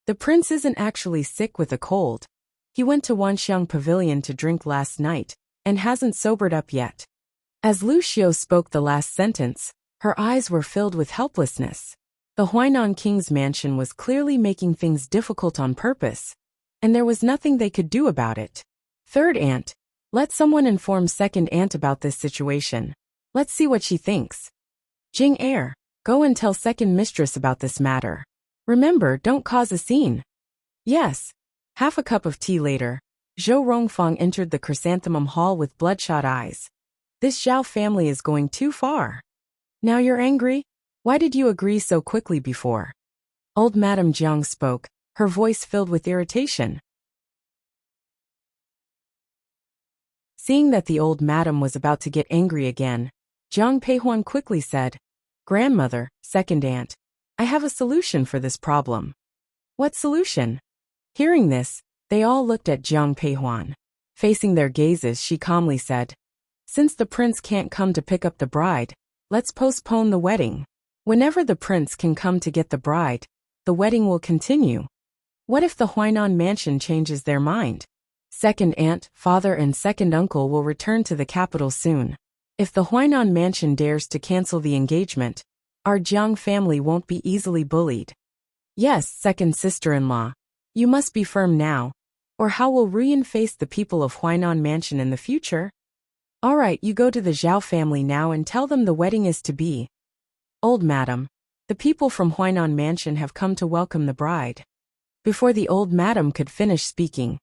The prince isn't actually sick with a cold. He went to Wanxiang Pavilion to drink last night and hasn't sobered up yet." As Lu Xiu spoke the last sentence, her eyes were filled with helplessness. The Huainan king's mansion was clearly making things difficult on purpose, and there was nothing they could do about it. "Third aunt, let someone inform second aunt about this situation. Let's see what she thinks." "Jing Er, go and tell second mistress about this matter. Remember, don't cause a scene." "Yes." Half a cup of tea later, Zhou Rongfang entered the chrysanthemum hall with bloodshot eyes. This Zhao family is going too far. Now you're angry? Why did you agree so quickly before? Old Madame Jiang spoke, her voice filled with irritation. Seeing that the old madam was about to get angry again, Jiang Peihuan quickly said, Grandmother, second aunt, I have a solution for this problem. What solution? Hearing this, they all looked at Jiang Peihuan. Facing their gazes, she calmly said, Since the prince can't come to pick up the bride, let's postpone the wedding. Whenever the prince can come to get the bride, the wedding will continue. What if the Huainan mansion changes their mind? Second aunt, father and second uncle will return to the capital soon. If the Huainan mansion dares to cancel the engagement, our Jiang family won't be easily bullied. Yes, second sister-in-law, you must be firm now, or how will Ruyan face the people of Huainan mansion in the future? All right, you go to the Zhao family now and tell them the wedding is to be. Old madam, the people from Huainan mansion have come to welcome the bride. Before the old madam could finish speaking,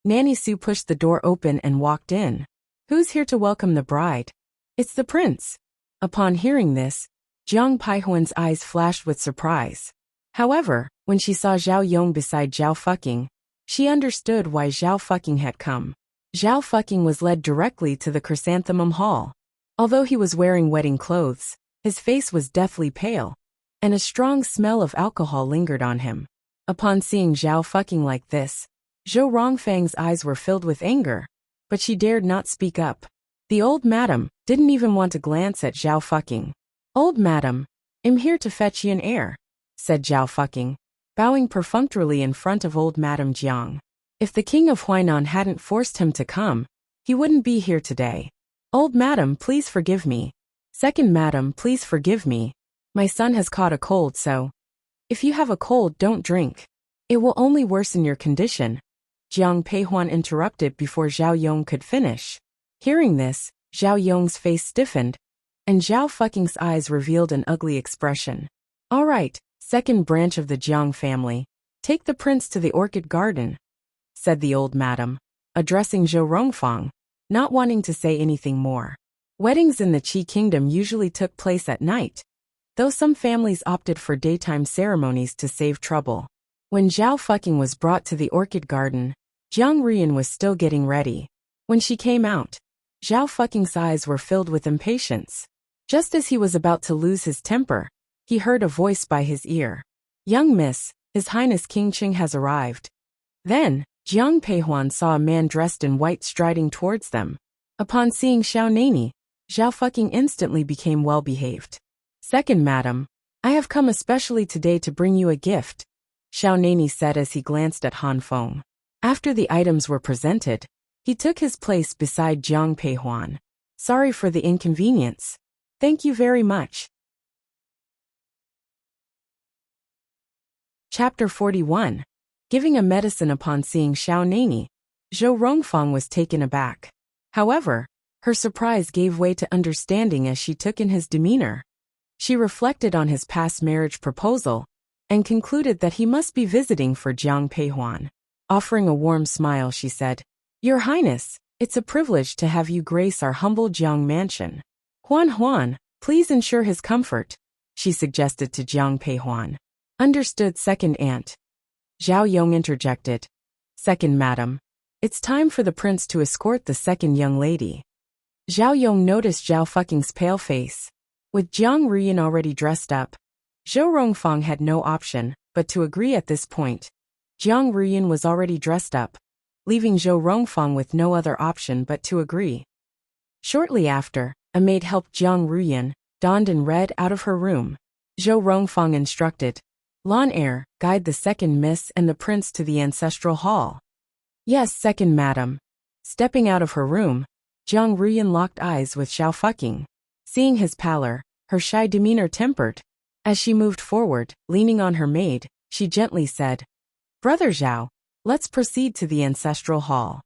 Nanny Su pushed the door open and walked in. Who's here to welcome the bride? It's the prince. Upon hearing this, Jiang Peihuan's eyes flashed with surprise. However, when she saw Zhao Yong beside Zhao Fucking, she understood why Zhao Fucking had come. Zhao Fucking was led directly to the chrysanthemum hall. Although he was wearing wedding clothes, his face was deathly pale, and a strong smell of alcohol lingered on him. Upon seeing Zhao Fucking like this, Zhou Rongfang's eyes were filled with anger, but she dared not speak up. The old madam didn't even want to glance at Zhao Fucking. Old madam, I'm here to fetch you an heir, said Zhao Fucking, bowing perfunctorily in front of old Madame Jiang. If the king of Huainan hadn't forced him to come, he wouldn't be here today. Old madam, please forgive me. Second madam, please forgive me. My son has caught a cold, so if you have a cold, don't drink. It will only worsen your condition. Jiang Peihuan interrupted before Zhao Yong could finish. Hearing this, Zhao Yong's face stiffened, and Zhao Fucking's eyes revealed an ugly expression. All right, second branch of the Jiang family, take the prince to the orchid garden, said the old madam, addressing Zhou Rongfang, not wanting to say anything more. Weddings in the Qi kingdom usually took place at night, though some families opted for daytime ceremonies to save trouble. When Zhao Fucking was brought to the orchid garden, Jiang Ruyan was still getting ready. When she came out, Zhao Fucking's eyes were filled with impatience. Just as he was about to lose his temper, he heard a voice by his ear. Young miss, His Highness King Qing has arrived. Then, Jiang Peihuan saw a man dressed in white striding towards them. Upon seeing Xiao Nani, Zhao Fucking instantly became well-behaved. Second madam, I have come especially today to bring you a gift, Xiao Nani said as he glanced at Han Feng. After the items were presented, he took his place beside Jiang Peihuan. Sorry for the inconvenience. Thank you very much. Chapter 41. Giving a medicine. Upon seeing Xiao Nani, Zhou Rongfang was taken aback. However, her surprise gave way to understanding as she took in his demeanor. She reflected on his past marriage proposal and concluded that he must be visiting for Jiang Peihuan. Offering a warm smile, she said, Your Highness, it's a privilege to have you grace our humble Jiang mansion. Huan, please ensure his comfort, she suggested to Jiang Peihuan. Understood, second aunt. Zhao Yong interjected. Second madam, it's time for the prince to escort the second young lady. Zhao Yong noticed Zhao Fucking's pale face. With Jiang Ruyan already dressed up, Zhou Rongfang had no option but to agree at this point. Jiang Ruyan was already dressed up, leaving Zhou Rongfang with no other option but to agree. Shortly after, a maid helped Jiang Ruyan, donned in red, out of her room. Zhou Rongfang instructed, Lawn heir, guide the second miss and the prince to the ancestral hall. Yes, second madam. Stepping out of her room, Jiang Ruyan locked eyes with Xiao Fucking. Seeing his pallor, her shy demeanor tempered. As she moved forward, leaning on her maid, she gently said, Brother Zhao, let's proceed to the ancestral hall.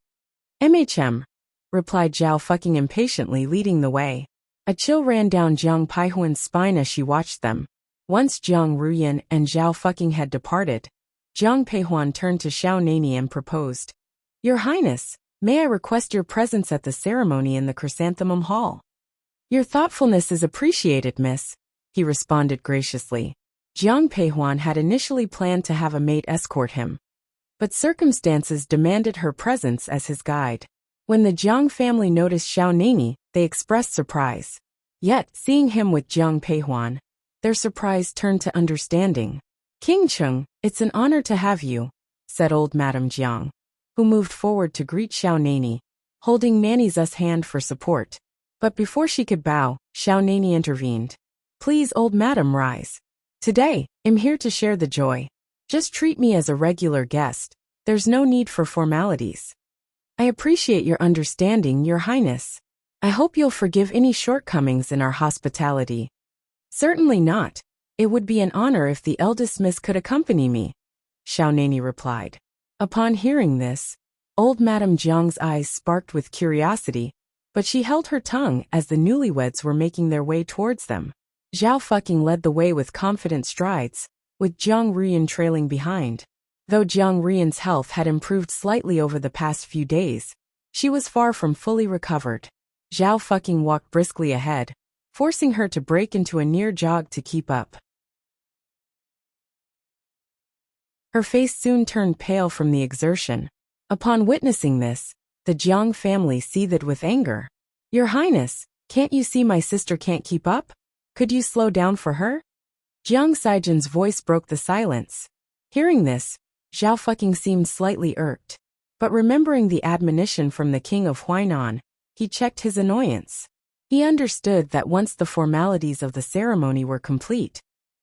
Replied Zhao Fucking impatiently, leading the way. A chill ran down Jiang Peihuan's spine as she watched them. Once Jiang Ruyan and Zhao Fucking had departed, Jiang Peihuan turned to Xiao Nani and proposed, Your Highness, may I request your presence at the ceremony in the Chrysanthemum Hall? Your thoughtfulness is appreciated, miss, he responded graciously. Jiang Peihuan had initially planned to have a maid escort him, but circumstances demanded her presence as his guide. When the Jiang family noticed Xiao Nani, they expressed surprise. Yet, seeing him with Jiang Peihuan, their surprise turned to understanding. King Cheng, it's an honor to have you, said old Madame Jiang, who moved forward to greet Xiao Nani, holding Nani's hand for support. But before she could bow, Xiao Nani intervened. Please, old madam, rise. Today, I'm here to share the joy. Just treat me as a regular guest. There's no need for formalities. I appreciate your understanding, Your Highness. I hope you'll forgive any shortcomings in our hospitality. Certainly not. It would be an honor if the eldest miss could accompany me, Xiao Nani replied. Upon hearing this, old Madame Jiang's eyes sparked with curiosity, but she held her tongue as the newlyweds were making their way towards them. Zhao Fucking led the way with confident strides, with Jiang Ruyan trailing behind. Though Jiang Ruyan's health had improved slightly over the past few days, she was far from fully recovered. Zhao Fucking walked briskly ahead, forcing her to break into a near jog to keep up. Her face soon turned pale from the exertion. Upon witnessing this, the Jiang family seethed with anger. Your Highness, can't you see my sister can't keep up? Could you slow down for her? Jiang Saijin's voice broke the silence. Hearing this, Zhao Fucking seemed slightly irked. But remembering the admonition from the king of Huainan, he checked his annoyance. He understood that once the formalities of the ceremony were complete,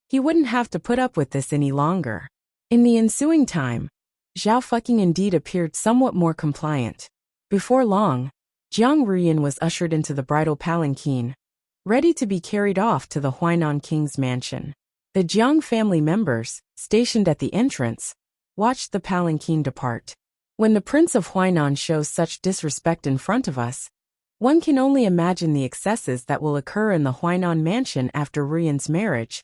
he wouldn't have to put up with this any longer. In the ensuing time, Zhao Fucking indeed appeared somewhat more compliant. Before long, Jiang Ruyan was ushered into the bridal palanquin, ready to be carried off to the Huainan king's mansion. The Jiang family members, stationed at the entrance, watched the palanquin depart. When the Prince of Huainan shows such disrespect in front of us, one can only imagine the excesses that will occur in the Huainan mansion after Ruyan's marriage.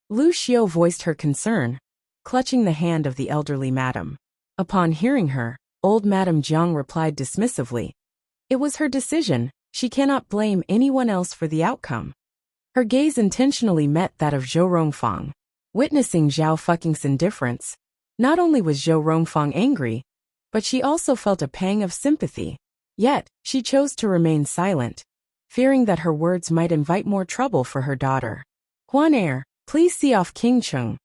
Lu Xiao voiced her concern, clutching the hand of the elderly madam. Upon hearing her, old Madame Jiang replied dismissively. It was her decision, she cannot blame anyone else for the outcome. Her gaze intentionally met that of Zhou Rongfang. Witnessing Zhao Fucking's indifference, not only was Zhou Rongfang angry, but she also felt a pang of sympathy. Yet, she chose to remain silent, fearing that her words might invite more trouble for her daughter. Huan heir, please see off King Cheng,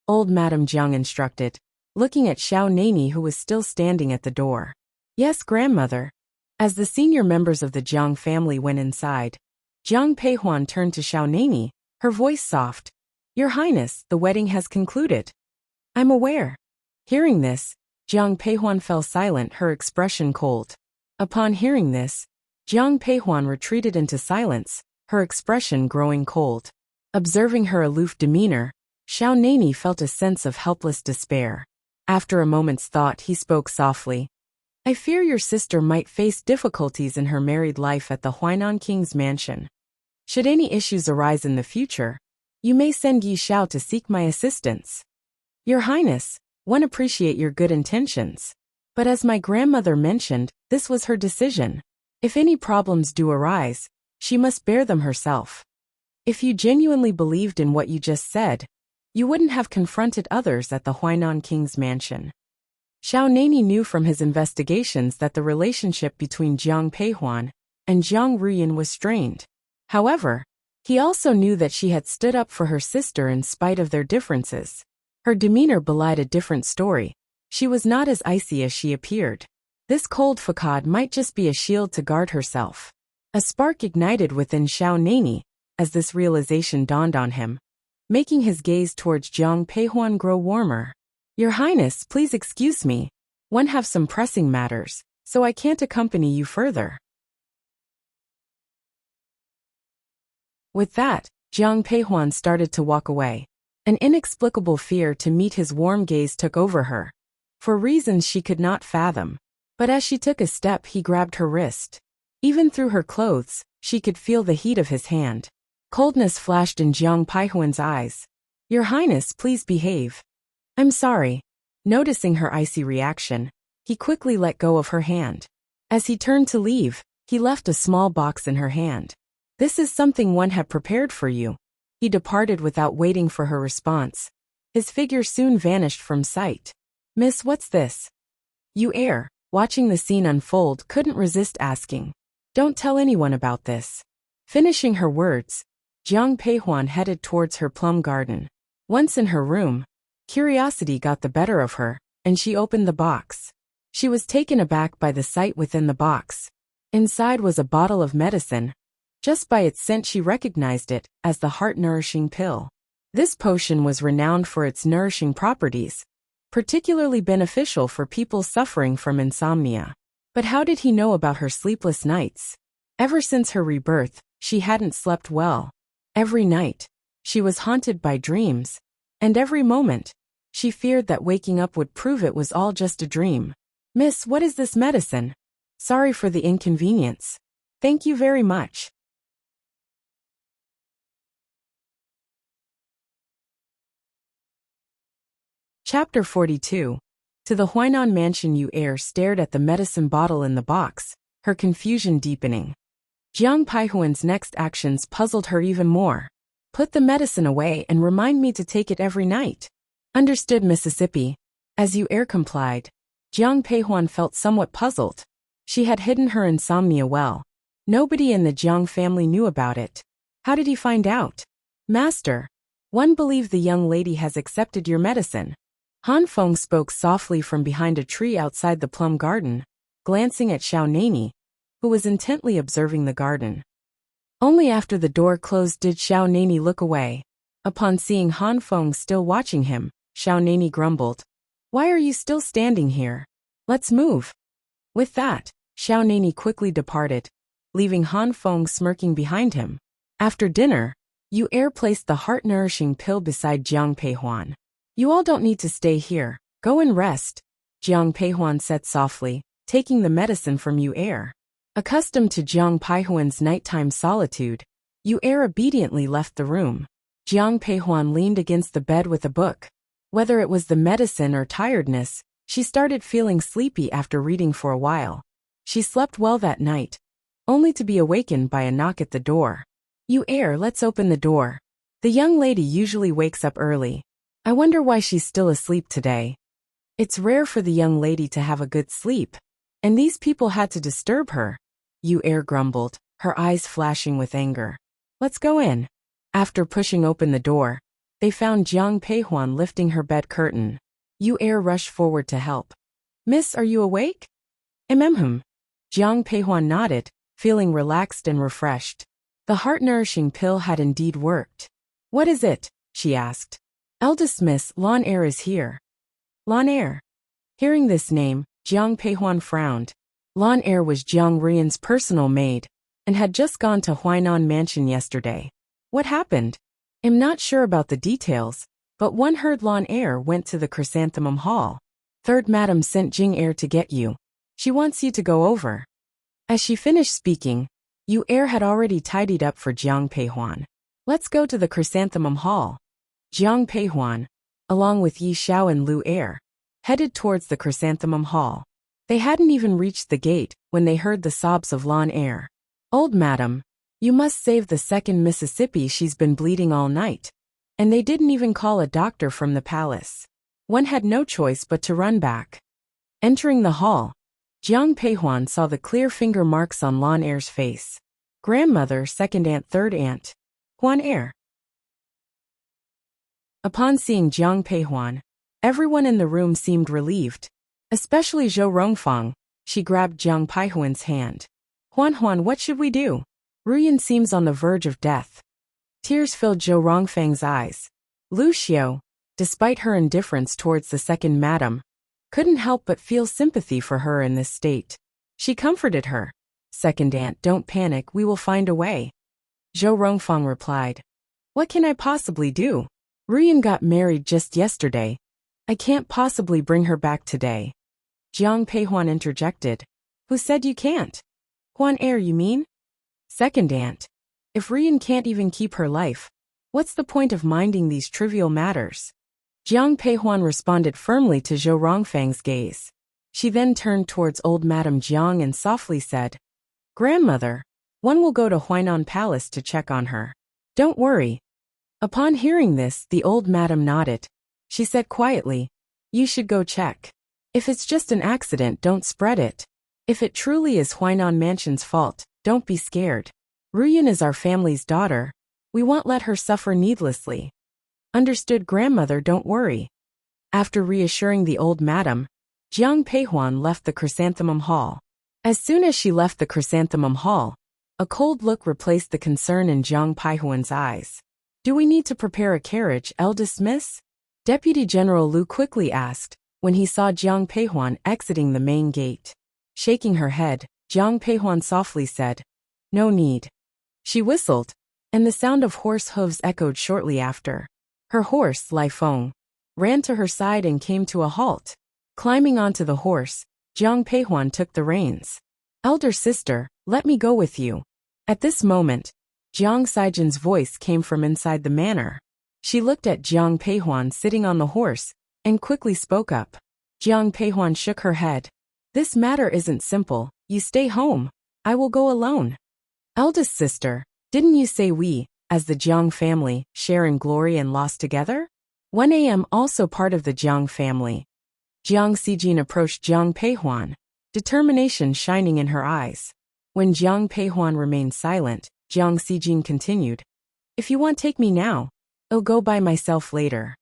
old Madame Jiang instructed, looking at Xiao Nani who was still standing at the door. Yes, grandmother. As the senior members of the Jiang family went inside, Jiang Peihuan turned to Xiao Nani, her voice soft. Your Highness, the wedding has concluded. I'm aware. Hearing this, Jiang Peihuan fell silent, her expression cold. Upon hearing this, Jiang Peihuan retreated into silence, her expression growing cold. Observing her aloof demeanor, Xiao Nani felt a sense of helpless despair. After a moment's thought, he spoke softly. I fear your sister might face difficulties in her married life at the Huainan King's mansion. Should any issues arise in the future, you may send Yi Xiao to seek my assistance. Your Highness, one appreciate your good intentions. But as my grandmother mentioned, this was her decision. If any problems do arise, she must bear them herself. If you genuinely believed in what you just said, you wouldn't have confronted others at the Huainan King's mansion. Xiao Nani knew from his investigations that the relationship between Jiang Peihuan and Jiang Ruyan was strained. However, he also knew that she had stood up for her sister in spite of their differences. Her demeanor belied a different story. She was not as icy as she appeared. This cold facade might just be a shield to guard herself. A spark ignited within Xiao Nani as this realization dawned on him, making his gaze towards Jiang Peihuan grow warmer. Your Highness, please excuse me. One have some pressing matters, so I can't accompany you further. With that, Jiang Peihuan started to walk away. An inexplicable fear to meet his warm gaze took over her, for reasons she could not fathom. But as she took a step, he grabbed her wrist. Even through her clothes, she could feel the heat of his hand. Coldness flashed in Jiang Peihuan's eyes. Your Highness, please behave. I'm sorry. Noticing her icy reaction, he quickly let go of her hand. As he turned to leave, he left a small box in her hand. This is something one had prepared for you. He departed without waiting for her response. His figure soon vanished from sight. Miss, what's this? Yu Er, watching the scene unfold, couldn't resist asking. Don't tell anyone about this. Finishing her words, Jiang Peihuan headed towards her plum garden. Once in her room, curiosity got the better of her, and she opened the box. She was taken aback by the sight within the box. Inside was a bottle of medicine. Just by its scent she recognized it as the heart-nourishing pill. This potion was renowned for its nourishing properties, particularly beneficial for people suffering from insomnia. But how did he know about her sleepless nights? Ever since her rebirth, she hadn't slept well. Every night, she was haunted by dreams, and every moment, she feared that waking up would prove it was all just a dream. Miss, what is this medicine? Sorry for the inconvenience. Thank you very much. Chapter 42. To the Huainan mansion, Yu Er stared at the medicine bottle in the box, her confusion deepening. Jiang Peihuan's next actions puzzled her even more. Put the medicine away and remind me to take it every night. Understood, Mississippi. As Yu Er complied, Jiang Peihuan felt somewhat puzzled. She had hidden her insomnia well. Nobody in the Jiang family knew about it. How did he find out? Master, one believe the young lady has accepted your medicine. Han Feng spoke softly from behind a tree outside the plum garden, glancing at Xiao Nani, who was intently observing the garden. Only after the door closed did Xiao Nani look away. Upon seeing Han Feng still watching him, Xiao Nani grumbled, "Why are you still standing here? Let's move." With that, Xiao Nani quickly departed, leaving Han Feng smirking behind him. After dinner, Yu Er placed the heart-nourishing pill beside Jiang Peihuan. "You all don't need to stay here. Go and rest," Jiang Peihuan said softly, taking the medicine from Yu Er. Accustomed to Jiang Peihuan's nighttime solitude, Yu Er obediently left the room. Jiang Peihuan leaned against the bed with a book. Whether it was the medicine or tiredness, she started feeling sleepy after reading for a while. She slept well that night, only to be awakened by a knock at the door. "Yu Er, let's open the door. The young lady usually wakes up early. I wonder why she's still asleep today. It's rare for the young lady to have a good sleep, and these people had to disturb her," Yu Er grumbled, her eyes flashing with anger. "Let's go in." After pushing open the door, they found Jiang Peihuan lifting her bed curtain. Yu Er rushed forward to help. "Miss, are you awake?" Jiang Peihuan nodded, feeling relaxed and refreshed. The heart-nourishing pill had indeed worked. "What is it?" she asked. "Eldest Miss, Lan Er is here." Lan Er. Hearing this name, Jiang Peihuan frowned. Lan Er was Jiang Rian's personal maid, and had just gone to Huainan Mansion yesterday. What happened? I'm not sure about the details, but one heard Lan Er went to the Chrysanthemum Hall. Third Madam sent Jing Er to get you. She wants you to go over. As she finished speaking, Yu Er had already tidied up for Jiang Peihuan. "Let's go to the Chrysanthemum Hall." Jiang Peihuan, along with Yi Xiao and Lu Er, headed towards the Chrysanthemum Hall. They hadn't even reached the gate when they heard the sobs of Lan Er. "Old madam, you must save the second Mississippi, she's been bleeding all night." And they didn't even call a doctor from the palace. One had no choice but to run back. Entering the hall, Jiang Peihuan saw the clear finger marks on Lan Er's face. Grandmother, second aunt, third aunt. Huan Er. Upon seeing Jiang Peihuan, everyone in the room seemed relieved. Especially Zhou Rongfang. She grabbed Jiang Peihuan's hand. "Huan, what should we do? Ruyan seems on the verge of death." Tears filled Zhou Rongfang's eyes. Lu Xiao, despite her indifference towards the second madam, couldn't help but feel sympathy for her in this state. She comforted her. "Second aunt, don't panic, we will find a way." Zhou Rongfang replied. "What can I possibly do? Ruyan got married just yesterday. I can't possibly bring her back today." Jiang Peihuan interjected. "Who said you can't?" "Huan Er, you mean?" "Second aunt. If Ruyan can't even keep her life, what's the point of minding these trivial matters?" Jiang Peihuan responded firmly to Zhou Rongfang's gaze. She then turned towards old Madame Jiang and softly said, "Grandmother, one will go to Huainan Palace to check on her. Don't worry." Upon hearing this, the old madam nodded. She said quietly, "You should go check. If it's just an accident, don't spread it. If it truly is Huainan Mansion's fault, don't be scared. Ruyun is our family's daughter. We won't let her suffer needlessly." "Understood, grandmother, don't worry." After reassuring the old madam, Jiang Peihuan left the chrysanthemum hall. As soon as she left the chrysanthemum hall, a cold look replaced the concern in Jiang Peihuan's eyes. "Do we need to prepare a carriage, eldest miss?" Deputy General Lu quickly asked, when he saw Jiang Peihuan exiting the main gate. Shaking her head, Jiang Peihuan softly said, "No need." She whistled, and the sound of horse hooves echoed shortly after. Her horse, Lai Feng, ran to her side and came to a halt. Climbing onto the horse, Jiang Peihuan took the reins. "Elder sister, let me go with you." At this moment, Jiang Saijin's voice came from inside the manor. She looked at Jiang Peihuan sitting on the horse, and quickly spoke up. Jiang Peihuan shook her head. "This matter isn't simple. You stay home. I will go alone." "Eldest sister, didn't you say we, as the Jiang family, share in glory and loss together? 1 a.m. also part of the Jiang family." Jiang Xijin approached Jiang Peihuan, determination shining in her eyes. When Jiang Peihuan remained silent, Jiang Xijin continued, "If you want, take me now. I'll go by myself later."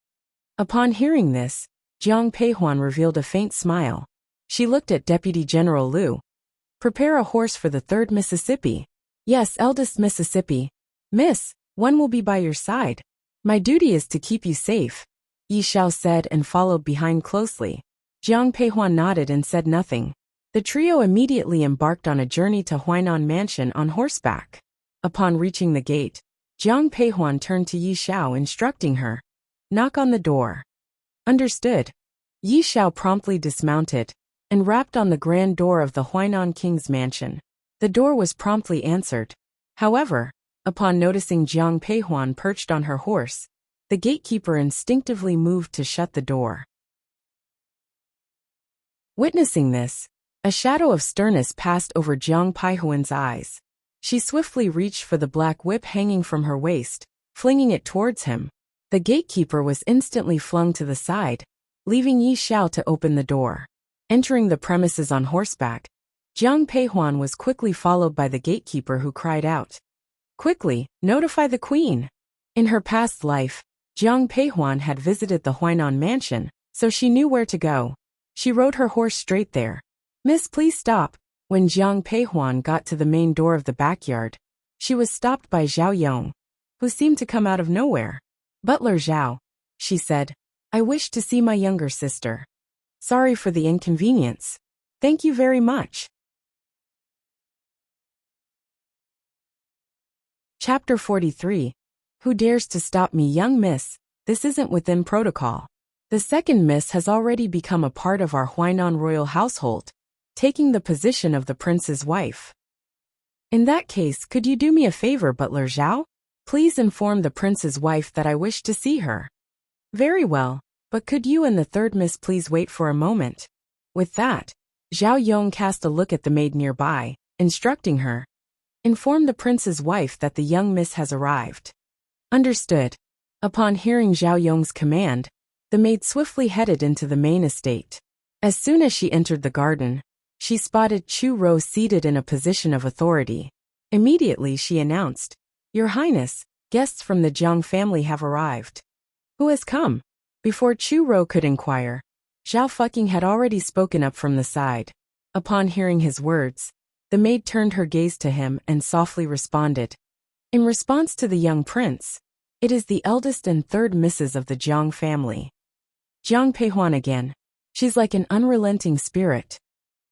Upon hearing this, Jiang Peihuan revealed a faint smile. She looked at Deputy General Lu. "Prepare a horse for the 3rd Mississippi." "Yes, eldest Mississippi. Miss, one will be by your side. My duty is to keep you safe," Yi Xiao said and followed behind closely. Jiang Peihuan nodded and said nothing. The trio immediately embarked on a journey to Huainan Mansion on horseback. Upon reaching the gate, Jiang Peihuan turned to Yi Xiao instructing her, "Knock on the door." "Understood." Yi Xiao promptly dismounted and rapped on the grand door of the Huainan King's mansion. The door was promptly answered. However, upon noticing Jiang Peihuan perched on her horse, the gatekeeper instinctively moved to shut the door. Witnessing this, a shadow of sternness passed over Jiang Peihuan's eyes. She swiftly reached for the black whip hanging from her waist, flinging it towards him. The gatekeeper was instantly flung to the side, leaving Yi Xiao to open the door. Entering the premises on horseback, Jiang Peihuan was quickly followed by the gatekeeper who cried out, "Quickly, notify the queen!" In her past life, Jiang Peihuan had visited the Huainan Mansion, so she knew where to go. She rode her horse straight there. "Miss, please stop." When Jiang Peihuan got to the main door of the backyard, she was stopped by Zhao Yong, who seemed to come out of nowhere. "Butler Zhao," she said, "I wish to see my younger sister. Sorry for the inconvenience." "Thank you very much." Chapter 43. Who dares to stop me, young miss? This isn't within protocol. The second miss has already become a part of our Huainan royal household, taking the position of the prince's wife. In that case, could you do me a favor, Butler Zhao? Please inform the prince's wife that I wish to see her. Very well, but could you and the third miss please wait for a moment? With that, Zhao Yong cast a look at the maid nearby, instructing her, inform the prince's wife that the young miss has arrived. Understood. Upon hearing Zhao Yong's command, the maid swiftly headed into the main estate. As soon as she entered the garden, she spotted Chu Rou seated in a position of authority. Immediately she announced, Your Highness, guests from the Jiang family have arrived. Who has come? Before Chu Rou could inquire, Zhao Fucking had already spoken up from the side. Upon hearing his words, the maid turned her gaze to him and softly responded. In response to the young prince, it is the eldest and third misses of the Jiang family. Jiang Peihuan again. She's like an unrelenting spirit.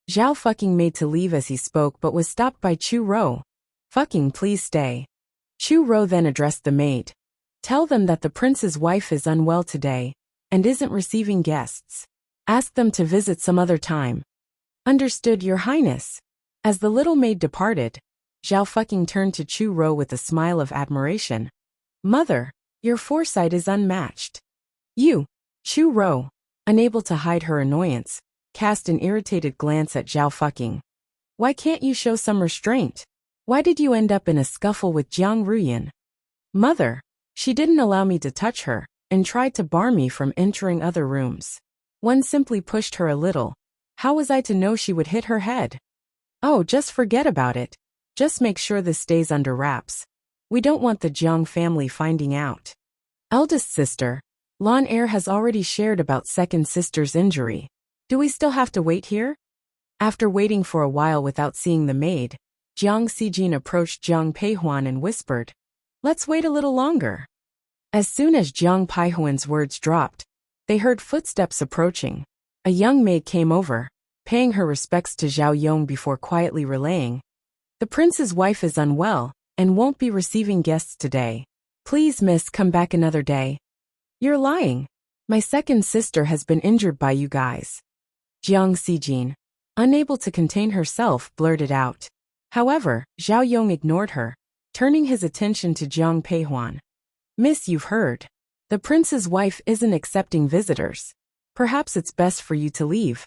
Zhao Fucking made to leave as he spoke but was stopped by Chu Rou. Fucking, please stay. Chu Rou then addressed the maid. Tell them that the prince's wife is unwell today and isn't receiving guests. Ask them to visit some other time. Understood, Your Highness. As the little maid departed, Zhao Fucking turned to Chu Rou with a smile of admiration. Mother, your foresight is unmatched. You, Chu Rou, unable to hide her annoyance, cast an irritated glance at Zhao Fucking. Why can't you show some restraint? Why did you end up in a scuffle with Jiang Ruyan? Mother, she didn't allow me to touch her, and tried to bar me from entering other rooms. One simply pushed her a little. How was I to know she would hit her head? Oh, just forget about it. Just make sure this stays under wraps. We don't want the Jiang family finding out. Eldest sister, Lan Er has already shared about second sister's injury. Do we still have to wait here? After waiting for a while without seeing the maid, Jiang Xijin approached Jiang Peihuan and whispered, "Let's wait a little longer." As soon as Jiang Peihuan's words dropped, they heard footsteps approaching. A young maid came over, paying her respects to Zhao Yong before quietly relaying, "The prince's wife is unwell and won't be receiving guests today. Please, miss, come back another day." "You're lying. My second sister has been injured by you guys." Jiang Xijin, unable to contain herself, blurted out. However, Zhao Yong ignored her, turning his attention to Jiang Peihuan. "Miss, you've heard. The prince's wife isn't accepting visitors. Perhaps it's best for you to leave."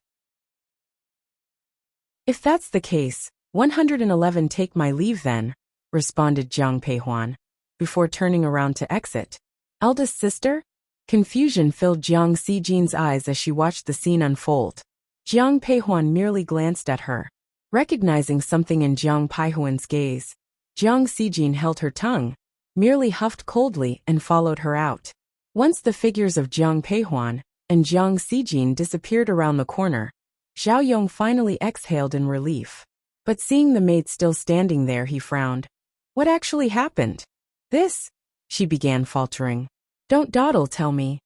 "If that's the case, 111 take my leave then," responded Jiang Peihuan, before turning around to exit. "Eldest sister?" Confusion filled Jiang Xijin's eyes as she watched the scene unfold. Jiang Peihuan merely glanced at her. Recognizing something in Jiang Peihuan's gaze, Jiang Xijin held her tongue, merely huffed coldly and followed her out. Once the figures of Jiang Peihuan and Jiang Xijin disappeared around the corner, Zhao Yong finally exhaled in relief. But seeing the maid still standing there, he frowned. "What actually happened?" "This," she began faltering. "Don't dawdle, tell me."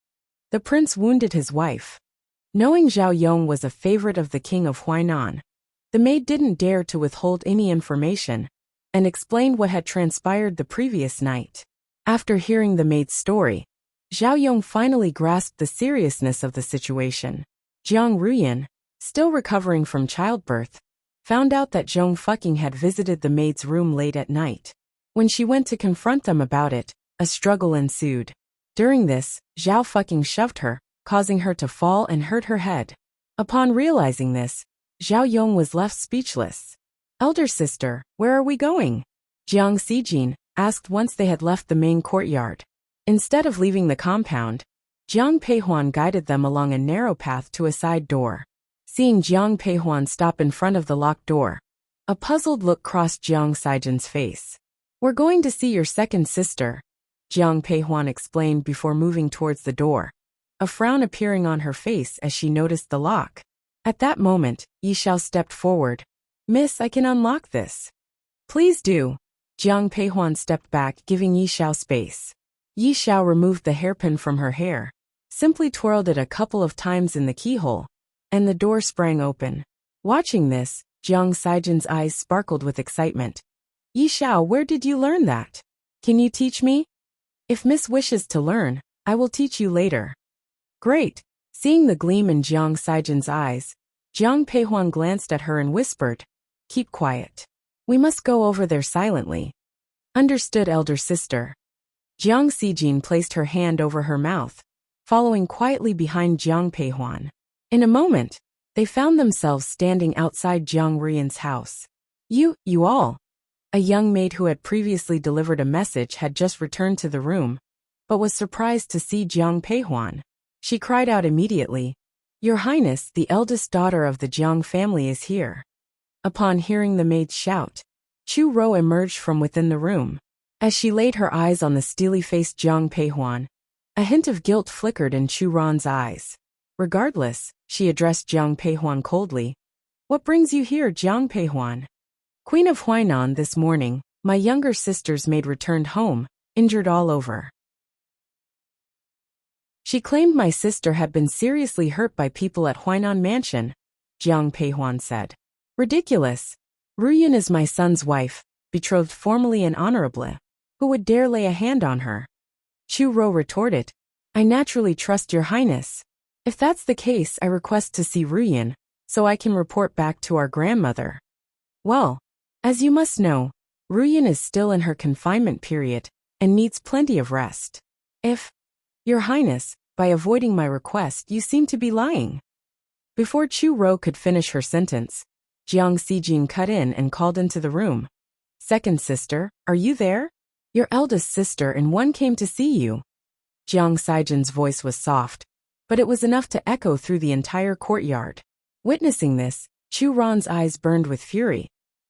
"The prince wounded his wife." Knowing Zhao Yong was a favorite of the king of Huainan, the maid didn't dare to withhold any information, and explained what had transpired the previous night. After hearing the maid's story, Zhao Yong finally grasped the seriousness of the situation. Jiang Ruyan, still recovering from childbirth, found out that Zhong Fucking had visited the maid's room late at night. When she went to confront them about it, a struggle ensued. During this, Zhao Fucking shoved her, causing her to fall and hurt her head. Upon realizing this, Zhao Yong was left speechless. "Elder sister, where are we going?" Jiang Xijin asked once they had left the main courtyard. Instead of leaving the compound, Jiang Peihuan guided them along a narrow path to a side door. Seeing Jiang Peihuan stop in front of the locked door, a puzzled look crossed Jiang Xijin's face. "We're going to see your second sister," Jiang Peihuan explained before moving towards the door, a frown appearing on her face as she noticed the lock. At that moment, Yi Xiao stepped forward. "Miss, I can unlock this." "Please do." Jiang Peihuan stepped back, giving Yi Xiao space. Yi Xiao removed the hairpin from her hair, simply twirled it a couple of times in the keyhole, and the door sprang open. Watching this, Jiang Xijin's eyes sparkled with excitement. "Yi Xiao, where did you learn that? Can you teach me?" "If Miss wishes to learn, I will teach you later." "Great." Seeing the gleam in Jiang Xijin's eyes, Jiang Peihuan glanced at her and whispered, "Keep quiet. We must go over there silently." "Understood, elder sister." Jiang Xijin placed her hand over her mouth, following quietly behind Jiang Peihuan. In a moment, they found themselves standing outside Jiang Ruyan's house. You all." A young maid who had previously delivered a message had just returned to the room, but was surprised to see Jiang Peihuan. She cried out immediately, "Your Highness, the eldest daughter of the Jiang family is here." Upon hearing the maid's shout, Chu Ro emerged from within the room. As she laid her eyes on the steely-faced Jiang Peihuan, a hint of guilt flickered in Chu Ron's eyes. Regardless, she addressed Jiang Peihuan coldly. "What brings you here, Jiang Peihuan?" "Queen of Huainan, this morning, my younger sister's maid returned home, injured all over. She claimed my sister had been seriously hurt by people at Huainan Mansion," Jiang Peihuan said. "Ridiculous. Ruyan is my son's wife, betrothed formally and honorably. Who would dare lay a hand on her?" Chu Ro retorted, "I naturally trust your highness. If that's the case, I request to see Ruyan, so I can report back to our grandmother." "Well, as you must know, Ruyan is still in her confinement period and needs plenty of rest. If, your highness, by avoiding my request, you seem to be lying." Before Chu Ro could finish her sentence, Jiang Xijin cut in and called into the room. Second sister, are you there? Your eldest sister and one came to see you. Jiang Xijin's voice was soft, but it was enough to echo through the entire courtyard. Witnessing this, Chu Ron's eyes burned with fury.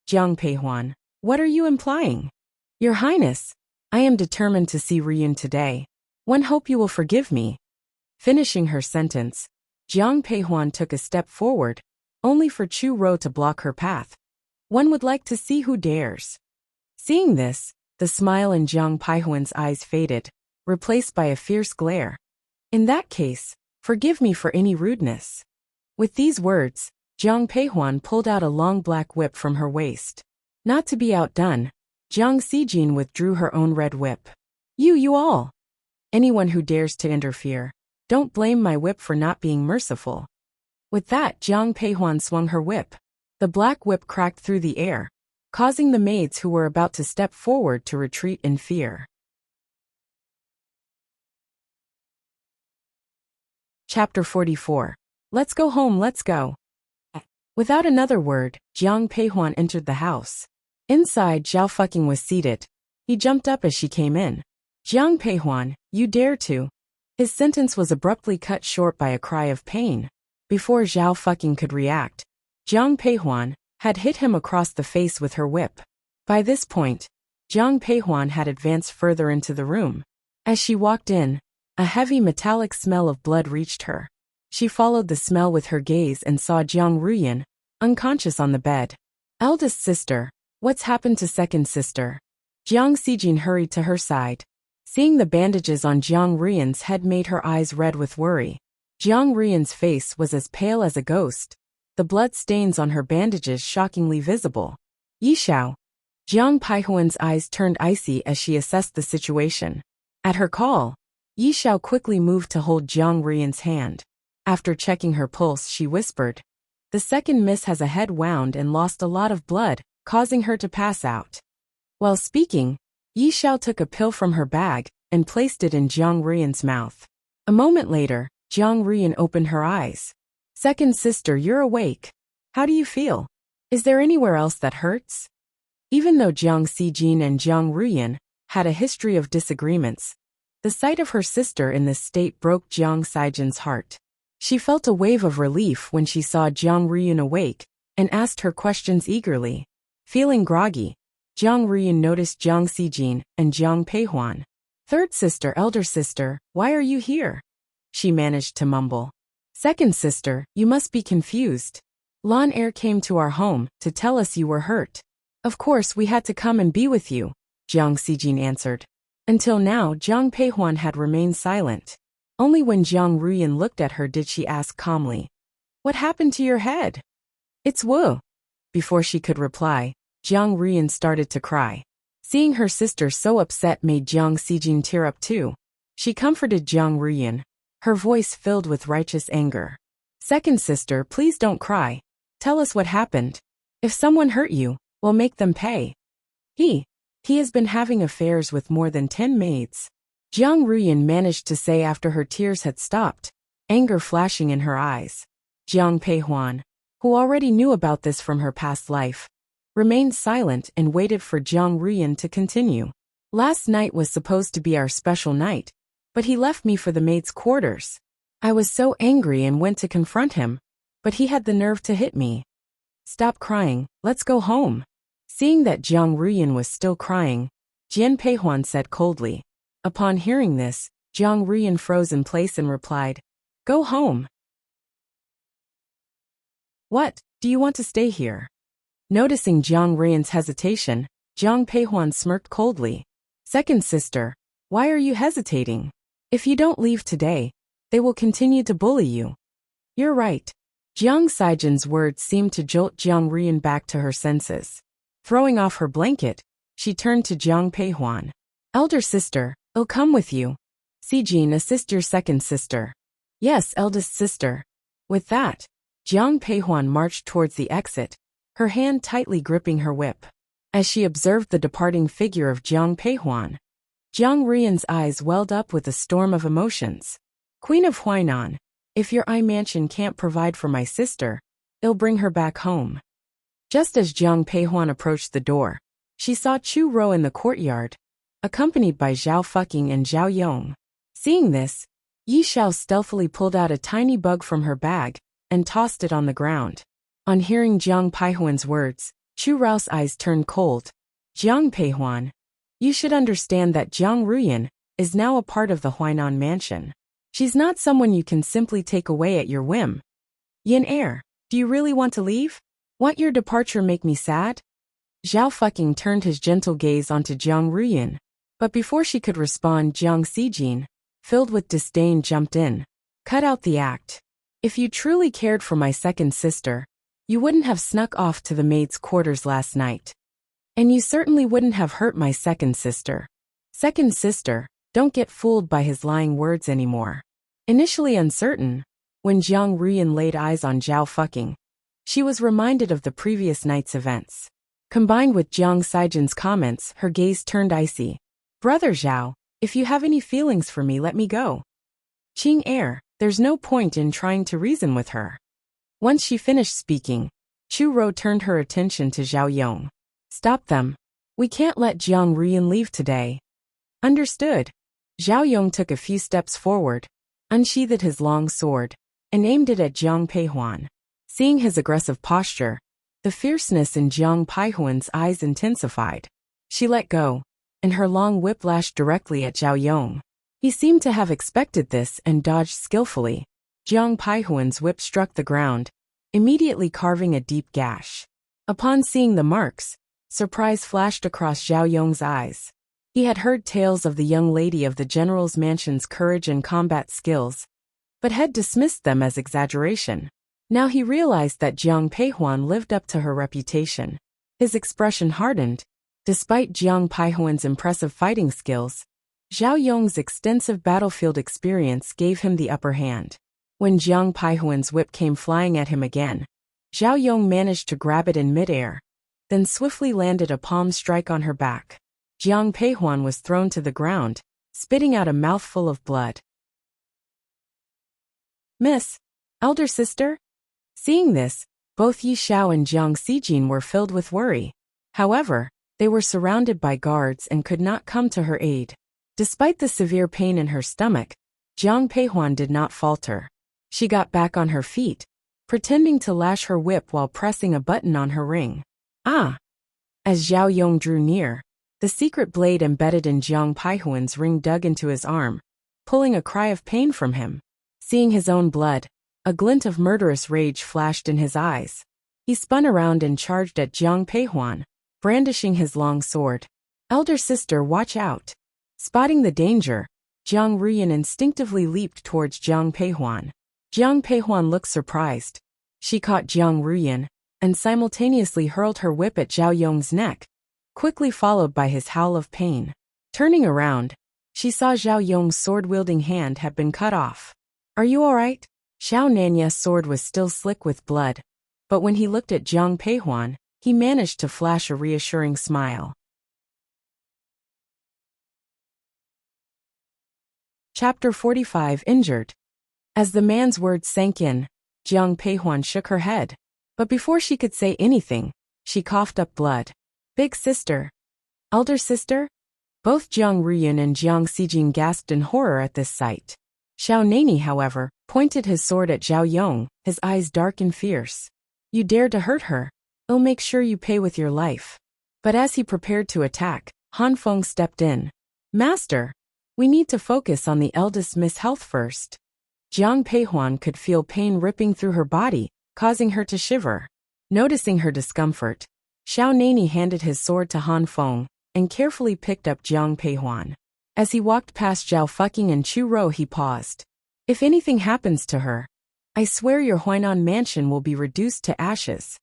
Jiang Peihuan, what are you implying? Your Highness, I am determined to see Ryun today. One hope you will forgive me. Finishing her sentence, Jiang Peihuan took a step forward, only for Chu Ro to block her path. One would like to see who dares. Seeing this, the smile in Jiang Peihuan's eyes faded, replaced by a fierce glare. In that case, forgive me for any rudeness. With these words, Jiang Peihuan pulled out a long black whip from her waist. Not to be outdone, Jiang Xijin withdrew her own red whip. You all! Anyone who dares to interfere, don't blame my whip for not being merciful. With that, Jiang Peihuan swung her whip. The black whip cracked through the air, causing the maids who were about to step forward to retreat in fear. Chapter 44. Let's go home, let's go. Without another word, Jiang Peihuan entered the house. Inside, Zhao Fucking was seated. He jumped up as she came in. Jiang Peihuan, you dare to. His sentence was abruptly cut short by a cry of pain. Before Zhao Fucking could react, Jiang Peihuan had hit him across the face with her whip. By this point, Jiang Peihuan had advanced further into the room. As she walked in, a heavy metallic smell of blood reached her. She followed the smell with her gaze and saw Jiang Ruyan, unconscious on the bed. Eldest sister, what's happened to second sister? Jiang Xijin hurried to her side. Seeing the bandages on Jiang Ruyan's head made her eyes red with worry. Jiang Ruyan's face was as pale as a ghost, the blood stains on her bandages shockingly visible. Yishao. Jiang Peihuan's eyes turned icy as she assessed the situation. At her call, Yishao quickly moved to hold Jiang Ruyan's hand. After checking her pulse, she whispered, the second miss has a head wound and lost a lot of blood, causing her to pass out. While speaking, Yishao took a pill from her bag and placed it in Jiang Ruyan's mouth. A moment later, Jiang Ruyan opened her eyes. Second sister, you're awake. How do you feel? Is there anywhere else that hurts? Even though Jiang Xijin and Jiang Ruyan had a history of disagreements, the sight of her sister in this state broke Jiang Xijin's heart. She felt a wave of relief when she saw Jiang Ruyan awake and asked her questions eagerly. Feeling groggy, Jiang Ruyan noticed Jiang Xijin and Jiang Peihuan. Third sister, elder sister, why are you here? She managed to mumble. Second sister, you must be confused. Lan Er came to our home to tell us you were hurt. Of course we had to come and be with you, Jiang Xijin answered. Until now, Jiang Peihuan had remained silent. Only when Jiang Ruyan looked at her did she ask calmly, what happened to your head? It's Wu. Before she could reply, Jiang Ruyan started to cry. Seeing her sister so upset made Jiang Xijin tear up too. She comforted Jiang Ruyan, her voice filled with righteous anger. Second sister, please don't cry. Tell us what happened. If someone hurt you, we'll make them pay. He has been having affairs with more than 10 maids. Jiang Ruyan managed to say after her tears had stopped, anger flashing in her eyes. Jiang Peihuan, who already knew about this from her past life, remained silent and waited for Jiang Ruyan to continue. Last night was supposed to be our special night, but he left me for the maid's quarters. I was so angry and went to confront him, but he had the nerve to hit me. Stop crying, let's go home. Seeing that Jiang Ruyan was still crying, Jian Peihuan said coldly. Upon hearing this, Jiang Ruyan froze in place and replied, go home. What, do you want to stay here? Noticing Jiang Ruyan's hesitation, Jiang Peihuan smirked coldly. Second sister, why are you hesitating? If you don't leave today, they will continue to bully you. You're right. Jiang Xijin's words seemed to jolt Jiang Ruyan back to her senses. Throwing off her blanket, she turned to Jiang Peihuan. Elder sister, I'll come with you. Xijin, assist your second sister. Yes, eldest sister. With that, Jiang Peihuan marched towards the exit, her hand tightly gripping her whip. As she observed the departing figure of Jiang Peihuan, Jiang Ruyan's eyes welled up with a storm of emotions. Queen of Huainan, If your mansion can't provide for my sister, it'll bring her back home. Just as Jiang Peihuan approached the door, she saw Chu Rou in the courtyard, accompanied by Zhao Fucking and Zhao Yong. Seeing this, Yi Xiao stealthily pulled out a tiny bug from her bag and tossed it on the ground. On hearing Jiang Peihuan's words, Chu Rou's eyes turned cold. Jiang Peihuan, you should understand that Jiang Ruyan is now a part of the Huainan mansion. She's not someone you can simply take away at your whim. Yin Air, do you really want to leave? Won't your departure make me sad? Zhao Fucking turned his gentle gaze onto Jiang Ruyan, but before she could respond, Jiang Xijin, filled with disdain, jumped in. Cut out the act. If you truly cared for my second sister, you wouldn't have snuck off to the maid's quarters last night. And you certainly wouldn't have hurt my second sister. Second sister, don't get fooled by his lying words anymore. Initially uncertain, when Jiang Ruyan laid eyes on Zhao Fucking, she was reminded of the previous night's events. Combined with Jiang Xijin's comments, her gaze turned icy. Brother Zhao, if you have any feelings for me, let me go. Qing Air, there's no point in trying to reason with her. Once she finished speaking, Chu Rou turned her attention to Zhao Yong. Stop them. We can't let Jiang Ruyan leave today. Understood. Zhao Yong took a few steps forward, unsheathed his long sword, and aimed it at Jiang Peihuan. Seeing his aggressive posture, the fierceness in Jiang Peihuan's eyes intensified. She let go, and her long whip lashed directly at Zhao Yong. He seemed to have expected this and dodged skillfully. Jiang Peihuan's whip struck the ground, immediately carving a deep gash. Upon seeing the marks, surprise flashed across Zhao Yong's eyes. He had heard tales of the young lady of the general's mansion's courage and combat skills, but had dismissed them as exaggeration. Now he realized that Jiang Peihuan lived up to her reputation. His expression hardened. Despite Jiang Peihuan's impressive fighting skills, Zhao Yong's extensive battlefield experience gave him the upper hand. When Jiang Peihuan's whip came flying at him again, Zhao Yong managed to grab it in midair, then swiftly landed a palm strike on her back. Jiang Peihuan was thrown to the ground, spitting out a mouthful of blood. Miss, elder sister? Seeing this, both Yi Xiao and Jiang Xijin were filled with worry. However, they were surrounded by guards and could not come to her aid. Despite the severe pain in her stomach, Jiang Peihuan did not falter. She got back on her feet, pretending to lash her whip while pressing a button on her ring. Ah! As Zhao Yong drew near, the secret blade embedded in Jiang Peihuan's ring dug into his arm, pulling a cry of pain from him. Seeing his own blood, a glint of murderous rage flashed in his eyes. He spun around and charged at Jiang Peihuan, brandishing his long sword. Elder sister, watch out! Spotting the danger, Jiang Ruyan instinctively leaped towards Jiang Peihuan. Jiang Peihuan looked surprised. She caught Jiang Ruyan and simultaneously hurled her whip at Zhao Yong's neck, quickly followed by his howl of pain. Turning around, she saw Zhao Yong's sword-wielding hand had been cut off. Are you all right? Xiao Nanya's sword was still slick with blood, but when he looked at Jiang Peihuan, he managed to flash a reassuring smile. Chapter 45 Injured. As the man's words sank in, Jiang Peihuan shook her head. But before she could say anything, she coughed up blood. Big sister. Elder sister? Both Jiang Ruyan and Jiang Xijin gasped in horror at this sight. Xiao Nani, however, pointed his sword at Zhao Yong, his eyes dark and fierce. You dare to hurt her? I'll make sure you pay with your life. But as he prepared to attack, Han Feng stepped in. Master, we need to focus on the eldest Miss Health first. Jiang Peihuan could feel pain ripping through her body, causing her to shiver. Noticing her discomfort, Xiao Nani handed his sword to Han Feng and carefully picked up Jiang Peihuan. As he walked past Zhao Fucking and Chu Rou, he paused. If anything happens to her, I swear your Huainan mansion will be reduced to ashes.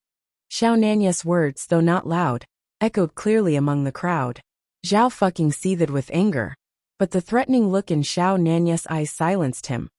Xiao Nanya's words, though not loud, echoed clearly among the crowd. Zhao Fucking seethed with anger, but the threatening look in Xiao Nanya's eyes silenced him,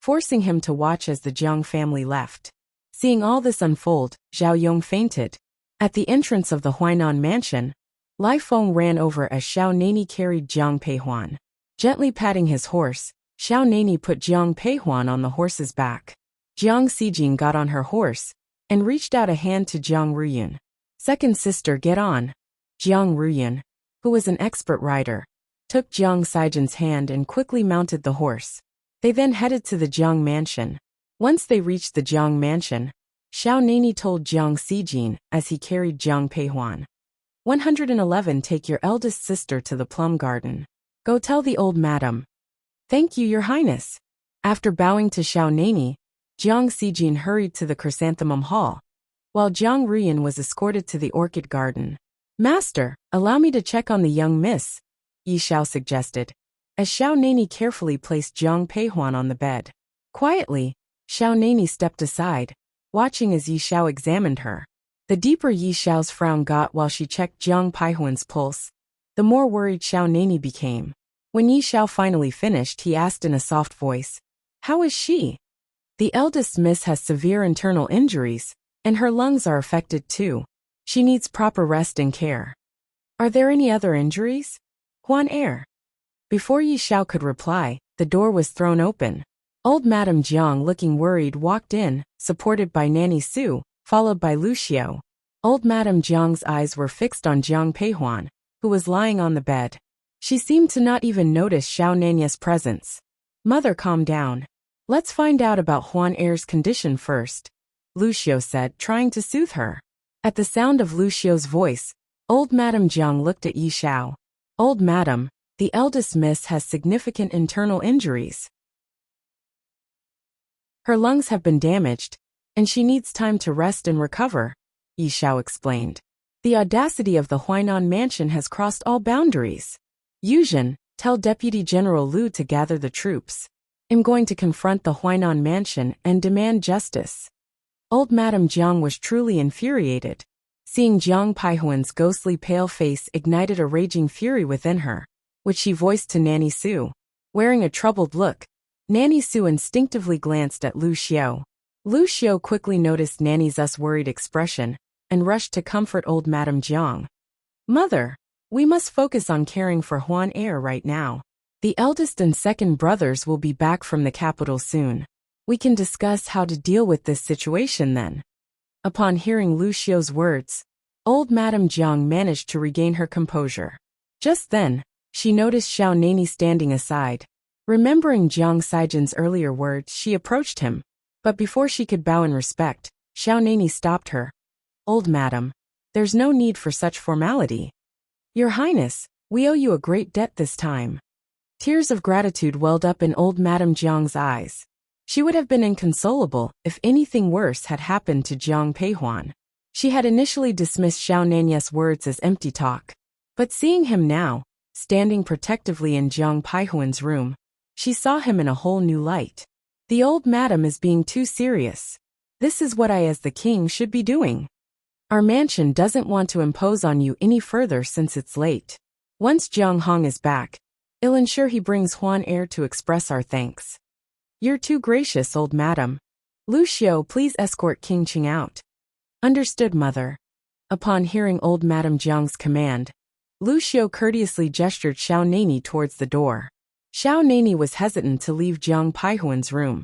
forcing him to watch as the Jiang family left. Seeing all this unfold, Zhao Yong fainted. At the entrance of the Huainan mansion, Lai Feng ran over as Xiao Nani carried Jiang Peihuan. Gently patting his horse, Xiao Nani put Jiang Peihuan on the horse's back. Jiang Xijin got on her horse and reached out a hand to Jiang Ruyun. Second sister, get on. Jiang Ruyun, who was an expert rider, took Jiang Xijin's hand and quickly mounted the horse. They then headed to the Jiang mansion. Once they reached the Jiang mansion, Xiao Nani told Jiang Xijin as he carried Jiang Peihuan. 111 Take your eldest sister to the plum garden. Go tell the old madam. Thank you, Your Highness. After bowing to Xiao Nani, Jiang Xijin hurried to the chrysanthemum hall, while Jiang Ruyan was escorted to the orchid garden. Master, allow me to check on the young miss, Yi Xiao suggested, as Xiao Nani carefully placed Jiang Peihuan on the bed. Quietly, Xiao Nani stepped aside, watching as Yi Xiao examined her. The deeper Yi Xiao's frown got while she checked Jiang Peihuan's pulse, the more worried Xiao Nani became. When Yi Xiao finally finished, he asked in a soft voice, "How is she?" The eldest miss has severe internal injuries, and her lungs are affected too. She needs proper rest and care. Are there any other injuries? Huan Er. Before Yi Xiao could reply, the door was thrown open. Old Madame Jiang, looking worried, walked in, supported by Nanny Su, followed by Lucio. Old Madame Jiang's eyes were fixed on Jiang Peihuan, who was lying on the bed. She seemed to not even notice Xiao Nanya's presence. Mother, calm down. Let's find out about Huan Er's condition first, Lucio said, trying to soothe her. At the sound of Lucio's voice, old Madame Jiang looked at Yi Xiao. Old Madam, the eldest miss has significant internal injuries. Her lungs have been damaged, and she needs time to rest and recover, Yi Xiao explained. The audacity of the Huainan mansion has crossed all boundaries. Yuzhen, tell Deputy General Lu to gather the troops. I'm going to confront the Huainan mansion and demand justice. Old Madame Jiang was truly infuriated. Seeing Jiang Peihuan's ghostly pale face ignited a raging fury within her, which she voiced to Nanny Su. Wearing a troubled look, Nanny Su instinctively glanced at Lu Xiao. Lu Xiao quickly noticed Nanny's worried expression and rushed to comfort old Madame Jiang. Mother, we must focus on caring for Huan Er right now. The eldest and second brothers will be back from the capital soon. We can discuss how to deal with this situation then. Upon hearing Lu Xiao's words, old Madame Jiang managed to regain her composure. Just then, she noticed Xiao Nani standing aside. Remembering Jiang Xijin's earlier words, she approached him, but before she could bow in respect, Xiao Nani stopped her. Old Madam, there's no need for such formality. Your Highness, we owe you a great debt this time. Tears of gratitude welled up in old Madame Jiang's eyes. She would have been inconsolable if anything worse had happened to Jiang Peihuan. She had initially dismissed Xiao Nanya's words as empty talk, but seeing him now, standing protectively in Jiang Peihuan's room, she saw him in a whole new light. The old madam is being too serious. This is what I as the king should be doing. Our mansion doesn't want to impose on you any further since it's late. Once Jiang Hong is back, I'll ensure he brings Huan Er to express our thanks. You're too gracious, old madam. Lu Xiao, please escort King Qing out. Understood, mother. Upon hearing old Madame Jiang's command, Lu Xiao courteously gestured Xiao Nani towards the door. Xiao Nani was hesitant to leave Jiang Peihuan's room,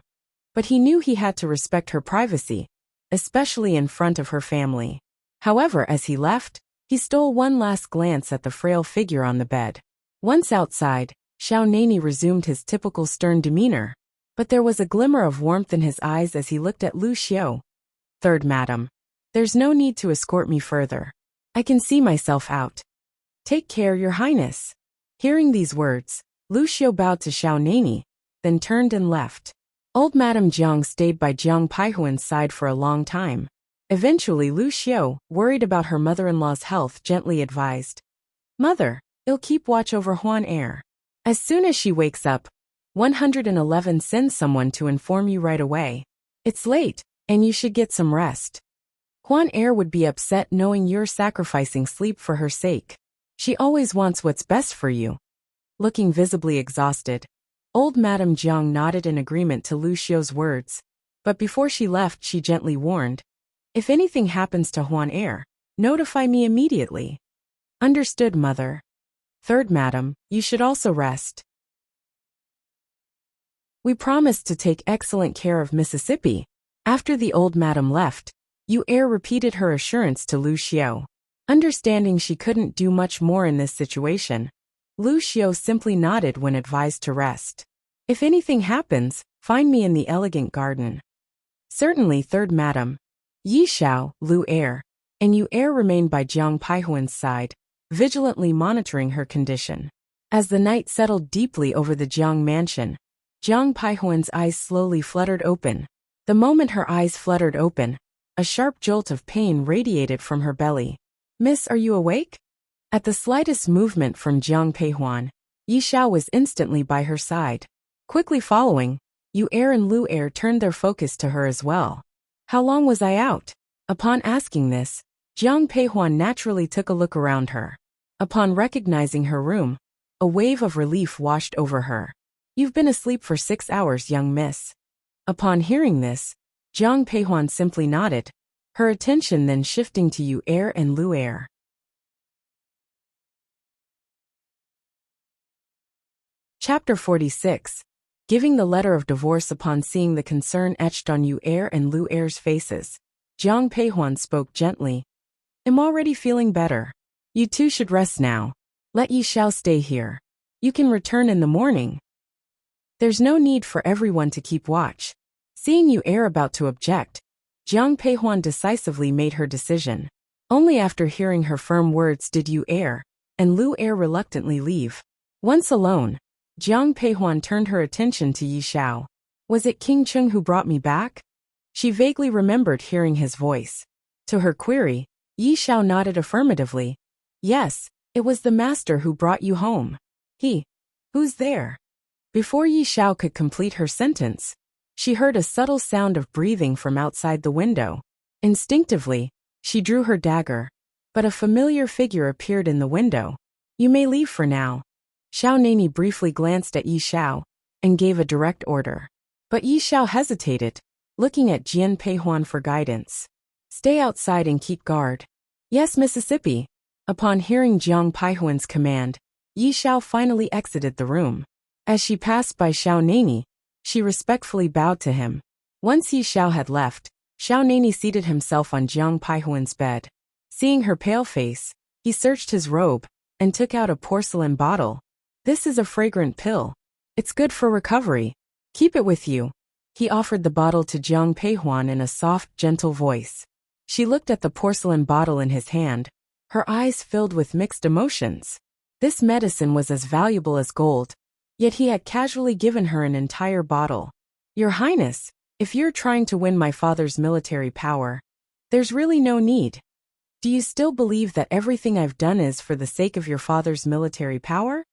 but he knew he had to respect her privacy, especially in front of her family. However, as he left, he stole one last glance at the frail figure on the bed. Once outside, Xiao Nani resumed his typical stern demeanor, but there was a glimmer of warmth in his eyes as he looked at Lu Xiao. Third madam, there's no need to escort me further. I can see myself out. Take care, your highness. Hearing these words, Lu Xiao bowed to Xiao Nani, then turned and left. Old Madame Jiang stayed by Jiang Peihuan's side for a long time. Eventually Lu Xiao, worried about her mother-in-law's health, gently advised, Mother, I'll keep watch over Huan Er. As soon as she wakes up, 111 send someone to inform you right away. It's late, and you should get some rest. Huan Er would be upset knowing you're sacrificing sleep for her sake. She always wants what's best for you. Looking visibly exhausted, old Madame Jiang nodded in agreement to Lu Xiao's words, but before she left she gently warned, if anything happens to Huan Er, notify me immediately. Understood, mother. Third madam, you should also rest. We promised to take excellent care of Mississippi. After the old madam left, Yu Er repeated her assurance to Lu Xiao. Understanding she couldn't do much more in this situation, Lu Xiao simply nodded when advised to rest. If anything happens, find me in the elegant garden. Certainly, third madam. Yi Xiao, Lu Er, and Yu Er remained by Jiang Paihuan's side, vigilantly monitoring her condition. As the night settled deeply over the Jiang mansion, Jiang Paihuan's eyes slowly fluttered open. The moment her eyes fluttered open, a sharp jolt of pain radiated from her belly. Miss, are you awake? At the slightest movement from Jiang Peihuan, Yi Xiao was instantly by her side. Quickly following, Yu Er and Lu Er turned their focus to her as well. How long was I out? Upon asking this, Jiang Peihuan naturally took a look around her. Upon recognizing her room, a wave of relief washed over her. You've been asleep for 6 hours, young miss. Upon hearing this, Jiang Peihuan simply nodded, her attention then shifting to Yu Er and Lu Er. Chapter 46. Giving the letter of divorce. Upon seeing the concern etched on Yu Er and Lu Er's faces, Jiang Peihuan spoke gently. I'm already feeling better. You two should rest now. Let Yi Xiao stay here. You can return in the morning. There's no need for everyone to keep watch. Seeing Yu Er about to object, Jiang Peihuan decisively made her decision. Only after hearing her firm words did Yu Er and Lu Er reluctantly leave. Once alone, Jiang Peihuan turned her attention to Yi Xiao. Was it King Chung who brought me back? She vaguely remembered hearing his voice. To her query, Yi Xiao nodded affirmatively. Yes, it was the master who brought you home. Who's there? Before Yi Xiao could complete her sentence, she heard a subtle sound of breathing from outside the window. Instinctively, she drew her dagger, but a familiar figure appeared in the window. You may leave for now. Xiao Nani briefly glanced at Yi Xiao and gave a direct order. But Yi Xiao hesitated, looking at Jian Peihuan for guidance. Stay outside and keep guard. Yes, Mississippi. Upon hearing Jiang Paihuan's command, Yi Xiao finally exited the room. As she passed by Xiao Nani, she respectfully bowed to him. Once Yi Xiao had left, Xiao Nani seated himself on Jiang Paihuan's bed. Seeing her pale face, he searched his robe and took out a porcelain bottle. This is a fragrant pill. It's good for recovery. Keep it with you. He offered the bottle to Jiang Peihuan in a soft, gentle voice. She looked at the porcelain bottle in his hand, her eyes filled with mixed emotions. This medicine was as valuable as gold, yet he had casually given her an entire bottle. Your Highness, if you're trying to win my father's military power, there's really no need. Do you still believe that everything I've done is for the sake of your father's military power?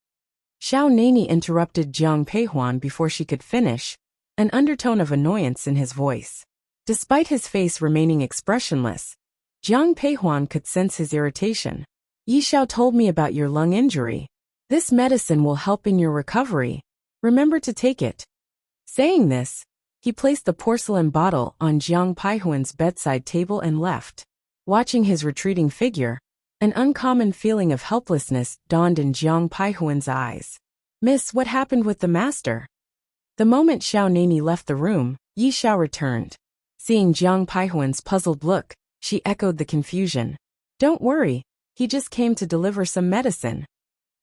Xiao Nani interrupted Jiang Peihuan before she could finish, an undertone of annoyance in his voice. Despite his face remaining expressionless, Jiang Peihuan could sense his irritation. Yi Xiao told me about your lung injury. This medicine will help in your recovery. Remember to take it. Saying this, he placed the porcelain bottle on Jiang Paihuan's bedside table and left. Watching his retreating figure, an uncommon feeling of helplessness dawned in Jiang Paihuan's eyes. Miss, what happened with the master? The moment Xiao Nani left the room, Yi Xiao returned. Seeing Jiang Paihuan's puzzled look, she echoed the confusion. Don't worry, he just came to deliver some medicine.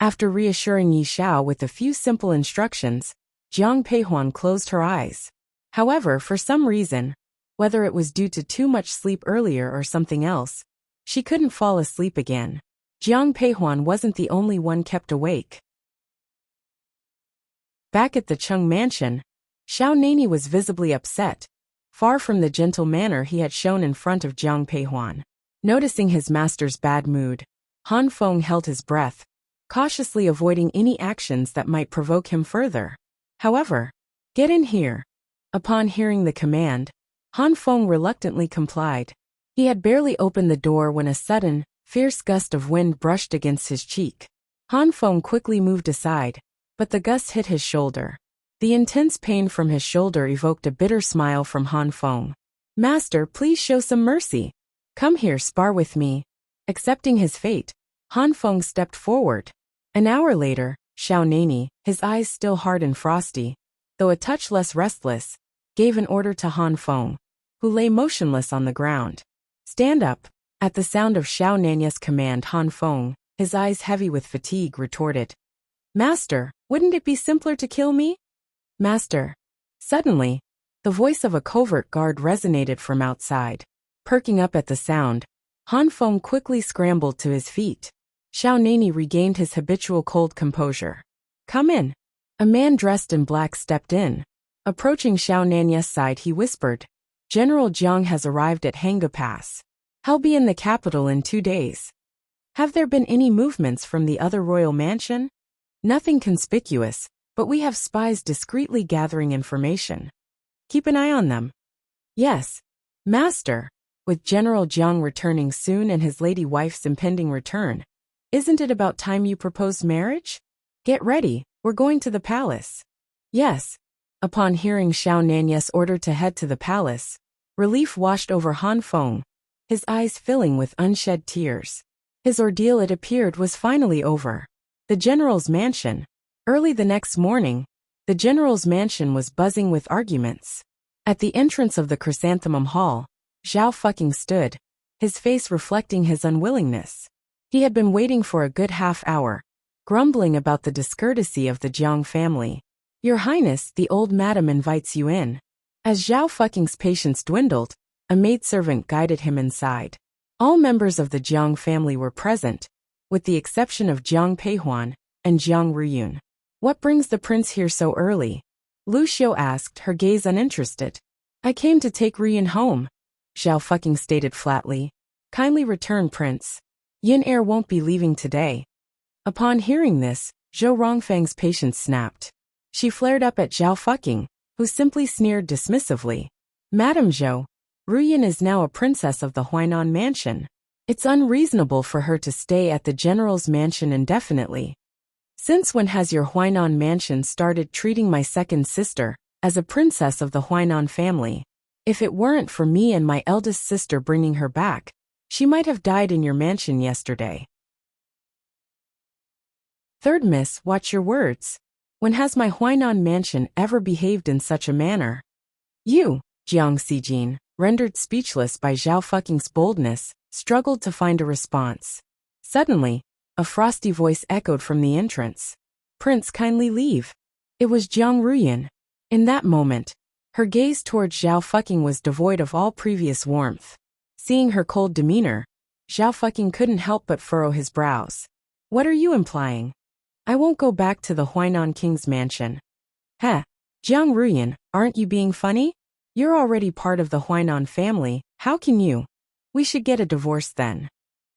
After reassuring Yi Xiao with a few simple instructions, Jiang Peihuan closed her eyes. However, for some reason, whether it was due to too much sleep earlier or something else, she couldn't fall asleep again. Jiang Peihuan wasn't the only one kept awake. Back at the Chung mansion, Xiao Nani was visibly upset, far from the gentle manner he had shown in front of Jiang Peihuan. Noticing his master's bad mood, Han Feng held his breath, cautiously avoiding any actions that might provoke him further. However, get in here. Upon hearing the command, Han Feng reluctantly complied. He had barely opened the door when a sudden, fierce gust of wind brushed against his cheek. Han Feng quickly moved aside, but the gust hit his shoulder. The intense pain from his shoulder evoked a bitter smile from Han Feng. Master, please show some mercy. Come here, spar with me. Accepting his fate, Han Feng stepped forward. An hour later, Xiao Nani, his eyes still hard and frosty, though a touch less restless, gave an order to Han Feng, who lay motionless on the ground. Stand up. At the sound of Xiao Nanya's command, Han Feng, his eyes heavy with fatigue, retorted, Master, wouldn't it be simpler to kill me? Master. Suddenly, the voice of a covert guard resonated from outside. Perking up at the sound, Han Feng quickly scrambled to his feet. Xiao Nani regained his habitual cold composure. Come in. A man dressed in black stepped in. Approaching Xiao Nanya's side, he whispered, General Jiang has arrived at Hanga Pass. He'll be in the capital in 2 days. Have there been any movements from the other royal mansion? Nothing conspicuous, but we have spies discreetly gathering information. Keep an eye on them. Yes, Master. With General Jiang returning soon and his lady wife's impending return, isn't it about time you proposed marriage? Get ready, we're going to the palace. Yes. Upon hearing Xiao Nanya's order to head to the palace, relief washed over Han Feng, his eyes filling with unshed tears. His ordeal, it appeared, was finally over. The general's mansion. Early the next morning, the general's mansion was buzzing with arguments. At the entrance of the chrysanthemum hall, Zhao fucking stood, his face reflecting his unwillingness. He had been waiting for a good half hour, grumbling about the discourtesy of the Jiang family. Your Highness, the old madam invites you in. As Zhao fucking's patience dwindled, a maidservant guided him inside. All members of the Jiang family were present, with the exception of Jiang Peihuan and Jiang Ruyun. What brings the prince here so early? Lu Xiu asked, her gaze uninterested. I came to take Ruyun home, Zhao fucking stated flatly. Kindly return, prince. Yin heir won't be leaving today. Upon hearing this, Zhou Rongfang's patience snapped. She flared up at Zhao fucking, who simply sneered dismissively. Madam Zhou, Ruyun is now a princess of the Huainan mansion. It's unreasonable for her to stay at the general's mansion indefinitely. Since when has your Huainan mansion started treating my second sister as a princess of the Huainan family? If it weren't for me and my eldest sister bringing her back, she might have died in your mansion yesterday. Third miss, watch your words. When has my Huainan mansion ever behaved in such a manner? You, Jiang Xijin, rendered speechless by Zhao fucking's boldness, struggled to find a response. Suddenly, a frosty voice echoed from the entrance. Prince, kindly leave. It was Jiang Ruyun. In that moment, her gaze toward Zhao fucking was devoid of all previous warmth. Seeing her cold demeanor, Zhao fucking couldn't help but furrow his brows. What are you implying? I won't go back to the Huainan king's mansion. Heh, Jiang Ruyun, aren't you being funny? You're already part of the Huainan family, how can you? We should get a divorce then.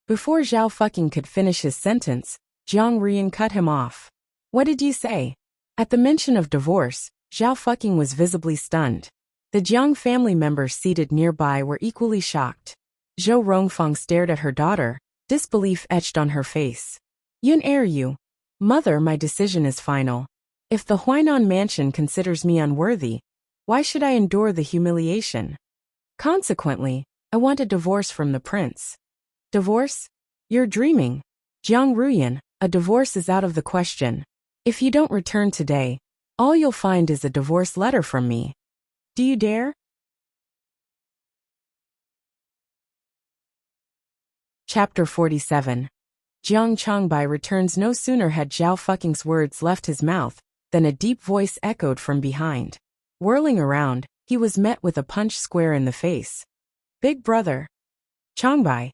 Before Zhao fucking could finish his sentence, Jiang Ruyun cut him off. What did you say? At the mention of divorce, Zhao fucking was visibly stunned. The Jiang family members seated nearby were equally shocked. Zhou Rongfang stared at her daughter, disbelief etched on her face. Yun heir you. Mother, my decision is final. If the Huainan mansion considers me unworthy, why should I endure the humiliation? Consequently, I want a divorce from the prince. Divorce? You're dreaming. Jiang Ruyun, a divorce is out of the question. If you don't return today, all you'll find is a divorce letter from me. Do you dare? Chapter 47. Jiang Changbai returns. No sooner had Zhao fucking's words left his mouth than a deep voice echoed from behind. Whirling around, he was met with a punch square in the face. Big brother. Changbai.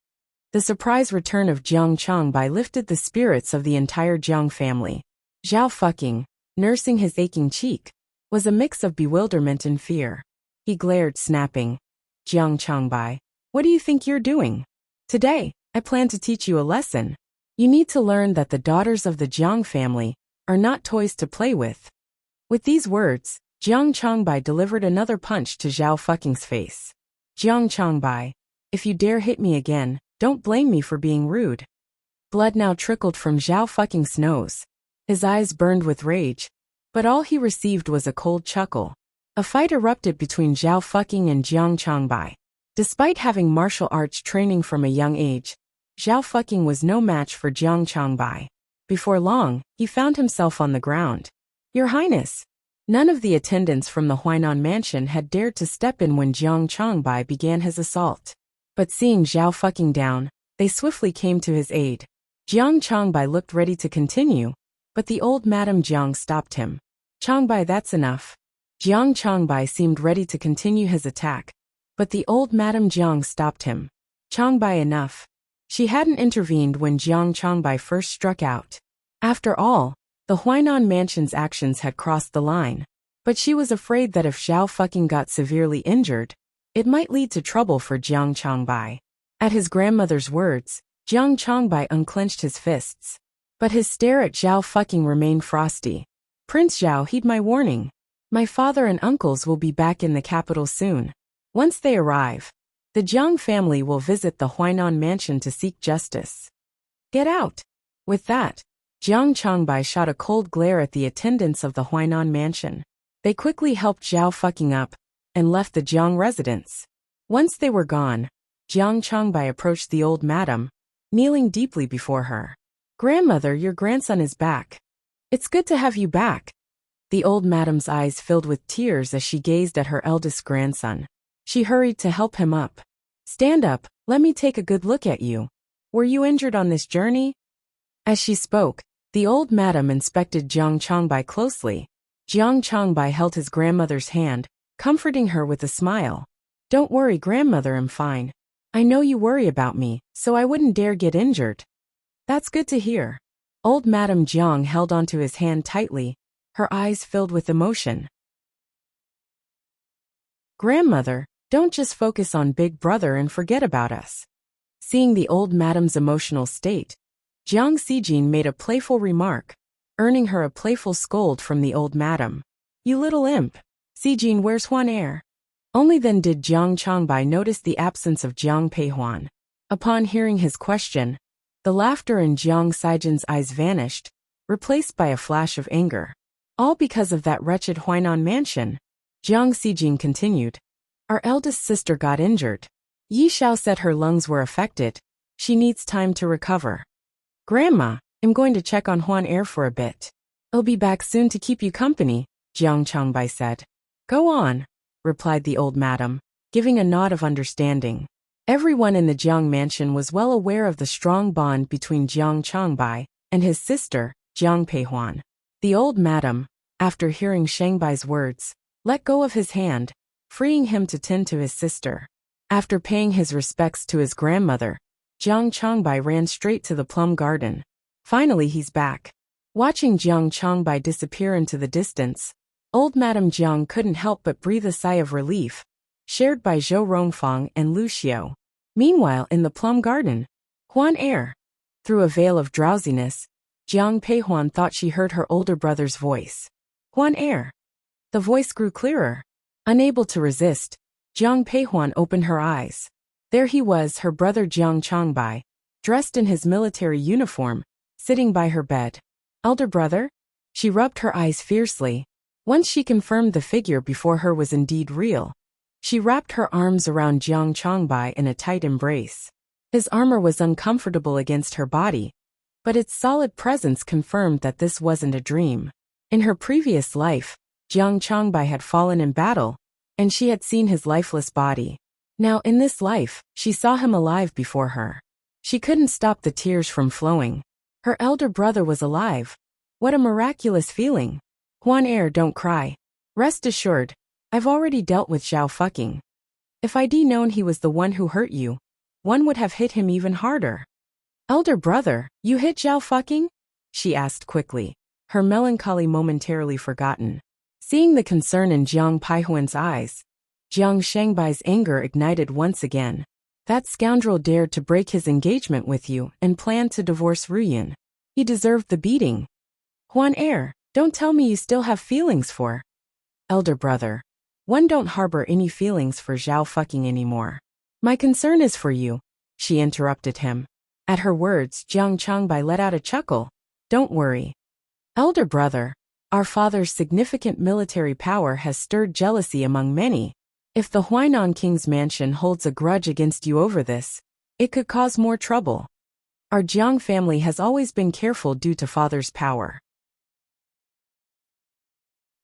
The surprise return of Jiang Changbai lifted the spirits of the entire Jiang family. Zhao fucking, nursing his aching cheek, was a mix of bewilderment and fear. He glared, snapping. Jiang Changbai, what do you think you're doing? Today, I plan to teach you a lesson. You need to learn that the daughters of the Jiang family are not toys to play with. With these words, Jiang Changbai delivered another punch to Zhao fucking's face. Jiang Changbai, if you dare hit me again, don't blame me for being rude. Blood now trickled from Zhao fucking's nose. His eyes burned with rage, but all he received was a cold chuckle. A fight erupted between Zhao fucking and Jiang Changbai. Despite having martial arts training from a young age, Zhao fucking was no match for Jiang Changbai. Before long, he found himself on the ground. Your Highness, None of the attendants from the Huainan mansion had dared to step in when Jiang Changbai began his assault. But seeing Zhao fucking down, they swiftly came to his aid. Jiang Changbai looked ready to continue, but the old Madame Jiang stopped him. Changbai, that's enough. Jiang Changbai seemed ready to continue his attack, but the old Madame Jiang stopped him. Changbai, enough. She hadn't intervened when Jiang Changbai first struck out. After all, the Huainan mansion's actions had crossed the line, but she was afraid that if Zhao fucking got severely injured, it might lead to trouble for Jiang Changbai. At his grandmother's words, Jiang Changbai unclenched his fists. But his stare at Zhao fucking remained frosty. Prince Zhao, heed my warning. My father and uncles will be back in the capital soon. Once they arrive, the Jiang family will visit the Huainan mansion to seek justice. Get out. With that, Jiang Changbai shot a cold glare at the attendants of the Huainan mansion. They quickly helped Zhao fucking up and left the Jiang residence. Once they were gone, Jiang Changbai approached the old madam, kneeling deeply before her. Grandmother, your grandson is back. It's good to have you back. The old madam's eyes filled with tears as she gazed at her eldest grandson. She hurried to help him up. Stand up, let me take a good look at you. Were you injured on this journey? As she spoke, the old madam inspected Jiang Changbai closely. Jiang Changbai held his grandmother's hand, comforting her with a smile. Don't worry, grandmother, I'm fine. I know you worry about me, so I wouldn't dare get injured. That's good to hear. Old Madame Jiang held onto his hand tightly, her eyes filled with emotion. Grandmother, don't just focus on Big Brother and forget about us. Seeing the old madam's emotional state, Jiang Xijin made a playful remark, earning her a playful scold from the old madam. You little imp. Xijin, where's Huan Air? Only then did Jiang Changbai notice the absence of Jiang Peihuan. Upon hearing his question, the laughter in Jiang Xijin's eyes vanished, replaced by a flash of anger. All because of that wretched Huainan mansion. Jiang Xijin continued. Our eldest sister got injured. Yi Xiao said her lungs were affected. She needs time to recover. Grandma, I'm going to check on Huan Air for a bit. I'll be back soon to keep you company, Jiang Changbai said. Go on, replied the old madam, giving a nod of understanding. Everyone in the Jiang mansion was well aware of the strong bond between Jiang Changbai and his sister, Jiang Peihuan. The old madam, after hearing Shangbai's words, let go of his hand, freeing him to tend to his sister. After paying his respects to his grandmother, Jiang Changbai ran straight to the plum garden. Finally, he's back. Watching Jiang Changbai disappear into the distance, old Madame Jiang couldn't help but breathe a sigh of relief, shared by Zhou Rongfang and Lu Xiao. Meanwhile, in the plum garden, Huan Air. Through a veil of drowsiness, Jiang Peihuan thought she heard her older brother's voice. Huan Air. The voice grew clearer. Unable to resist, Jiang Peihuan opened her eyes. There he was, her brother Jiang Changbai, dressed in his military uniform, sitting by her bed. Elder brother? She rubbed her eyes fiercely. Once she confirmed the figure before her was indeed real, she wrapped her arms around Jiang Changbai in a tight embrace. His armor was uncomfortable against her body, but its solid presence confirmed that this wasn't a dream. In her previous life, Jiang Changbai had fallen in battle, and she had seen his lifeless body. Now in this life, she saw him alive before her. She couldn't stop the tears from flowing. Her elder brother was alive. What a miraculous feeling. Huan Air, don't cry. Rest assured, I've already dealt with Zhao fucking. If I'd known he was the one who hurt you, one would have hit him even harder. Elder brother, you hit Zhao fucking? She asked quickly, her melancholy momentarily forgotten. Seeing the concern in Jiang Peihuan's eyes, Jiang Shangbai's anger ignited once again. That scoundrel dared to break his engagement with you and planned to divorce Ruyan. He deserved the beating. Huan Air, don't tell me you still have feelings for. Elder brother, one don't harbor any feelings for Zhao fucking anymore. My concern is for you, she interrupted him. At her words, Jiang Changbai let out a chuckle. Don't worry. Elder brother, our father's significant military power has stirred jealousy among many. If the Huainan King's mansion holds a grudge against you over this, it could cause more trouble. Our Jiang family has always been careful due to father's power.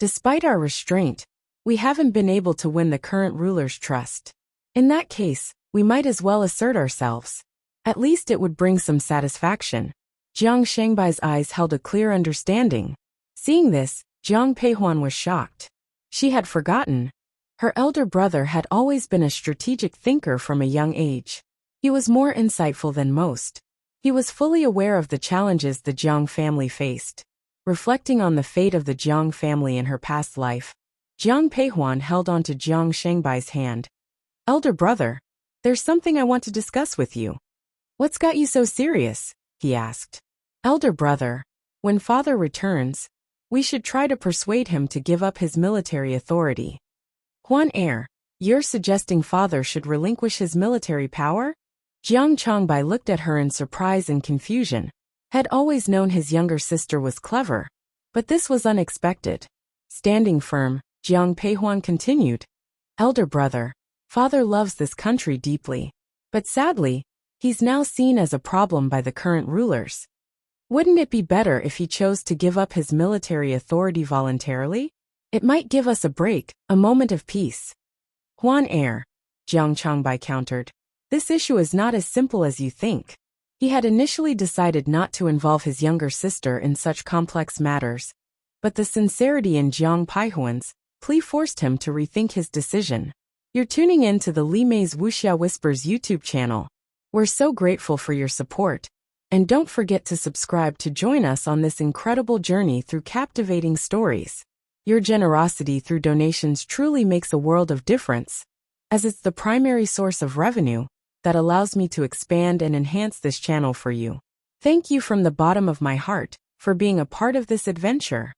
Despite our restraint, we haven't been able to win the current ruler's trust. In that case, we might as well assert ourselves. At least it would bring some satisfaction. Jiang Shangbai's eyes held a clear understanding. Seeing this, Jiang Peihuan was shocked. She had forgotten. Her elder brother had always been a strategic thinker from a young age. He was more insightful than most. He was fully aware of the challenges the Jiang family faced. Reflecting on the fate of the Jiang family in her past life, Jiang Peihuan held on to Jiang Shangbai's hand. "Elder brother, there's something I want to discuss with you." "What's got you so serious?" he asked. "Elder brother, when father returns, we should try to persuade him to give up his military authority." "Huan heir, you're suggesting father should relinquish his military power?" Jiang Changbai looked at her in surprise and confusion. Had always known his younger sister was clever, but this was unexpected. Standing firm, Jiang Peihuan continued, "Elder brother, father loves this country deeply, but sadly, he's now seen as a problem by the current rulers. Wouldn't it be better if he chose to give up his military authority voluntarily? It might give us a break, a moment of peace." "Huan heir," Jiang Changbai countered, "this issue is not as simple as you think." He had initially decided not to involve his younger sister in such complex matters, but the sincerity in Jiang Peihuan's plea forced him to rethink his decision. You're tuning in to the Li Mei's Wuxia Whispers YouTube channel. We're so grateful for your support, and don't forget to subscribe to join us on this incredible journey through captivating stories. Your generosity through donations truly makes a world of difference, as it's the primary source of revenue that allows me to expand and enhance this channel for you. Thank you from the bottom of my heart for being a part of this adventure.